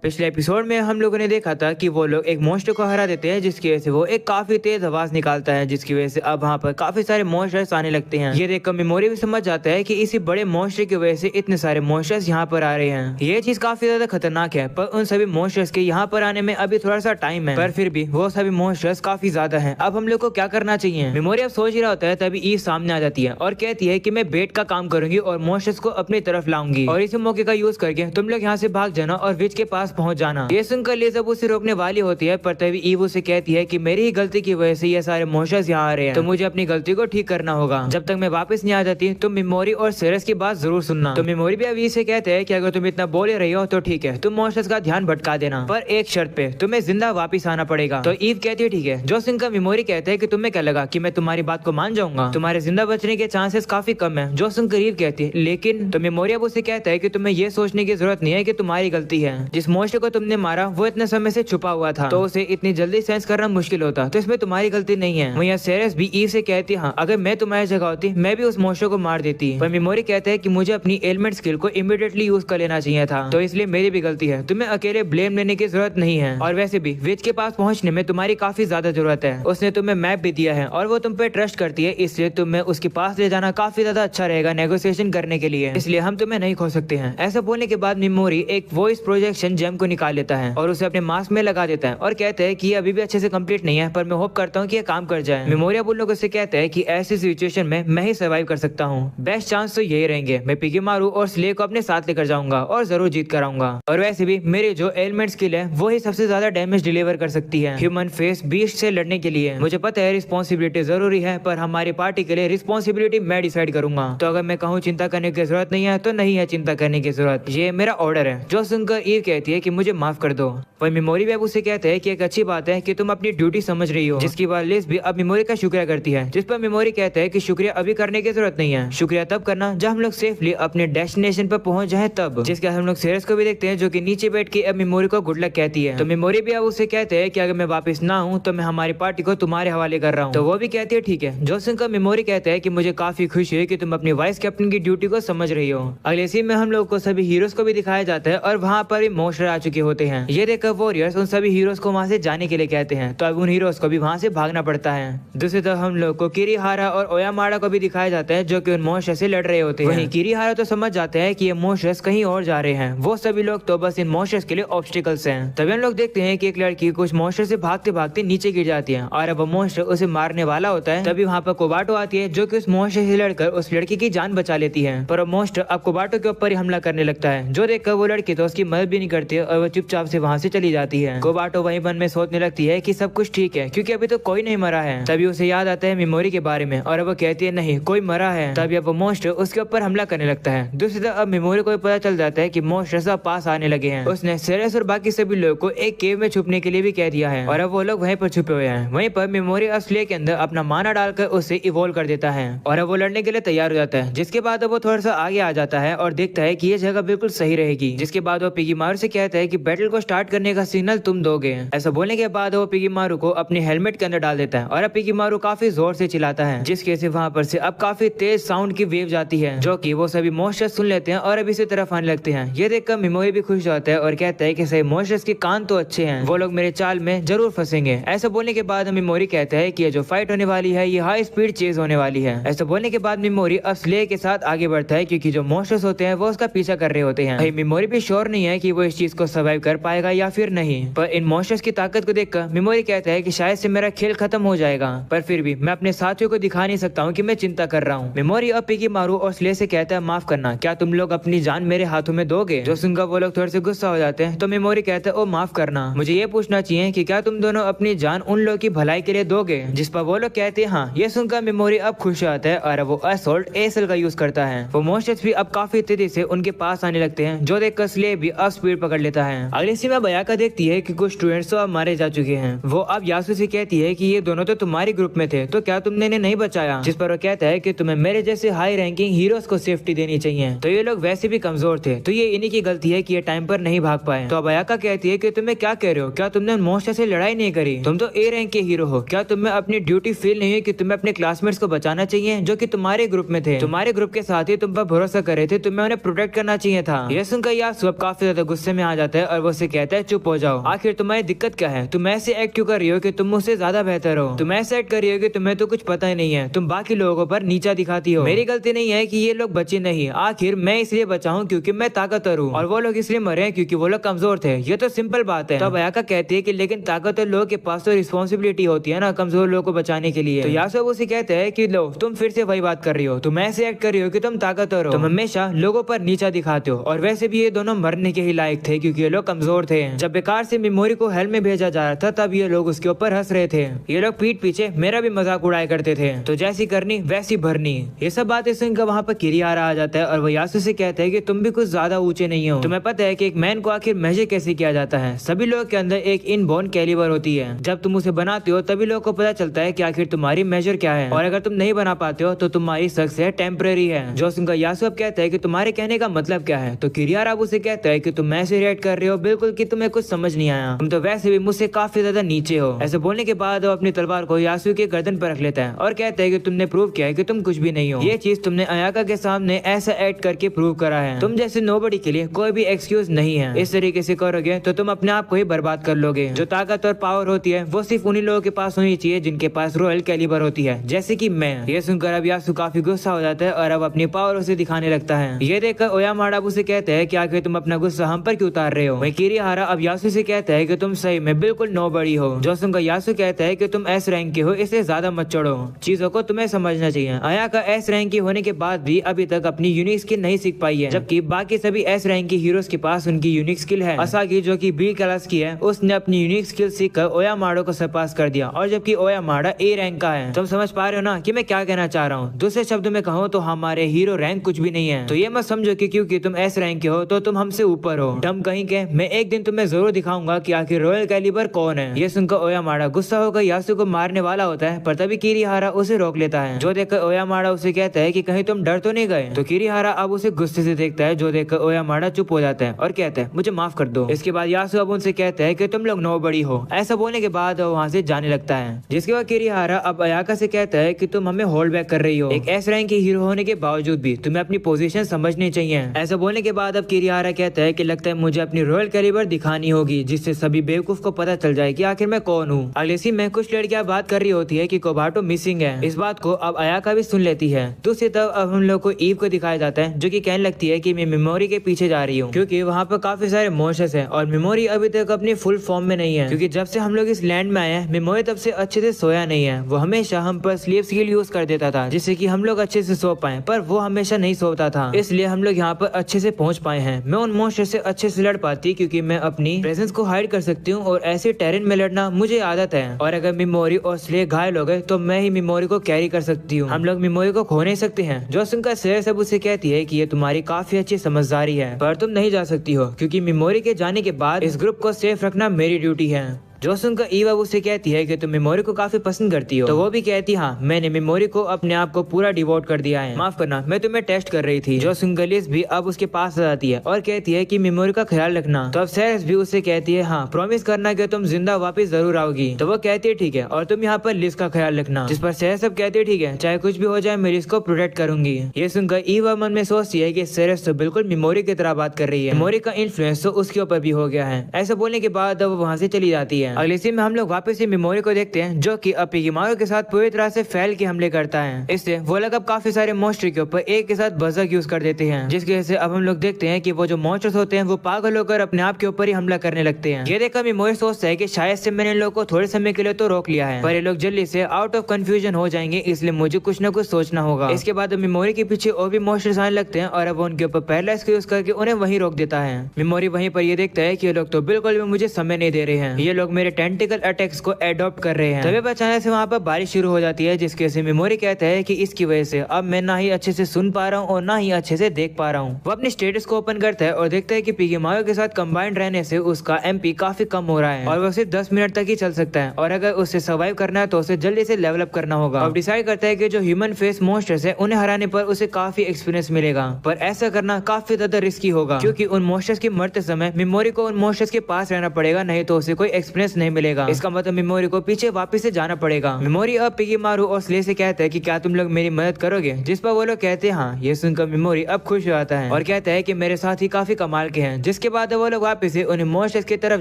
पिछले एपिसोड में हम लोगों ने देखा था कि वो लोग एक मोस्टर को हरा देते हैं, जिसकी वजह से वो एक काफी तेज आवाज निकालता है, जिसकी वजह से अब वहाँ पर काफी सारे मोस्टर्स आने लगते हैं। ये देखकर मेमोरी भी समझ जाता है कि इसी बड़े मोस्टर की वजह से इतने सारे मोस्टर्स यहाँ पर आ रहे हैं। ये चीज काफी ज्यादा खतरनाक है, पर उन सभी मोस्टर्स के यहाँ पर आने में अभी थोड़ा सा टाइम है, पर फिर भी वो सभी मोस्टर्स काफी ज्यादा है। अब हम लोग को क्या करना चाहिए? मेमोरी अब सोच ही रहा होता है, तभी ईव सामने आ जाती है और कहती है कि मैं बेट का काम करूंगी और मोस्टर्स को अपनी तरफ लाऊंगी, और इस मौके का यूज करके तुम लोग यहाँ से भाग जाना और विच के पास पहुंच जाना। ये सुनकर लिज अब उसे रोकने वाली होती है, पर तभी ईव उसे कहती है कि मेरी ही गलती की वजह से ये सारे मोस्टर्स यहाँ आ रहे हैं, तो मुझे अपनी गलती को ठीक करना होगा। जब तक मैं वापस नहीं आ जाती तो मेमोरी और सेरेस की बात जरूर सुनना। तो मेमोरी भी अब इसे कहते हैं कि अगर तुम इतना बोल रही हो तो ठीक है, तुम मोस्टर्स का ध्यान भटका देना, पर एक शर्त पे, तुम्हें जिंदा वापस आना पड़ेगा। तो ईव कहती है ठीक है। जो सुनकर मेमोरी कहते हैं कि तुम्हें क्या लगा कि मैं तुम्हारी बात को मान जाऊंगा? तुम्हारे जिंदा बचने के चांसेस काफी कम है। जो सुनकर ईव कहती है लेकिन, तो मेमोरी अब उसे कहता है कि तुम्हें ये सोचने की जरूरत नहीं है कि तुम्हारी गलती है। जिस मोस्टर को तुमने मारा वो इतने समय से छुपा हुआ था, तो उसे इतनी जल्दी सेंस करना मुश्किल होता, तो इसमें तुम्हारी गलती नहीं है। वहीं सेरेस भी ईव से कहती हाँ, अगर मैं तुम्हारी जगह होती मैं भी उस मोस्टर को मार देती। पर मेमोरी कहते हैं कि मुझे अपनी एलिमेंट स्किल को इमीडिएटली यूज कर लेना चाहिए था, तो इसलिए मेरी भी गलती है, तुम्हें अकेले ब्लेम लेने की जरूरत नहीं है। और वैसे भी विच के पास पहुंचने में तुम्हारी काफी ज्यादा जरूरत है। उसने तुम्हें मैप भी दिया है और वो तुम पे ट्रस्ट करती है, इसलिए तुम्हें उसके पास ले जाना काफी ज्यादा अच्छा रहेगा नेगोशिएशन करने के लिए, इसलिए हम तुम्हें नहीं खो सकते हैं। ऐसा बोलने के बाद मेमोरी एक वॉइस प्रोजेक्शन जेम को निकाल लेता है और उसे अपने मास्क में लगा देता है और कहते हैं कि ये अभी भी अच्छे से कंप्लीट नहीं है, पर मैं होप करता हूँ कि ये काम कर जाए। मेमोरी अब उन लोगों से कहते हैं कि ऐसी सिचुएशन में मैं ही सर्वाइव कर सकता हूँ, बेस्ट चांस तो यही रहेंगे, मैं पिगी मारू और स्ले को अपने साथ लेकर जाऊंगा और जरूर जीत कर आऊंगा। और वैसे भी मेरी जो एलिमेंट स्किल है वो ही सबसे ज्यादा डैमेज डिलीवर कर सकती है ह्यूमन फेस बीस्ट से लड़ने के लिए। मुझे पता है रिस्पॉन्सिबिलिटी जरूरी है, पर हमारी पार्टी के लिए रिस्पॉन्सिबिलिटी मैं डिसाइड करूंगा। तो अगर मैं कहूँ चिंता करने की जरूरत नहीं है तो नहीं है चिंता करने की जरूरत, ये मेरा ऑर्डर है। जो सुनकर ईव कहती है कि मुझे माफ कर दो। वही मेमोरी भी उसे कहते हैं कि एक अच्छी बात है कि तुम अपनी ड्यूटी समझ रही हो, जिसकी बात लिज भी अब मेमोरी का शुक्रिया करती है, जिस पर मेमोरी कहते हैं कि शुक्रिया अभी करने की जरूरत नहीं है, शुक्रिया तब करना जब हम लोग सेफली अपने डेस्टिनेशन पर पहुंच जाए तब। जिसके हम लोग सेरेस को भी देखते हैं जो कि नीचे बैठ के अब मेमोरी को गुड लक कहती है। तो मेमोरी भी अब उसे कहते हैं कि अगर मैं वापस ना हूँ तो मैं हमारी पार्टी को तुम्हारे हवाले कर रहा हूँ। तो वो भी कहती है ठीक है। जो सुनकर मेमोरी कहते हैं कि मुझे काफी खुशी है कि तुम अपनी वाइस कैप्टन की ड्यूटी को समझ रही हो। अगले सीन में हम लोग को सभी हीरोज को भी दिखाया जाता है और वहाँ पर भी मोस्टर आ चुके होते हैं। ये देखकर वॉरियर्स उन सभी हीरोज को वहाँ से जाने के लिए कहते हैं, तो अब उन हीरोज को भी वहाँ से भागना पड़ता है। दूसरी तरफ हम लोग को किरीहारा और ओयामाडा को भी दिखाया जाता है जो कि उन मोस्टर्स से लड़ रहे होते हैं। वहीं किरीहारा तो समझ जाते हैं कि ये मोस्टर्स कहीं और जा रहे हैं, वो सभी लोग तो बस इन मोस्टर्स के लिए ऑब्स्टिकल्स हैं। तभी हम लोग देखते हैं कि एक लड़की कुछ मोस्टर से भागते भागते नीचे गिर जाती है और अब वो मोस्टर उसे मारने वाला होता है। तभी वहाँ पर कोबाटो आती है जो कि उस मोस्टर से लड़कर उस लड़की की जान बचा लेती है, पर वो मोस्टर अब कोबाटो के ऊपर ही हमला करने लगता है, जो देखकर वो लड़की तो उसकी मदद भी नहीं करती है और वो चुपचाप से वहाँ से चली जाती है। कोबाटो वहीं मन में सोचने लगती है कि सब कुछ ठीक है क्योंकि अभी तो कोई नहीं मरा है। तभी उसे याद आता है मेमोरी के बारे में और वो कहती है नहीं कोई मरा है। तभी अब वो मोस्टर उसके ऊपर हमला करने लगता है। दूसरी तरफ अब मेमोरी को पता चल जाता है कि मोस्टर सब पास आने लगे हैं। उसने सेरेस और बाकी सभी लोगों को एक केव में छुपने के लिए भी कह दिया है और अब वो लोग वहीं पर छुपे हुए हैं। वहीं पर मेमोरी स्ले के अंदर अपना माना डालकर उसे इवोल्व कर देता है और अब वो लड़ने के लिए तैयार हो जाता है। जिसके बाद वो थोड़ा सा आगे आ जाता है और देखता है कि ये जगह बिल्कुल सही रहेगी। जिसके बाद वो पिगीमारू से कहता है कि बैटल को स्टार्ट करने का सिग्नल तुम दोगे। ऐसा बोलने के बाद वो पिगीमारू को अपने हेलमेट के अंदर डाल देता है और अब पिगीमारू काफी जोर से चिल्लाता है, जिसके से वहाँ पर से अब काफी तेज साउंड की वेव जाती है जो कि वो सभी मोस्टर्स सुन लेते हैं और अब इसी तरफ आने लगते हैं। ये देखकर मेमोरी भी खुश होता है और कहता है कि सही मोस्टर्स के कान तो अच्छे हैं, वो लोग मेरे चाल में जरूर फंसेंगे। ऐसा बोलने के बाद मेमोरी कहता है कि ये जो फाइट होने वाली है ये हाई स्पीड चेज होने वाली है। ऐसा बोलने के बाद मेमोरी अब स्ले के साथ आगे बढ़ता है क्योंकि जो मोस्टर्स होते हैं वो उसका पीछा कर रहे होते हैं। भाई मेमोरी भी श्योर नहीं है कि वो इस चीज को सर्वाइव कर पाएगा या फिर नहीं, पर इन मोस्टर्स की ताकत को देखकर मेमोरी कहता है कि शायद से मेरा खेल खत्म हो जाएगा, पर फिर भी मैं अपने साथियों को दिखा नहीं सकता हूँ कि मैं चिंता कर रहा हूँ। मेमोरी अब पिगीमारू और स्ले से कहता है माफ करना, क्या तुम लोग अपनी जान मेरे हाथों में दोगे? जो सुनकर वो लोग थोड़े से गुस्सा हो जाते हैं तो मेमोरी कहता है ओ माफ करना, मुझे ये पूछना चाहिए कि क्या तुम दोनों अपनी जान उन लोगों की भलाई के लिए दोगे? जिस पर वो लोग कहते हैं हाँ। ये सुनकर मेमोरी अब खुश आता है और वो असोल्ट एएसएल का यूज करता है। वो मोस्टर्स भी अब काफी तेजी से उनके पास आने लगते हैं जो देखकर स्ले भी अब स्पीड पकड़ लेता है। अगले सीन में बयाका देखती है कि कुछ स्टूडेंट्स तो अब मारे जा चुके हैं। वो अब यासु से कहती है कि ये दोनों तो तुम्हारी ग्रुप में थे, तो क्या तुमने इन्हें नहीं बचाया? जिस पर वो कहता है कि तुम्हें मेरे जैसे हाई रैंकिंग हीरोज को सेफ्टी देनी चाहिए। तो ये लोग वैसे भी कमजोर थे, तो ये इन्हीं की गलती है कि ये टाइम पर नहीं भाग पाए। तो बयाका कहती है कि तुम्हें क्या कह रहे हो? क्या तुमने मोस्टर से लड़ाई नहीं करी? तुम तो ए रैंक के हीरो हो। क्या तुम्हें अपनी ड्यूटी फील नहीं है कि तुम्हें अपने क्लासमेट्स को बचाना चाहिए जो कि तुम्हारे ग्रुप में थे? तुम्हारे ग्रुप के साथ ही तुम पर भरोसा कर रहे थे, तुम्हें उन्हें प्रोटेक्ट करना चाहिए था। ये सुनकर यासु अब काफी ज्यादा गुस्से में आ जाता है और वो उसे कहता है चुप हो जाओ। आखिर तुम्हारी दिक्कत क्या है? तुम ऐसे एक्ट क्यों कर रही हो कि तुम मुझसे ज्यादा बेहतर हो? तुम ऐसे एक्ट कर रही हो कि तुम्हें तो कुछ पता ही नहीं है, तुम बाकी लोगों पर नीचा दिखाती हो। मेरी गलती नहीं है कि ये लोग बचे नहीं, आखिर मैं इसलिए बचा हूँ क्योंकि मैं ताकतवर हूँ और वो लोग इसलिए मरे हैं क्योंकि वो लोग कमजोर थे। ये तो सिंपल बात है। तो बयाका कहती है कि लेकिन ताकतवर लोगों के पास तो रिस्पॉन्सिबिलिटी होती है ना कमजोर लोगों को बचाने के लिए। तो यासु उसे कहते हैं कि लो तुम फिर से वही बात कर रही हो, तुम ऐसे एक्ट कर रही हो कि तुम ताकतवर हो, तुम हमेशा लोगों पर नीचा दिखाते हो। और वैसे भी ये दोनों मरने के ही लायक थे क्योंकि ये लोग कमजोर थे। जब बेकार से मेमोरी को हेल में भेजा जा रहा था तब ये लोग उसके ऊपर हंस रहे थे। ये लोग पीठ पीछे मेरा भी मजाक उड़ाया करते थे, तो जैसी करनी वैसी भरनी। ये सब बातें सुनकर वहाँ पर किरियारा आ जाता है और वो यासु से कहता है कि तुम भी कुछ ज्यादा ऊंचे नहीं हो। तुम्हें पता है कि एक मैन को आखिर मेजर कैसे किया जाता है? सभी लोगों के अंदर एक इनबोर्न कैलिबर होती है। जब तुम उसे बनाते हो तभी लोगों को पता चलता है कि आखिर तुम्हारी मेजर क्या है, और अगर तुम नहीं बना पाते हो तो तुम्हारी सक्सेस टेम्परेरी है। जो सुनकर यासु अब कहता है कि तुम्हारे कहने का मतलब क्या है? तो किरियारा अब उसे कहता है कि तुम ऐसे रिएक्ट कर रहे हो बिल्कुल कि तुम्हें कुछ समझ नहीं आया, तुम तो वैसे भी मुझसे काफी ज्यादा नीचे हो। ऐसे बोलने के बाद वो अपनी तलवार को यासु के गर्दन पर रख लेता है और कहता है कि तुमने प्रूव किया है कि तुम कुछ भी नहीं हो। ये चीज तुमने अयाका के सामने ऐसा एक्ट करके प्रूव करा है। तुम जैसे नोबडी के लिए कोई भी एक्सक्यूज नहीं है। इस तरीके से करोगे तो तुम अपने आप को ही बर्बाद कर लोगे। जो ताकत और पावर होती है वो सिर्फ उन्हीं लोगों के पास होनी चाहिए जिनके पास रॉयल कैलिबर होती है, जैसे कि मैं। ये सुनकर अब यासु काफी गुस्सा हो जाता है और अब अपनी पावर उसे दिखाने लगता है। ये देखकर ओयामाडा उसे कहते हैं कि आखिर तुम अपना गुस्सा हम पर क्यों उतार रहे हो? वहीं किरिहारा अब यासु से कहता है कि तुम सही में बिल्कुल नोबडी हो। जो सुनकर यासु कहता है कि तुम एस रैंक के हो, इसलिए ज्यादा मत चढ़ो, चीजों को तुम्हें समझना चाहिए। अयाका एस रैंक की होने के बाद भी अभी तक अपनी यूनिक स्किल नहीं सीख पाई है, जबकि बाकी सभी एस रैंक की हीरोज के पास उनकी यूनिक स्किल है। असागी जो कि बी क्लास की है, उसने अपनी यूनिक स्किल सीखकर ओयामाडा को सरपास कर दिया, और जबकि ओयामाडा ए रैंक का है। तुम समझ पा रहे हो ना कि मैं क्या कहना चाह रहा हूँ? दूसरे शब्दों में कहूँ तो हमारे हीरो रैंक कुछ भी नहीं है। तो ये मत समझो कि क्योंकि तुम एस रैंक के हो तो तुम हमसे ऊपर हो। डम कहीं के, मैं एक दिन तुम्हें जरूर दिखाऊंगा कि आखिर रॉयल कैलिबर कौन है। ये सुनकर ओयामाडा गुस्सा होकर यासु को मारने वाला होता है, पर तभी किरिहारा उसे रोक लेता है। जो देखकर ओयामाडा उसे कहता है कि कहीं तुम डर तो नहीं गए? तो किरिहारा अब उसे गुस्से से देखता है, जो देखकर ओयामाडा चुप हो जाता है और कहता है मुझे माफ कर दो। इसके बाद यासु अब उनसे कहता है कि तुम लोग नोबडी हो। ऐसा बोलने के बाद वो वहाँ से जाने लगता है। जिसके बाद किरिहारा अब अयाका से कहता है कि तुम हमें होल्ड बैक कर रही हो। एक एस रैंक की हीरो होने के बावजूद भी तुम्हें अपनी पोजीशन समझनी चाहिए। ऐसा बोलने के बाद अब किरिहारा कहता है कि लगता है मुझे अपनी रॉयल कैलिबर दिखानी होगी, जिससे सभी बेवकूफ को पता चल जाए कि आखिर मैं कौन हूँ। अगले सीन में कुछ लड़कियां बात कर रही होती है कि कोबाटो मिसिंग है। इस बात को अब अयाका भी सुन लेती है। दूसरी तरफ अब हम लोग को ईव को दिखाया जाता है, जो कि कहने लगती है कि मैं मेमोरी के पीछे जा रही हूँ, क्योंकि वहाँ पर काफी सारे मॉन्स्टर्स हैं और मेमोरी अभी तक अपनी फुल फॉर्म में नहीं है। क्योंकि जब से हम लोग इस लैंड में आए हैं, मेमोरी तब से अच्छे से सोया नहीं है। वो हमेशा हम पर स्लीप स्किल यूज कर देता था, जिससे कि हम लोग अच्छे से सो पाए, पर वो हमेशा नहीं सोता था। इसलिए हम लोग यहाँ पर अच्छे से पहुँच पाए हैं। मैं उन मॉन्स्टर से अच्छे से लड़ पाती क्योंकि मैं अपनी प्रेजेंस को हाइड कर सकती हूँ और ऐसे टेरेन में लड़ना मुझे आदत है। और अगर मेमोरी और स्ले घायल हो गए तो मैं ही मेमोरी को कैरी कर सकती हूँ। हम लोग मेमोरी को खो नहीं सकते हैं। जो सुनकर शेर सब उसे कहती है कि ये तुम्हारी काफी अच्छी समझदारी है, पर तुम नहीं जा सकती हो क्योंकि मेमोरी के जाने के बाद इस ग्रुप को सेफ रखना मेरी ड्यूटी है। जो सुनकर ईवा उसे कहती है कि तुम मेमोरी को काफी पसंद करती हो, तो वो भी कहती हाँ, मैंने मेमोरी को अपने आप को पूरा डिवोट कर दिया है, माफ करना मैं तुम्हें टेस्ट कर रही थी। जो सुनकर लिस भी अब उसके पास आ जाती है और कहती है कि मेमोरी का ख्याल रखना। तो अब सेरेस भी उससे कहती है हाँ, प्रॉमिस करना कि तुम जिंदा वापस जरूर आओगी। तो वो कहती है ठीक है, और तुम यहाँ पर लिस का ख्याल रखना। जिस पर सेरेस अब कहती है ठीक है, चाहे कुछ भी हो जाए मैं लिस को प्रोटेक्ट करूंगी। ये सुनकर ईवा मन में सोचती है कि सेरेस तो बिल्कुल मेमोरी की तरह बात कर रही है, मेमोरी का इन्फ्लुएंस तो उसके ऊपर भी हो गया है। ऐसा बोलने के बाद वो वहाँ से चली जाती है। अगले सीन में हम लोग वापस से मेमोरी को देखते हैं, जो कि अब पिगीमारू के साथ पूरी तरह से फैल के हमले करता है। इससे वो लोग अब काफी सारे मॉन्स्टर के ऊपर एक के साथ बजक यूज कर देते हैं, जिसकी वजह से अब हम लोग देखते हैं कि वो जो मॉन्स्टर्स होते हैं वो पागल होकर अपने आप के ऊपर ही हमला करने लगते हैं। ये देखकर मेमोरी सोचता है कि शायद से मैंने इन लोगों को थोड़े समय के लिए तो रोक लिया है, पर ये लोग जल्दी से आउट ऑफ कंफ्यूजन हो जाएंगे, इसलिए मुझे कुछ न कुछ सोचना होगा। इसके बाद मेमोरी के पीछे और भी मॉन्स्टर्स आने लगते हैं और अब उनके ऊपर पैरालाइज यूज करके उन्हें वहीं रोक देता है। मेमोरी वहीं पर ये देखता है कि ये लोग तो बिल्कुल भी मुझे समय नहीं दे रहे हैं, ये लोग मेरे टेंटिकल अटैक्स को एडॉप्ट कर रहे हैं। तभी अचानक से वहाँ पर बारिश शुरू हो जाती है, जिसके से मेमोरी कहता है कि इसकी वजह से अब मैं ना ही अच्छे से सुन पा रहा हूँ और ना ही अच्छे से देख पा रहा हूँ। वो अपने स्टेटस को ओपन करता है और देखता है कि पिगी मायो के साथ कंबाइंड रहने से उसका एमपी काफी कम हो रहा है और वो सिर्फ 10 मिनट तक ही चल सकता है, और अगर उसे सर्वाइव करना है तो उसे जल्दी से लेवल अप करना होगा। और डिसाइड करता है कि जो ह्यूमन फेस मॉन्स्टर्स है उन्हें हराने पर उसे काफी एक्सपीरियंस मिलेगा, पर ऐसा करना काफी ज्यादा रिस्की होगा क्योंकि उन मॉन्स्टर्स के मरते समय मेमोरी को उन मॉन्स्टर्स के पास रहना पड़ेगा, नहीं तो उसे कोई एक्सपीरियंस नहीं मिलेगा। इसका मतलब मेमोरी को पीछे वापस से जाना पड़ेगा। मेमोरी अब पिगी मारू और स्ले से कहता है कि क्या तुम लोग मेरी मदद करोगे, जिस पर वो लोग कहते हैं हाँ। ये सुनकर मेमोरी अब खुश हो जाता है और कहता है कि मेरे साथ ही काफी कमाल के हैं, जिसके बाद वो लोग वापस से उन मॉन्स्टर्स की तरफ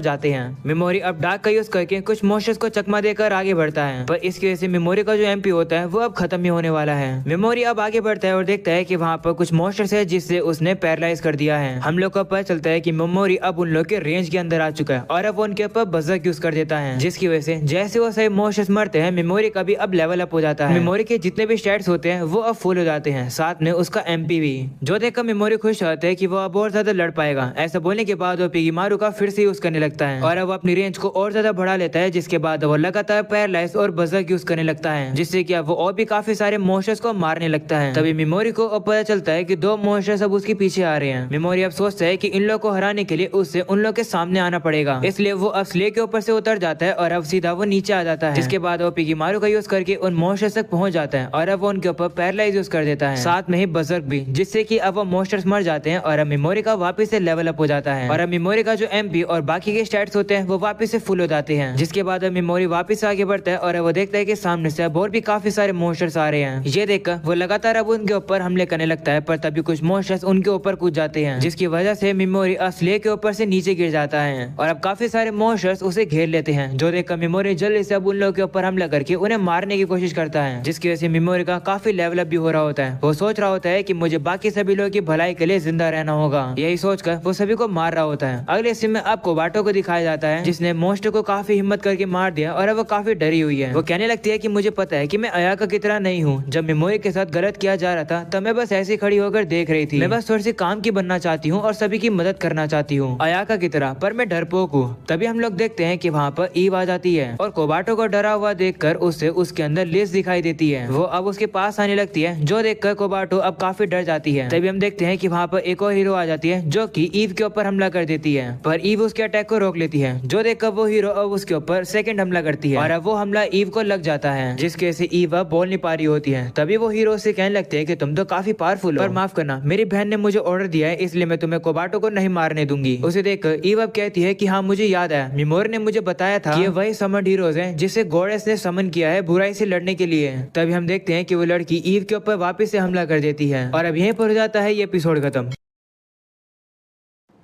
जाते हैं। मेमोरी अब डार्क का यूज करके कुछ मॉन्स्टर्स को चकमा देकर आगे बढ़ता है, पर इसकी वजह से मेमोरी का जो एमपी होता है वो अब खत्म ही होने वाला है। मेमोरी अब आगे बढ़ता है और देखता है कि वहाँ पर कुछ मॉन्स्टर्स है जिससे उसने पैरालाइज कर दिया है। हम लोग को पता चलता है कि मेमोरी अब उन लोग के रेंज के अंदर आ चुका है और अब वो उनके ऊपर बजर यूज कर देता है, जिसकी वजह से जैसे वो सही मॉन्स्टर्स मरते हैं मेमोरी का भी अब लेवल अप हो जाता है। मेमोरी के जितने भी स्टैट्स होते हैं वो अब फुल हो जाते हैं, साथ में उसका एमपी भी, जो देखकर मेमोरी खुश होता है कि वो अब और ज्यादा लड़ पाएगा। ऐसा बोलने के बाद वो पिगी मारू का फिर से यूज करने लगता है और अब वो अपनी रेंज को और ज्यादा बढ़ा लेता है, जिसके बाद वो लगातार पैरालाइज और बजर यूज करने लगता है, जिससे कि अब वो और भी काफी सारे मॉन्स्टर्स को मारने लगता है। तभी मेमोरी को अब पता चलता है कि 2 मॉन्स्टर्स अब उसके पीछे आ रहे हैं। मेमोरी अब सोचता है कि इन लोगों को हराने के लिए उससे उन लोगों के सामने आना पड़ेगा, इसलिए वो अब स्ले के ऊपर से उतर जाता है और अब सीधा वो नीचे आ जाता है, जिसके बाद वो पिगी मारू का यूज करके उन मॉन्स्टर्स तक पहुंच जाता है और अब वो उनके ऊपर पैरालाइज यूज कर देता है, साथ में ही बजर्क भी, जिससे कि अब वो मॉन्स्टर्स मर जाते हैं और अब मेमोरी का वापस से लेवल अप हो जाता है और अब मेमोरी का जो एमपी और बाकी के स्टैट्स होते हैं वो वापस से फुल हो जाते हैं, जिसके बाद अब मेमोरी वापस आगे बढ़ता है और वो देखता है कि सामने से अब और भी काफी सारे मॉन्स्टर्स आ रहे हैं। ये देखकर वो लगातार अब उनके ऊपर हमले करने लगता है, पर तभी कुछ मॉन्स्टर्स उनके ऊपर कूद जाते हैं, जिसकी वजह से मेमोरी स्ले के ऊपर से नीचे गिर जाता है और अब काफी सारे मॉन्स्टर्स उसे घेर लेते हैं, जो देखकर मेमोरी जल्दी से अब उन लोगों के ऊपर हमला करके उन्हें मारने की कोशिश करता है, जिसकी वजह से मेमोरी का काफी लेवल अप भी हो रहा होता है। वो सोच रहा होता है कि मुझे बाकी सभी लोगों की भलाई के लिए जिंदा रहना होगा, यही सोचकर वो सभी को मार रहा होता है। अगले सीन में अब कोबाटो को दिखाया जाता है, जिसने मॉन्स्टर को काफी हिम्मत करके मार दिया और अब वो काफी डरी हुई है। वो कहने लगती है कि मुझे पता है कि मैं अयाका की तरह नहीं हूँ, जब मेमोरी के साथ गलत किया जा रहा था तब मैं बस ऐसी खड़ी होकर देख रही थी, मैं बस थोड़ी सी काम की बनना चाहती हूँ और सभी की मदद करना चाहती हूँ अयाका की तरह, पर मैं डरपोक हूँ। तभी हम लोग देखते हैं कि वहाँ पर ईव आ जाती है और कोबाटो को डरा हुआ देखकर उससे उसके अंदर लिज दिखाई देती है। वो अब उसके पास आने लगती है, जो देखकर कोबाटो अब काफी डर जाती है। तभी हम देखते हैं कि वहाँ पर एक और हीरो आ जाती है जो कि ईव के ऊपर हमला कर देती है, पर ईव उसके अटैक को रोक लेती है, जो देखकर वो हीरो अब उसके ऊपर सेकंड हमला करती है और अब वो हमला ईव को लग जाता है, जिसके से ईव अब बोल नहीं पा रही होती है। तभी वो हीरो से कहने लगते हैं कि तुम तो काफी पावरफुल हो, पर माफ करना मेरी बहन ने मुझे ऑर्डर दिया है, इसलिए मैं तुम्हें कोबाटो को नहीं मारने दूंगी। उसे देखकर ईव अब कहती है कि हाँ मुझे याद आया, मेमोरी ने मुझे बताया था कि वही समर्ड हीरोज हैं जिसे गॉडेस ने समन किया है बुराई से लड़ने के लिए। तभी हम देखते हैं कि वो लड़की ईव के ऊपर वापस से हमला कर देती है और अब यहीं पर हो जाता है ये एपिसोड खत्म।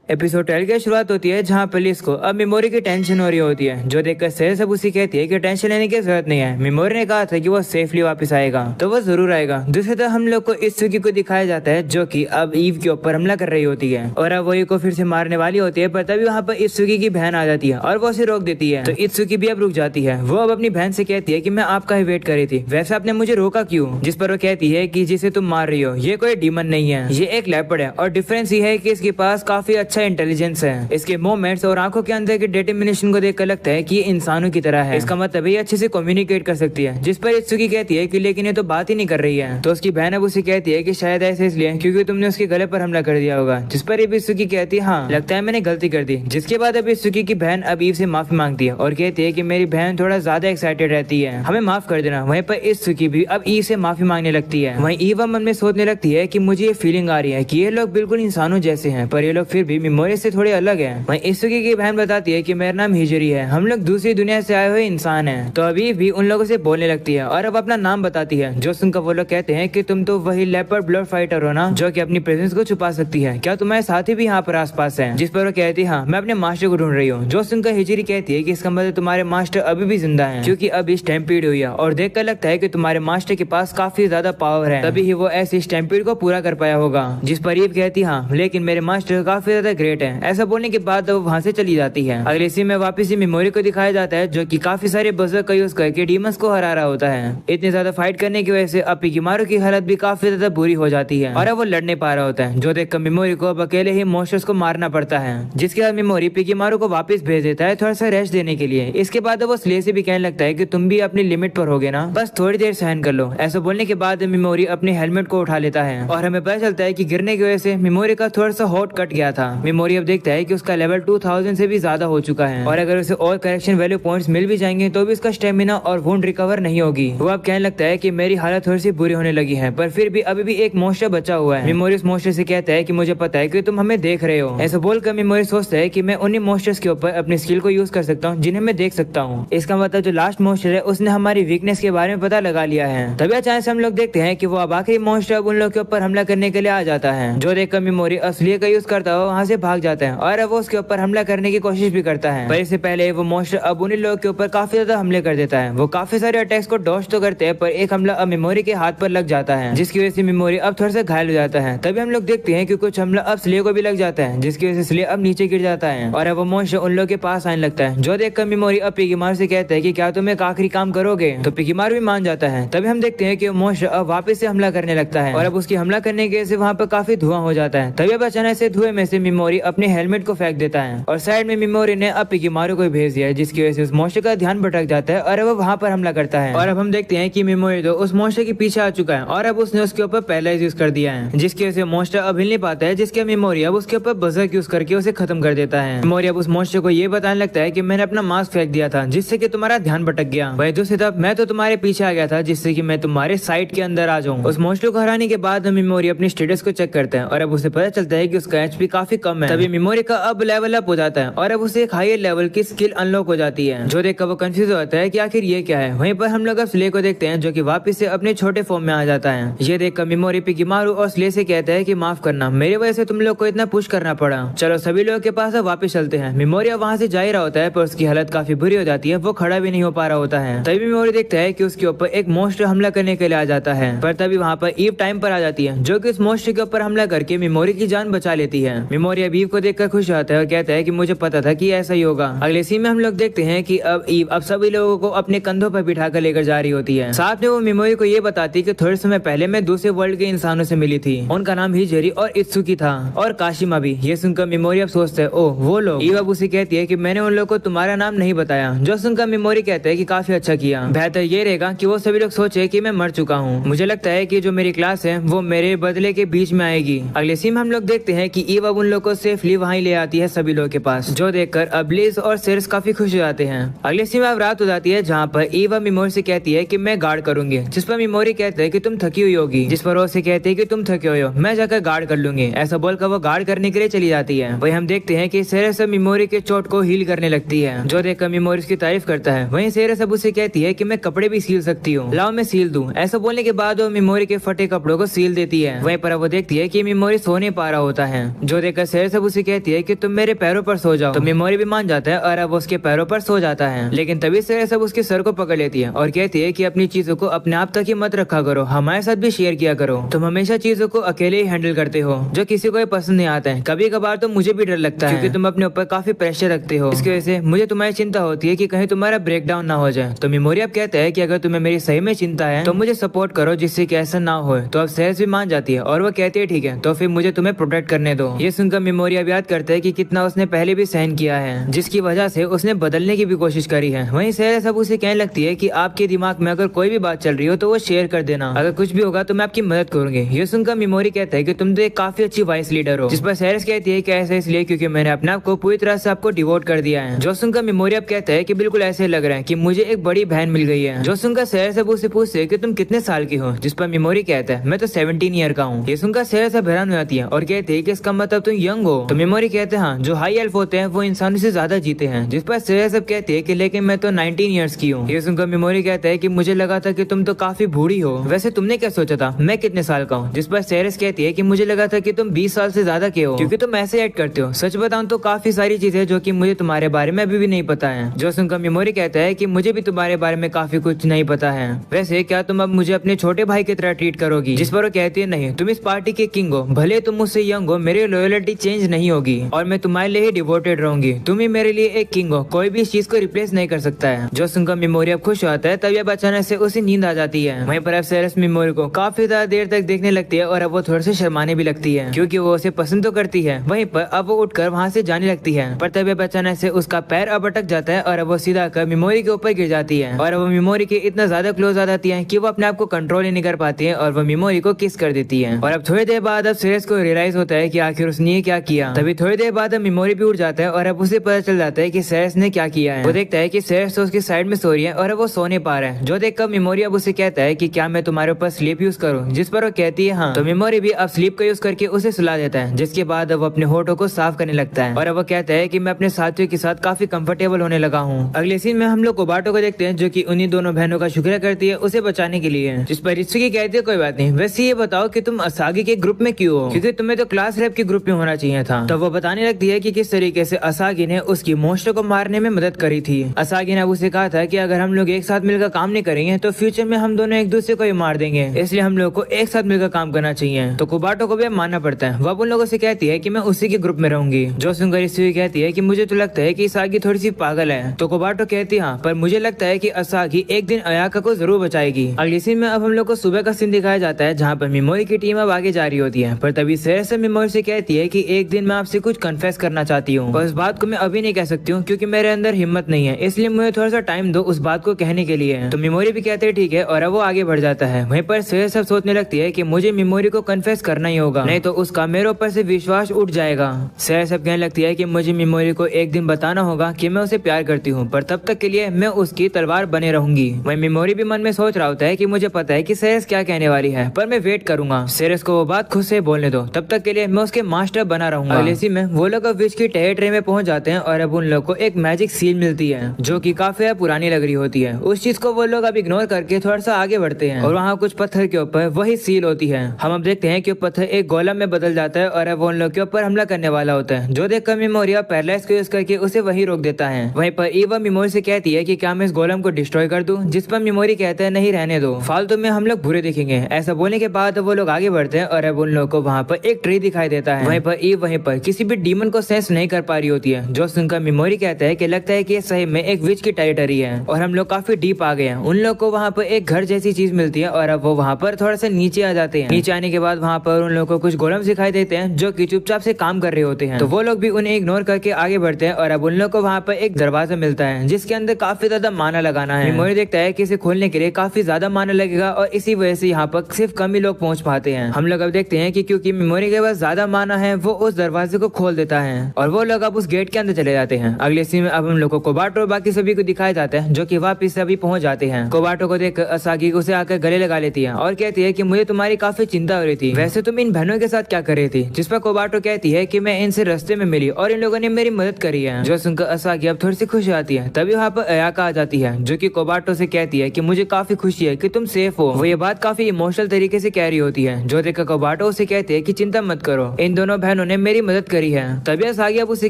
एपिसोड 12 की शुरुआत होती है जहाँ पुलिस को अब मेमोरी की टेंशन हो रही होती है, जो देखकर सेल सब उसे कहती है कि टेंशन लेने की जरूरत नहीं है, मेमोरी ने कहा था कि वो सेफली वापस आएगा तो वो जरूर आएगा। दूसरी तरफ हम लोग को इत्सुकी को दिखाया जाता है जो कि अब ईव के ऊपर हमला कर रही होती है और अब वही को फिर से मारने वाली होती है, पर तभी वहाँ पर इत्सुकी की बहन आ जाती है और वो उसे रोक देती है। तो इत्सुकी भी अब रुक जाती है। वो अब अपनी बहन से कहती है कि मैं आपका ही वेट कर रही थी, वैसे आपने मुझे रोका क्यों? जिस पर वो कहती है कि जिसे तुम मार रही हो ये कोई डीमन नहीं है, ये एक लेपर्ड है और डिफरेंस ये है कि इसके पास काफी अच्छा इंटेलिजेंस है। इसके मूवमेंट्स और आंखों के अंदर की डिटरमिनेशन को देखकर लगता है कि ये इंसानों की तरह है, इसका मतलब ये अच्छे से कम्युनिकेट कर सकती है। जिस पर इत्सुकी कहती है कि लेकिन ये तो बात ही नहीं कर रही है। तो उसकी बहन अब उसे कहती है कि शायद ऐसे इसलिए क्योंकि तुमने उसके गले पर हमला कर दिया होगा। जिस पर इत्सुकी कहती है हाँ लगता है मैंने गलती कर दी। जिसके बाद अब इत्सुकी की बहन अब ईव से माफी मांगती है और कहती है कि मेरी बहन थोड़ा ज्यादा एक्साइटेड रहती है, हमें माफ कर देना। वहीं पर इत्सुकी भी अब ईव से माफी मांगने लगती है। वहीं ईव मन में सोचने लगती है कि मुझे ये फीलिंग आ रही है कि ये लोग बिल्कुल इंसानों जैसे हैं, पर ये लोग फिर भी मेमोरी से थोड़े अलग हैं। वहीं इत्सुकी की बहन बताती है कि मेरा नाम हिजरी है, हम लोग दूसरी दुनिया से आए हुए इंसान हैं। तो अभी भी उन लोगों से बोलने लगती है और अब अपना नाम बताती है, जो सुनकर वो लोग कहते हैं कि तुम तो वही लेपर्ड ब्लड फाइटर हो ना, जो कि अपनी प्रेजेंस को छुपा सकती है, क्या तुम्हारे साथी भी यहाँ पर आसपास हैं? जिस पर वो कहती है हाँ मैं अपने मास्टर को ढूंढ रही हूँ। जो सुनकर हिजरी कहती है कि इसका मतलब तुम्हारे मास्टर अभी भी जिंदा है, क्योंकि अभी स्टैम्पीड हुई है और देखकर लगता है कि तुम्हारे मास्टर के पास काफी ज्यादा पावर है, तभी ही वो ऐसी स्टैम्पीड को पूरा कर पाया होगा। जिस पर ईव कहती हाँ लेकिन मेरे मास्टर काफी ज्यादा ग्रेट है। ऐसा बोलने के बाद वो वहाँ से चली जाती है। अगले सीन में वापस मेमोरी को दिखाया जाता है जो कि काफी सारे बजर का यूज करके डीमंस को हरा रहा होता है। इतनी ज्यादा फाइट करने की वजह से अब पिकीमारू की हालत भी काफी ज्यादा बुरी हो जाती है और अब वो लड़ नहीं पा रहा होता है, जो देखकर मेमोरी को अब अकेले ही मॉन्स्टर्स को मारना पड़ता है। जिसके बाद मेमोरी पिकीमारू को वापस भेज देता है थोड़ा सा रेस्ट देने के लिए। इसके बाद वो स्ले से भी कहने लगता है कि तुम भी अपनी लिमिट पर होगे ना, बस थोड़ी देर सहन कर लो। ऐसा बोलने के बाद मेमोरी अपने हेलमेट को उठा लेता है और हमें पता चलता है कि गिरने की वजह से मेमोरी का थोड़ा सा हॉट कट गया था। मेमोरी अब देखता है कि उसका लेवल 2000 से भी ज्यादा हो चुका है और अगर उसे और करेक्शन वैल्यू पॉइंट्स मिल भी जाएंगे तो भी उसका स्टेमिना और वुंड रिकवर नहीं होगी। वो अब कहने लगता है कि मेरी हालत थोड़ी सी बुरी होने लगी है, पर फिर भी अभी भी एक मॉन्स्टर बचा हुआ है। मेमोरी उस मॉन्स्टर से कहता है कि मुझे पता है कि तुम हमें देख रहे हो। ऐसा बोलकर मेमोरी सोचता है कि मैं उन्हीं मॉन्स्टर्स के ऊपर अपनी स्किल को यूज कर सकता हूँ जिन्हें मैं देख सकता हूँ। इसका मतलब जो लास्ट मॉन्स्टर है उसने हमारी वीकनेस के बारे में पता लगा लिया है। तभी अचानक से हम लोग देखते हैं कि वो अब आखिरी मॉन्स्टर अब उन लोग के ऊपर हमला करने के लिए आ जाता है, जो देखकर मेमोरी असलिए का यूज करता हुआ वहाँ से भाग जाता है और अब वो उसके ऊपर हमला करने की कोशिश भी करता है। पर इससे पहले वो मॉन्स्टर अब उन्हीं लोगों के ऊपर काफी ज्यादा हमले कर देता है। वो काफी सारे अटैक्स को डॉज तो करते हैं पर एक हमला अब मेमोरी के हाथ पर लग जाता है, जिसकी वजह से मेमोरी अब थोड़ा सा घायल हो जाता है। तभी हम लोग देखते हैं कि कुछ हमला अब स्ले को भी लग जाता है, जिसकी वजह से स्ले अब नीचे गिर जाता है और अब वो मॉन्स्टर उन लोगों के पास आने लगता है, जो देखकर मेमोरी अब पिकीमारू से कहता है कि क्या तुम एक आखिरी काम करोगे, तो पिकीमारू भी मान जाता है। तभी हम देखते हैं कि मॉन्स्टर अब वापस से हमला करने लगता है और अब उसकी हमला करने के से वहाँ पर काफी धुआं हो जाता है। तभी अब अचानक से धुएं में से मेमोरी अपने हेलमेट को फेंक देता है और साइड में मेमोरी ने अब पिकीमारू को भेज दिया है, जिसकी वजह से उस मॉन्स्टर का ध्यान भटक जाता है और अब वहाँ पर हमला करता है। और अब हम देखते हैं कि मेमोरी तो उस मॉन्स्टर के पीछे आ चुका है और अब उसने उसके ऊपर पैरालाइज यूज कर दिया है, जिसकी वजह से मॉन्स्टर अब हिल नहीं पाता है, जिसके मेमोरी अब उसके ऊपर बजर यूज करके उसे खत्म कर देता है। मेमोरी अब उस मॉन्स्टर को ये बताने लगता है कि मैंने अपना मास्क फेंक दिया था जिससे कि तुम्हारा ध्यान भटक गया, वही दूसरी तरफ मैं तो तुम्हारे पीछे आ गया था जिससे कि मैं तुम्हारे साइड के अंदर आ जाऊं। उस मॉन्स्टर को हराने के बाद मेमोरी अपनी स्टेटस को चेक करता है और अब उसे पता चलता है कि उसका एचपी काफी कम है। तभी मेमोरी का अब लेवल अप हो जाता है और अब उसे एक हायर लेवल की स्किल अनलॉक हो जाती है, जो देखकर वो कंफ्यूज होता है कि आखिर ये क्या है। वहीं पर हम लोग अब स्ले को देखते हैं जो कि वापस से अपने छोटे फॉर्म में आ जाता है। ये देखकर मेमोरी पिकीमारू और स्ले से कहता है कि माफ करना, मेरी वजह से तुम लोग को इतना पुश करना पड़ा। चलो सभी लोगों के पास वापस चलते हैं। मेमोरी वहाँ से जा ही रहा होता है पर उसकी हालत काफी बुरी हो जाती है, वो खड़ा भी नहीं हो पा रहा होता है। तभी मेमोरी देखता है कि उसके ऊपर एक मॉन्स्टर हमला करने के लिए आ जाता है, पर तभी वहाँ पर ईव टाइम पर आ जाती है जो कि उस मॉन्स्टर के ऊपर हमला करके मेमोरी की जान बचा लेती है। मेमोरी अब ईव को देखकर खुश होता है और कहता है कि मुझे पता था कि ऐसा ही होगा। अगले सीन में हम लोग देखते हैं कि अब ईव अब सभी लोगों को अपने कंधों पर बिठा कर लेकर जा रही होती है। साथ में वो मेमोरी को ये बताती है कि थोड़े समय पहले मैं दूसरे वर्ल्ड के इंसानों से मिली थी, उनका नाम हिजरी और इत्सुकी था और काशिमा भी। ये सुनकर मेमोरी अब सोचता है ओह वो लोग। ईव अब उसे कहती है कि मैंने उन लोगों को तुम्हारा नाम नहीं बताया, जो सुनकर मेमोरी कहता है कि काफी अच्छा किया, बेहतर ये रहेगा कि वो सभी लोग सोचे कि मैं मर चुका हूँ। मुझे लगता है कि जो मेरी क्लास है वो मेरे बदले के बीच में आएगी। अगले सीन में हम लोग देखते हैं कि ईव अब उन लोगों को सेफली वहीं ले आती है सभी लोगों के पास, जो देखकर अब लिज और सेरेस काफी खुश हो जाते हैं। अगले सीन में अब रात हो जाती है जहाँ पर ईव मेमोरी से कहती है कि मैं गार्ड करूंगी, जिस पर मेमोरी कहता है कि तुम थकी हुई होगी, जिस पर वो से कहते हैं कि तुम थके हुए हो, मैं जाकर गार्ड कर लूंगी। ऐसा बोलकर वो गार्ड करने के लिए चली जाती है। वही हम देखते हैं कि सेरेस मेमोरी के चोट को हील करने लगती है, जो देखकर मेमोरी उसकी तारीफ करता है। वहीं सेरेस अब उसे कहती है कि मैं कपड़े भी सील सकती हूँ, लाओ मैं सील दूं। ऐसा बोलने के बाद वो मेमोरी के फटे कपड़ों को सील देती है। वहीं पर वो देखती है कि मेमोरी सो नहीं पा रहा होता है, जो देखकर सेरेस अब उसे कहती है कि तुम मेरे पैरों पर सो जाओ, तो मेमोरी भी मान जाता है और अब उसके पैरों पर सो जाता है। लेकिन तभी सेरेस अब उसके सर को पकड़ लेती है और कहती है कि अपनी चीजों को अपने आप तक ही मत रखा करो, हमारे साथ भी शेयर किया करो। तुम हमेशा चीजों को अकेले ही हैंडल करते हो, जो किसी को पसंद नहीं आता है। कभी कभार तो मुझे भी डर लगता है क्योंकि तुम अपने ऊपर काफी प्रेशर रखते हो, इसकी वजह से मुझे तुम्हारी चिंता होती है कि कहीं तुम्हारा ब्रेक डाउन ना हो जाए। तो मेमोरी अब कहता है कि अगर तुम्हें मेरी सही में चिंता है तो मुझे सपोर्ट करो जिससे कि ऐसा ना हो। तो अब सेरेस भी मान जाती है और वो कहती है ठीक है, तो फिर मुझे तुम्हें प्रोटेक्ट करने दो। ये सुनकर मेमोरी अब याद करता है कि कितना उसने पहले भी सहन किया है, जिसकी वजह से उसने बदलने की भी कोशिश करी है। वहीं सेरेस अब उसे कहने लगती है कि आपके दिमाग में अगर कोई भी बात चल रही हो तो वो शेयर कर देना, अगर कुछ भी होगा तो मैं आपकी मदद करूंगी। ये सुनकर मेमोरी कहता है कि तुम तो एक काफी अच्छी वाइस लीडर हो, जिस पर सेरेस कहती है कि ऐसा इसलिए क्योंकि मैंने अपने आप को पूरी तरह से आपको डिवोट कर दिया है। जो सुनकर मेमोरी अब कहता है कि बिल्कुल ऐसे लग रहा है कि मुझे एक बड़ी बहन मिल गई है। जो सुनकर सेरेस अब उससे पूछते है कि तुम कितने साल की हो, जिस पर मेमोरी कहता है मैं तो 17 ईयर का हूँ। ये सुनकर सेरेस अब हैरान हो जाती है और कहते है कि इसका मतलब तुम यंग हो। तो मेमोरी कहते हैं हाँ, जो हाई एल्फ होते हैं वो इंसानों से ज्यादा जीते हैं, जिस पर सेरेस अब कहती है कि लेकिन मैं तो 19 ईयर्स की हूँ। ये सुनकर मेमोरी कहता है कि मुझे लगा था कि तुम तो काफी बूढ़ी हो, वैसे तुमने क्या सोचा था मैं कितने साल का हूँ, जिस पर सेरेस कहती है कि मुझे लगा था कि तुम 20 साल से ज्यादा के हो, क्योंकि तुम ऐसे ऐड करते हो। सच बताऊं तो काफी सारी चीजें जो कि मुझे तुम्हारे बारे में अभी भी नहीं पता है। जो सुनकर मेमोरी कहता है कि मुझे भी तुम्हारे बारे में काफी कुछ नहीं पता है, वैसे क्या तुम अब मुझे अपने छोटे भाई की तरह ट्रीट करोगी, जिस पर वो कहती है नहीं, तुम इस पार्टी के किंग हो, भले तुम मुझसे यंग हो, मेरी लॉयल्टी चेंज नहीं होगी और मैं तुम्हारे लिए ही डिवोटेड रहूंगी। तुम ही मेरे लिए एक किंग हो, कोई भी इस चीज को रिप्लेस नहीं कर सकता है। जो सुनकर मेमोरी अब खुश होता है तभी अब अचानक से उसे नींद आ जाती है। वहीं पर अब सेरेस मेमोरी को काफी ज्यादा देर तक देखने लगती है और अब वो थोड़े से शर्माने भी लगती है क्योंकि वो उसे पसंद तो करती है। वहीं पर अब वो उठकर वहाँ से जाने लगती है पर तभी अब अचानक से उसका पैर अब अटक जाता है और अब वो सीधा कर मेमोरी के ऊपर गिर जाती है और अब वो मेमोरी के इतना ज्यादा क्लोज आ जाती है कि वो अपने आप को कंट्रोल ही नहीं कर पाती है और वो मेमोरी को किस कर देती है। और अब थोड़ी देर बाद अब सेरेस को रियलाइज होता है कि आखिर उसने ये क्या किया। तभी थोड़ी देर बाद अब मेमोरी भी उठ जाता है और अब उसे पता चल जाता है कि सेरेस ने क्या किया है। वो देखता है कि सेरेस तो उसकी साइड में सो रही है और अब वो सो नहीं पा रहा है। जो देखकर मेमोरी अब उसे कहता है कि क्या मैं तुम्हारे ऊपर स्लीप यूज करूं, जिस पर वो कहती है हाँ। तो मेमोरी भी अब स्लीप का यूज करके उसे सुला देता है, जिसके बाद अब वो अपने होठों को साफ करने लगता है और अब वो कहता है कि मैं अपने साथियों के साथ काफी कंफर्टेबल होने लगा हूँ। अगले सीन में हम लोग कोबाटो को देखते हैं जो कि उन्हीं दोनों बहनों का शुक्रिया करती है उसे बचाने के लिए, जिस पर रित्सुकी कहती है कोई बात नहीं, वैसे ये बताओ कि तुम असागी के ग्रुप में क्यों हो, क्योंकि तुम्हें तो क्लास रैप के ग्रुप में होना चाहिए था। तो वो बताने लगती है कि किस तरीके से असागी ने उसकी मोस्टर को मारने में मदद करी थी। असागी ने उसे कहा था कि अगर हम लोग एक साथ मिलकर काम नहीं करेंगे तो फ्यूचर में हम दोनों एक दूसरे को ही मार देंगे, इसलिए हम लोग को एक साथ मिलकर काम करना चाहिए। तो कोबाटो को भी मानना पड़ता है। वो उन लोगों से कहती है कि मैं उसी के ग्रुप में रहूंगी। जो सुनकर रित्सुकी कहती है कि मुझे तो लगता है कि असागी थोड़ी सी पागल है। तो कोबाटो कहती है हाँ, पर मुझे लगता है कि असागी एक दिन अयाका को जरूर बचाएगी। अगली सीन में अब हम लोग को सुबह का सीन दिखाया जाता है जहाँ पर मेमोरी की टीम अब आगे जा रही होती है। पर तभी सेरेस मेमोरी से कहती है कि एक दिन मैं आपसे कुछ कन्फेस करना चाहती हूँ और उस बात को मैं अभी नहीं कह सकती हूँ क्योंकि मेरे अंदर हिम्मत नहीं है, इसलिए मुझे थोड़ा सा टाइम दो उस बात को कहने के लिए। तो मेमोरी भी कहते हैं ठीक है और अब वो आगे बढ़ जाता है। वहीं पर सेरेस अब सोचने लगती है कि मुझे मेमोरी को कन्फेस करना ही होगा, नहीं तो उसका मेरे ऊपर से विश्वास उठ जाएगा। सेरेस अब कहने लगती है कि मुझे मेमोरी को एक दिन बताना होगा कि मैं उसे प्यार करती हूँ, पर तब तक के लिए मैं उसकी तलवार बने रहूंगी। वहीं मेमोरी भी मन में सोच रहा होता है कि मुझे पता है कि सेरेस क्या कहने वाली है, पर मैं वेट करूंगा, सेरेस को वो बात खुद से बोलने दो, तब तक के लिए मैं उसके मास्टर बना रहूंगा। अगले सीन में वो लोग अब विच की टेरिटरी में पहुंच जाते हैं और अब उन लोग को एक मैजिक सील मिलती है जो कि काफी पुरानी लग रही होती है। उस चीज को वो लोग अब इग्नोर करके थोड़ा सा आगे बढ़ते हैं और वहाँ कुछ पत्थर के ऊपर वही सील होती है। हम अब देखते हैं कि पत्थर एक गोलम में बदल जाता है और अब उन लोग के ऊपर हमला करने वाला होता है। जो देखकर मेमोरिया पैरालाइज को यूज करके उसे वही रोक देता है। वहीं पर ईवा मेमोरी से कहती है कि क्या मैं इस गोलम को डिस्ट्रॉय कर दूं, जिस पर मेमोरी कहता है नहीं रहने दो, फालतू में हम लोग बुरे दिखेंगे। ऐसा बोलने के बाद वो लोग आगे बढ़ते हैं और अब उन लोग को वहाँ पर एक ट्री दिखाई देता है। वहीं पर ईव वहीं पर किसी भी डीमन को सेंस नहीं कर पा रही होती है। जो सुनकर मेमोरी कहता है कि लगता है कि ये सही में एक विच की टेरिटरी है और हम लोग काफी डीप आ गए हैं। उन लोग को वहाँ पर एक घर जैसी चीज मिलती है और अब वो वहाँ पर थोड़ा सा नीचे आ जाते हैं। नीचे आने के बाद वहाँ पर उन लोग को कुछ गोलम दिखाई देते हैं जो कि चुपचाप से काम कर रहे होते हैं। तो वो लोग भी उन्हें इग्नोर करके आगे बढ़ते हैं और अब उन लोग को वहाँ पर एक दरवाजा मिलता है जिसके अंदर काफी ज्यादा माना लगाना है। मेमोरी देखता है कि इसे खोलने के लिए काफी ज्यादा माना लगेगा और इसी वजह से यहाँ पर सिर्फ कम ही लोग पहुँच पाते हैं। हम लोग अब देखते हैं कि क्योंकि मेमोरी के पास ज्यादा माना है वो उस दरवाजे को खोल देता है और वो लोग अब उस गेट के अंदर चले जाते हैं। अगले सीन में अब हम लोग को कोबाटो और बाकी सभी को दिखाया जाता है जो कि वापिस से अभी पहुंच जाते हैं। कोबाटो को देख असागी उसे आकर गले लगा लेती है और कहती है कि मुझे तुम्हारी काफी चिंता हो रही थी, वैसे तुम इन बहनों के साथ क्या कर रही थी, जिस पर कोबाटो कहती है कि मैं इनसे रास्ते में मिली और इन लोगों ने मेरी मदद करी है। जो सुनकर असागी अब थोड़ी सी खुश आती है। तभी वहाँ पर अयाका आ जाती है जो कि कोबाटो से कहती है कि मुझे काफी खुशी है कि तुम सेफ हो। वो ये बात काफी इमोशनल तरीके से कह रही होती है। जो देखकर कोबाटो उसे कहती है कि चिंता मत करो, इन दोनों बहनों ने मेरी मदद करी है। तभी असागी अब उसे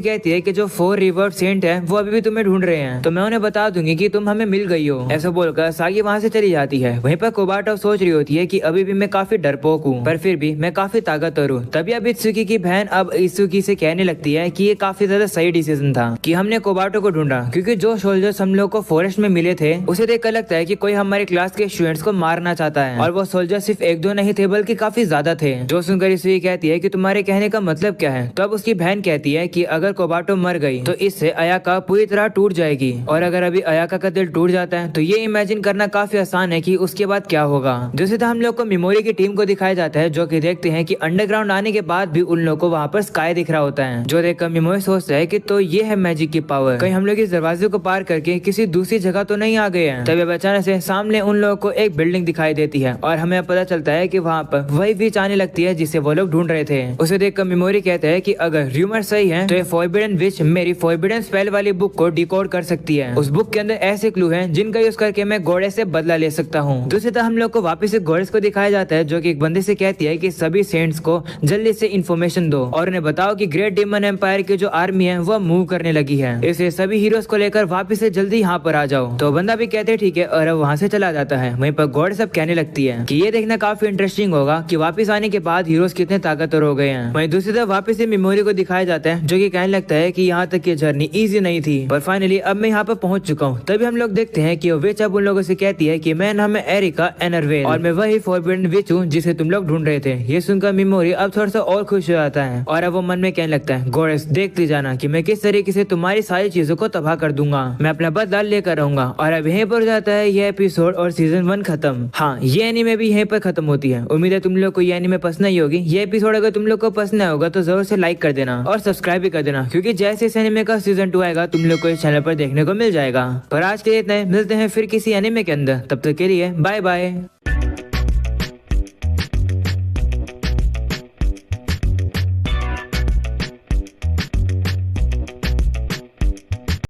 कहती है कि जो 4 रिवर सेंट है वो अभी भी तुम्हें ढूंढ रहे हैं, तो मैं उन्हें बता दूंगी कि तुम हमें मिल गई हो। ऐसा बोलकर असागी वहाँ से चली जाती है। वहीं पर कोबाटो सोच रही होती है कि अभी भी मैं काफी डरपोक हूँ पर फिर भी मैं काफी ताकतवर हूँ। तभी अब इत्सुकी की बहन अब इत्सुकी से कहने लगती है कि ये काफी ज्यादा सही डिसीजन था कि हमने कोबाटो को ढूंढा, क्योंकि जो सोल्जर्स हम लोग को फॉरेस्ट में मिले थे उसे देखकर लगता है कि कोई हमारे क्लास के स्टूडेंट्स को मारना चाहता है और वो सोल्जर सिर्फ 1-2 नहीं थे बल्कि काफी ज्यादा थे। जो सुनकर इत्सुकी कहती है कि तुम्हारे कहने का मतलब क्या है। तो अब उसकी बहन कहती है कि अगर कोबाटो मर गई तो इससे अयाका पूरी तरह टूट जाएगी और अगर अभी अयाका का दिल टूट जाता है तो ये इमेजिन करना काफी आसान है कि उसके बाद क्या होगा। दूसरी तरफ हम लोग को मेमोरी की टीम को दिखाया जाता है जो कि देखते हैं कि अंडरग्राउंड आने के बाद भी उन लोगों को वहाँ पर स्काई दिख रहा होता है। जो देखकर मेमोरी सोचता है कि तो ये है मैजिक की पावर, कहीं हम लोग इस दरवाजे को पार करके किसी दूसरी जगह तो नहीं आ गए हैं। तभी अचानक से सामने उन लोगों को एक बिल्डिंग दिखाई देती है और हमें पता चलता है कि वहाँ पर वही विच आने लगती है जिसे वो लोग ढूंढ रहे थे। उसे देखकर मेमोरी कहता है कि अगर र्यूमर सही है तो ये फॉरबिडन विच मेरी फॉरबिडन स्पेल वाली बुक को डिकोड कर सकती है। उस बुक के अंदर ऐसे क्लू हैं जिनका यूज करके मैं घोड़े से बदला ले सकता हूँ। दूसरी तरफ हम लोग को वापस से घोड़े को दिखाया जाता है जो कि एक बंदे से कहती है कि सभी सेंट्स को जल्दी से इन्फॉर्मेशन दो और उन्हें बताओ कि ग्रेट डीमन एम्पायर की जो आर्मी है वो मूव करने लगी है, इसलिए सभी हीरोज को लेकर वापस से जल्दी यहाँ पर आ जाओ। तो बंदा भी कहते हैं ठीक है और वहाँ से चला जाता है। वहीं पर गॉड सब कहने लगती है कि ये देखना काफी इंटरेस्टिंग होगा कि वापस आने के बाद हीरोज कितने ताकतवर हो गए हैं। वहीं दूसरी तरफ बाद वापस से मेमोरी को दिखाया जाता है, जो कि कहने लगता है कि यहाँ तक की जर्नी इजी नहीं थी, पर फाइनली अब मैं यहाँ पर पहुंच चुका हूँ। तभी हम लोग देखते हैं कि विच अब उन लोगों से कहती है कि मैं नाम है एरिका एनरवेल और मैं वही फॉरबिडन विच हूँ जिसे तुम लोग ढूंढ रहे थे। ये सुनकर मेमोरी अब थोड़ा सा और खुश हो जाता है और अब वो मन में कहने लगता है, गॉडेस देखती जाना कि मैं किस तरीके से तुम्हारी सारी चीजों को तबाह कर दूंगा, मैं अपना बदला लेकर रहूंगा। और अब यहीं पर जाता है ये एपिसोड और सीजन 1 खत्म। हाँ, ये एनीमे भी यहीं पर खत्म होती है। उम्मीद है तुम लोग को ये एनीमे पसंद आई होगी। ये एपिसोड अगर तुम लोग को पसंद आया होगा तो जरूर से लाइक कर देना और सब्सक्राइब भी कर देना, क्योंकि जैसे इस एनीमे का सीजन 2 आएगा तुम लोग को इस चैनल पर देखने को मिल जाएगा। पर आज के लिए इतना ही, मिलते हैं फिर किसी एनीमे के अंदर, तब तक के लिए बाय बाय।